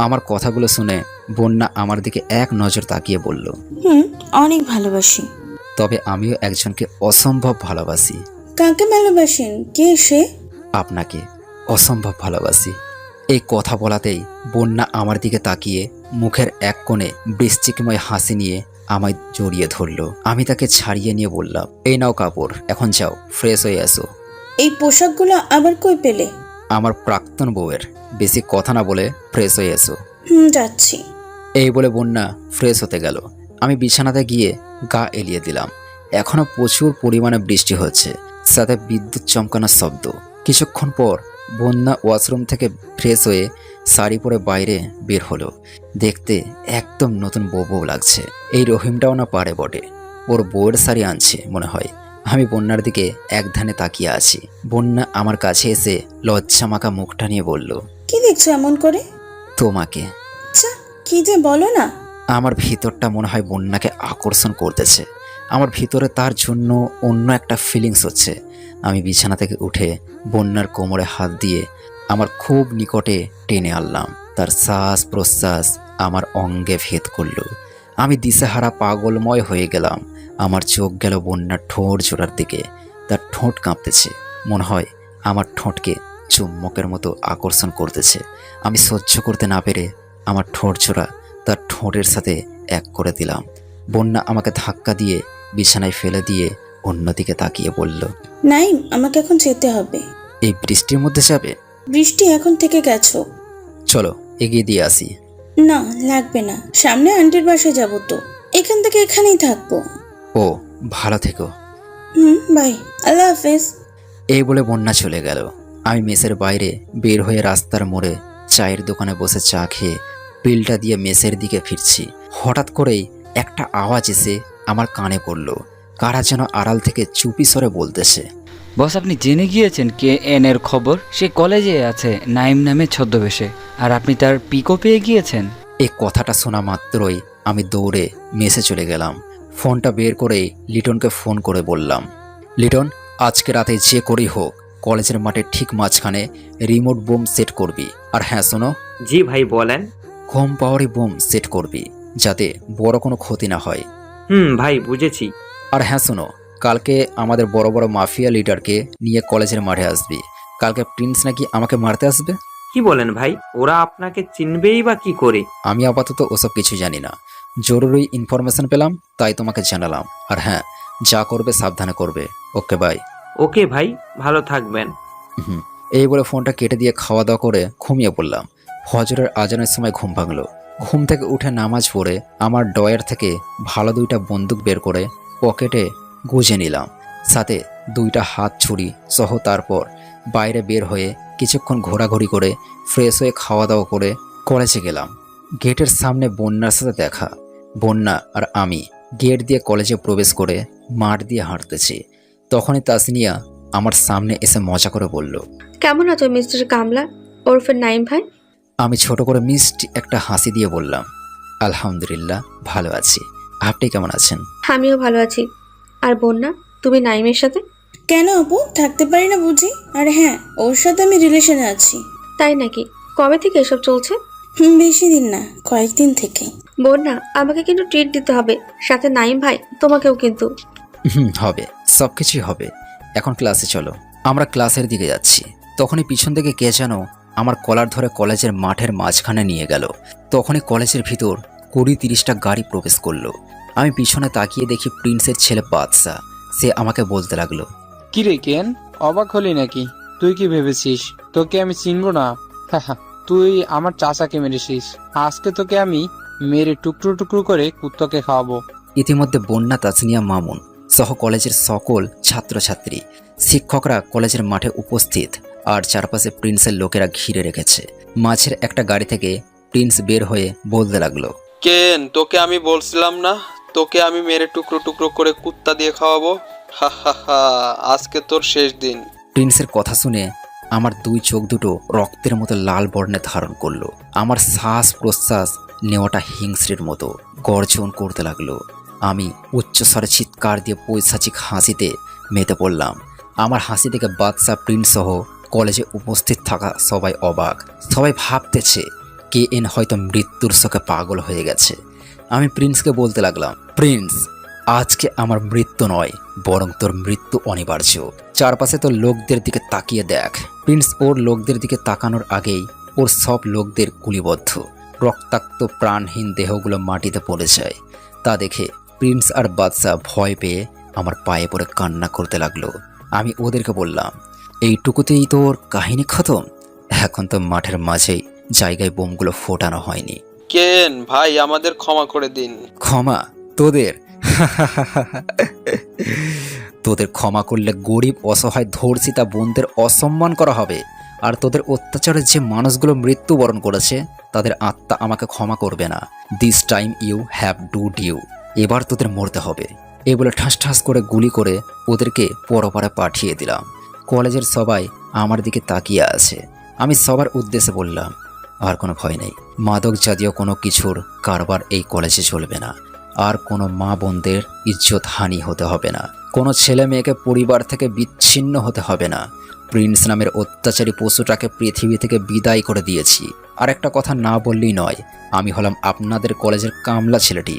আমার কথাগুলো শুনে বন্যা আমার দিকে এক নজর তাকিয়ে বলল, অনেক ভালোবাসি। তবে আমিও একজনকে অসম্ভব ভালোবাসি। কাকে ভালোবাসেন? কে সে? আপনাকে অসম্ভব ভালোবাসি। এই কথা বলাতেই বন্যা আমার দিকে তাকিয়ে মুখের এক কোণে বৃশ্চিকময় হাসি নিয়ে আমায় জড়িয়ে ধরল। আমি তাকে ছাড়িয়ে নিয়ে বললাম, এই নাও কাপড়, এখন যাও ফ্রেশ হয়ে আসো। এই পোশাকগুলো আবার কই পেলে? আমার প্রাক্তন বউয়ের। বেশি কথা না বলে ফ্রেশ হয়ে এসো। যাচ্ছি। এই বলে বন্যা ফ্রেশ হতে গেল। আমি বিছানাতে গিয়ে গা এলিয়ে দিলাম। এখনো প্রচুর পরিমাণে বৃষ্টি হচ্ছে, সাথে বিদ্যুৎ চমকানোর শব্দ। কিছুক্ষণ পর বন্যা ওয়াশরুম থেকে ফ্রেশ হয়ে শাড়ি পরে বাইরে বের হলো। দেখতে একদম নতুন বউ বউ লাগছে। এই রহিমটাও না পারে বটে, ওর বউয়ের শাড়ি আনছে মনে হয়। আমি বন্যার দিকে এক ধ্যানে তাকিয়ে আছি। বন্যা আমার কাছে এসে লজ্জা মাখা মুখটা নিয়ে বলল, কি দেখছো এমন করে? তোমাকে। আচ্ছা, কি যে বলো না। আমার ভিতরটা মনে হয় বন্যাকে আকর্ষণ করতেছে। আমার ভিতরে তার জন্য অন্য একটা ফিলিংস হচ্ছে। আমি বিছানা থেকে উঠে বন্যার কোমরে হাত দিয়ে আমার খুব নিকটে টেনে আনলাম। তার শ্বাস প্রশ্বাস আমার অঙ্গে ভেদ করল। আমি দিশেহারা পাগলময় হয়ে গেলাম। আমার চোখ গেল বন্যার ঠোঁট জোড়ার দিকে। তার ঠোঁট কাঁপতেছে, মনে হয় আমার ঠোঁটকে চুম্বকের মতো আকর্ষণ করতেছে। আমি সহ্য করতে না পেরে আমার ঠোঁট জোড়া তার ঠোঁটের সাথে এক করে দিলাম। বন্যা আমাকে ধাক্কা দিয়ে বিছানায় ফেলে দিয়ে অন্যদিকে তাকিয়ে বলল, নাইম, আমাকে এখন যেতে হবে। এই বৃষ্টির মধ্যে যাবে? বৃষ্টি এখন থেকে গেছো। চলো এগিয়ে দিয়ে আসি। না, লাগবে না, সামনে আন্টির বাসায় যাবো তো, এখান থেকে এখানেই থাকবো। ও, ভালো থেকো। বাই, আল্লাহ হাফেজ। এই বলে বন্যা চলে গেল। আমি মেসের বাইরে বের হয়ে রাস্তার মোড়ে চায়ের দোকানে বসে চা খেয়ে বিলটা দিয়ে মেসের দিকে ফিরছি। হঠাৎ করেই একটা আওয়াজ এসে আমার কানে পড়ল। কারা যেন আড়াল থেকে চুপি স্বরে বলতেছে, বস, আপনি জেনে গিয়েছেন কে এন এর খবর? সে কলেজে আছে নাইম নামে ছদ্মবেশে, আর আপনি তার পিকও পেয়ে গিয়েছেন। এই কথাটা শোনা মাত্রই আমি দৌড়ে মেসে চলে গেলাম। ফোনটা বের করে লিটনকে ফোন করে বললাম, লিটন, আজকে রাতে যে করেই হোক কলেজের মাঠের ঠিক মাঝখানে রিমোট বোম সেট করবি। আর হ্যাঁ শোনো। জি ভাই বলেন। কম পাওয়ারি বোম সেট করবি, যাতে বড় কোনো ক্ষতি না হয়। ভাই বুঝেছি। আর হ্যাঁ শোনো, কালকে আমাদের বড় বড় মাফিয়া লিডারকে নিয়ে কলেজের মাঠে আসবি। কালকে প্রিন্স নাকি আমাকে মারতে আসবে। কি বলেন ভাই? ওরা আপনাকে চিনবেই বা কি করে? আমি আপাতত ওসব কিছু জানি না, জরুরি ইনফরমেশন পেলাম তাই তোমাকে জানালাম। আর হ্যাঁ, যা করবে সাবধানে করবে। Okay bye. ওকে ভাই, ভালো থাকবেন। এই বলে ফোনটা কেটে দিয়ে খাওয়া দাওয়া করে ঘুমিয়ে পড়লাম। ফজরের আজানের সময় ঘুম ভাঙলো। ঘুম থেকে উঠে নামাজ পড়ে আমার ডয়ার থেকে ভালো দুইটা বন্দুক বের করে পকেটে গুজে নিলাম, সাথে দুইটা হাত ছুরি সহ। তারপর বাইরে বের হয়ে কিছুক্ষণ ঘোরাঘুরি করে ফ্রেশ হয়ে খাওয়া দাওয়া করে কলেজে গেলাম। গেটের সামনে বন্যার সাথে দেখা। বন্যা আর আমি গেট দিয়ে কলেজে প্রবেশ করে মাঠ দিয়ে হাঁটতেছি। তখনই তাসনিয়া আমার সামনে এসে মজা করে বলল, কেমন আছো মিস্টার কামলা ওরফে নাইম ভাই? আমি ছোট করে মিষ্টি একটা হাসি দিয়ে বললাম, আলহামদুলিল্লাহ ভালো আছি। আপনি কেমন আছেন? আমিও ভালো আছি। আর বন্যা, তুমি নাইমের সাথে? কেন আপু, থাকতে পারি না বুঝি? আর হ্যাঁ, ওর সাথে আমি রিলেশনে আছি। তাই নাকি? কবে থেকে এসব চলছে? বেশি দিন না, কয়েকদিন থেকে। বন্যা, আমাকে কিন্তু ট্রিট দিতে হবে, সাথে নাইম ভাই তোমাকেও কিন্তু। হবে, সব কিছুই হবে। এখন ক্লাসে চলো। আমরা ক্লাসের দিকে যাচ্ছি, তখনই পিছন থেকে কে যেন আমার কলার ধরে কলেজের মাঠের মাঝখানে নিয়ে গেল। তখনই কলেজের ভিতর 20-30টা গাড়ি প্রবেশ করলো। আমি পিছনে তাকিয়ে দেখি প্রিন্সের ছেলে বাদশা। সে আমাকে বলতে লাগলো, কি রে কেন, অবাক হলি নাকি? তুই কি ভেবেছিস তোকে আমি চিনবো না? তুই আমার চাচাকে মেরেছিস, আজকে তোকে আমি মেরে টুকরো টুকরো করে কুত্তকে খাওয়াবো। ইতিমধ্যে বন্যা, তাসনিয়া, মামুন সহ কলেজের সকল ছাত্রছাত্রী, শিক্ষকরা কলেজের মাঠে উপস্থিত, আর চারপাশে প্রিন্সের লোকেরা ঘিরে রেখেছে। মাঝের একটা গাড়ি থেকে প্রিন্স বের হয়ে বলতে লাগলো, কেন, তোকে আমি বলছিলাম না তোকে আমি মেরে টুকরো টুকরো করে কুত্তা দিয়ে খাওয়াবো? হা, আজকে তোর শেষ দিন। প্রিন্সের কথা শুনে আমার দুই চোখ দুটো রক্তের মতো লাল বর্ণে ধারণ করলো। আমার শ্বাস প্রশ্বাস নেওয়াটা হিংস্রের মতো গর্জন করতে লাগলো। আমি উচ্চস্বরে চিৎকার দিয়ে পৈশাচিক হাসিতে মেতে পড়লাম। আমার হাসি থেকে বাদশা, প্রিন্স সহ কলেজে উপস্থিত থাকা সবাই অবাক। সবাই ভাবতেছে KN হয়তো মৃত্যুর শোকে পাগল হয়ে গেছে। আমি প্রিন্সকে বলতে লাগলাম, প্রিন্স, আজকে আমার মৃত্যু নয়, বরং তোর মৃত্যু অনিবার্য। চারপাশে তোর লোকদের দিকে তাকিয়ে দেখ। প্রিন্স ওর লোকদের দিকে তাকানোর আগেই ওর সব লোকদের গুলিবদ্ধ, রক্তাক্ত প্রাণহীন দেহগুলো মাটিতে পড়ে যায়। তা দেখে প্রিন্স আর বাদশা ভয় পেয়ে আমার পায়ে পড়ে কান্না করতে লাগলো। আমি ওদেরকে বললাম, এইটুকুতেই তোর কাহিনী খতম? এখন তো মাঠের মাঝেই জায়গায় বোমগুলো ফোটানো হয়নি। কেন ভাই, আমাদের ক্ষমা করে দিন। ক্ষমা? তোদের? তোদের ক্ষমা করলে গরিব অসহায় ধর্ষিতা বোনদের অসম্মান করা হবে, আর তোদের অত্যাচারে যে মানুষগুলো মৃত্যুবরণ করেছে তাদের আত্মা আমাকে ক্ষমা করবে না। This time you have do due. এবার তোদের মরতে হবে। এই বলে ঠাস ঠাস করে গুলি করে ওদেরকে পরপারে পাঠিয়ে দিলাম। কলেজের সবাই আমার দিকে তাকিয়ে আছে। আমি সবার উদ্দেশ্যে বললাম, আর কোনো ভয় নেই। মাদক জাতীয় কোনো কিছুর কারবার এই কলেজে চলবে না। আর কোনো মা বোনদের ইজ্জত হানি হতে হবে না। কোনো ছেলে মেয়েকে পরিবার থেকে বিচ্ছিন্ন হতে হবে না। প্রিন্স নামের অত্যাচারী পশুটাকে পৃথিবী থেকে বিদায় করে দিয়েছি। আর একটা কথা না বললেই নয়, আমি হলাম আপনাদের কলেজের কামলা ছেলেটি,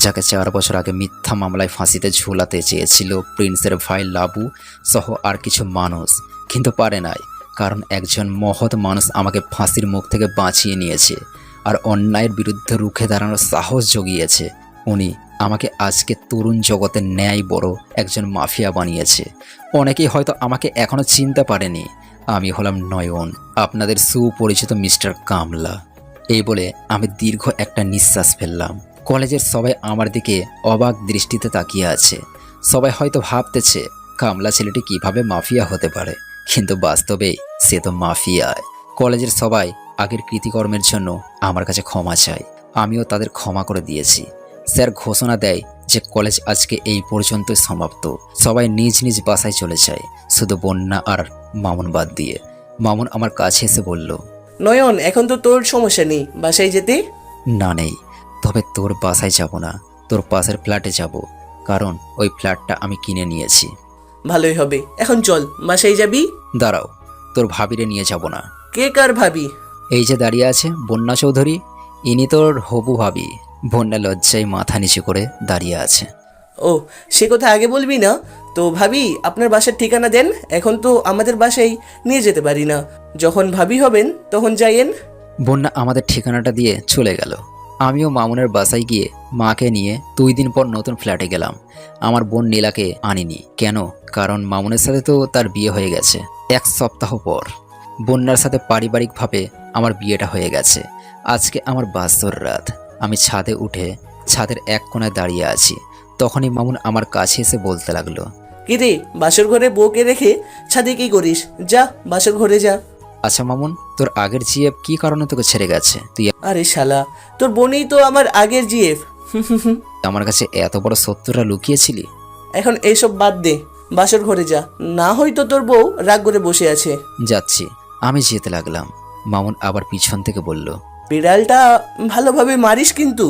যাকে 4 বছর আগে মিথ্যা মামলায় ফাঁসিতে ঝুলাতে চেয়েছিল প্রিন্সের ভাই লাবু সহ আর কিছু মানুষ, কিন্তু পারে নাই। কারণ একজন মহৎ মানুষ আমাকে ফাঁসির মুখ থেকে বাঁচিয়ে নিয়েছে, আর অন্যায়ের বিরুদ্ধে রুখে দাঁড়ানোর সাহস জুগিয়েছে। উনি আমাকে আজকে তরুণ জগতের ন্যায় বড় একজন মাফিয়া বানিয়েছে। অনেকেই হয়তো আমাকে এখনো চিনতে পারেনি। আমি হলাম নয়ন, আপনাদের সুপরিচিত মিস্টার কামলা। এই বলে আমি দীর্ঘ একটা নিঃশ্বাস ফেললাম। কলেজের সবাই আমার দিকে অবাক দৃষ্টিতে তাকিয়ে আছে। সবাই হয়তো ভাবতেছে কামলা ছেলেটি কিভাবে মাফিয়া হতে পারে, কিন্তু বাস্তবে সে তো মাফিয়া। কলেজের সবাই আগের কৃতিকর্মের জন্য আমার কাছে ক্ষমা চায়। আমিও তাদের ক্ষমা করে দিয়েছি। স্যার ঘোষণা দেয় যে কলেজ আজকে এই পর্যন্তই সমাপ্ত। সবাই নিজ নিজ বাসায় চলে যায়, শুধু বন্যা আর মামুন বাদ দিয়ে। মামুন আমার কাছে এসে বলল, নয়ন, এখন তো তোর সমস্যা নেই বাসায় যেতে। না নেই, তবে তোর বাসায় যাব না, তোর পাশের ফ্ল্যাটে যাব, কারণ ওই ফ্ল্যাটটা আমি কিনে নিয়েছি। ভালোই হবে, এখন চল বাসায় যাবি। দাঁড়াও, তোর ভাবিরে নিয়ে যাব না। কে কার ভাবি? এই যে দাঁড়িয়ে আছে বন্যা চৌধুরী, ইনি তোর হবু ভাবি। বন্যা লজ্জায় মাথা নিচু করে দাঁড়িয়ে আছে। ও, সে কথা আগে বলবি না তো। ভাবি, আপনার বাসার ঠিকানা দেন, এখন তো আমাদের বাসায় নিয়ে যেতে পারি না। যখন ভাবি হবেন তখন যাইয়েন। বন্যা আমাদের ঠিকানাটা দিয়ে চলে গেল। আমিও মামুনের বাসায় গিয়ে মাকে নিয়ে 2 দিন পর নতুন ফ্ল্যাটে গেলাম। আমার বোন নীলাকে আনিনি। কেন? কারণ মামুনের সাথে তো তার বিয়ে হয়ে গেছে 1 সপ্তাহ পর। বন্যার সাথে পারিবারিকভাবে আমার বিয়েটা হয়ে গেছে। আজকে আমার বাসর রাত। আমি ছাদে উঠে ছাদের এক কোণায় দাঁড়িয়ে আছি। তখনই মামুন আমার কাছে এসে বলতে লাগলো, কি রে, বাসর ঘরে বউকে রেখে ছাদে কি করিস? যা বাসর ঘরে যা। আচ্ছা মামুন, তোর আগের জিএফ কি কারণে তোকে ছেড়ে গেছে? তুই আরে শালা, তোর বোনই তো আমার আগের জিএফ। আমার কাছে এত বড় সত্যটা লুকিয়েছিলি? এখন এইসব বাদ দে, বাসর ঘরে যা, না হয়তো তোর বউ রাগ করে বসে আছে। যাচ্ছি। আমি যেতে লাগলাম। মামুন আবার পিছন থেকে বলল, বিড়ালটা ভালোভাবে মারিস কিন্তু।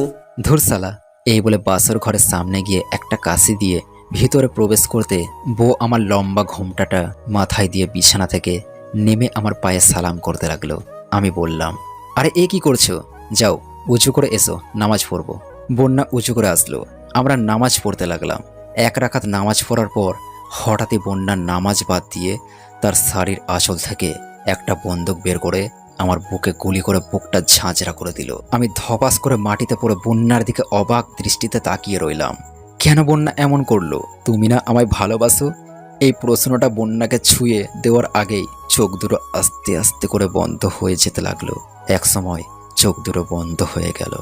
ধুর সালা। এই বলে বাসর ঘরের সামনে গিয়ে একটা কাশি দিয়ে ভিতরে প্রবেশ করতে বউ আমার লম্বা ঘোমটাটা মাথায় দিয়ে বিছানা থেকে নেমে আমার পায়ে সালাম করতে লাগলো। আমি বললাম, আরে এ কি করছো? যাও উঁচু করে এসো, নামাজ পড়বো। বন্যা উঁচু করে আসলো। আমরা নামাজ পড়তে লাগলাম। এক রাকাত নামাজ পড়ার পর হঠাৎই বন্যার নামাজ বাদ দিয়ে তার শাড়ির আঁচল থেকে একটা বন্দুক বের করে আমার বুকে গুলি করে বুকটা ঝাঁঝরা করে দিল। আমি ধপাস করে মাটিতে পড়ে বন্যার দিকে অবাক দৃষ্টিতে তাকিয়ে রইলাম। কেন বন্যা এমন করলো? তুমি না আমায় ভালোবাসো? এই প্রশ্নটা বন্যাকে ছুঁয়ে দেওয়ার আগেই চোখ দুটো আস্তে আস্তে করে বন্ধ হয়ে যেতে লাগলো। এক সময় চোখ দুটো বন্ধ হয়ে গেল।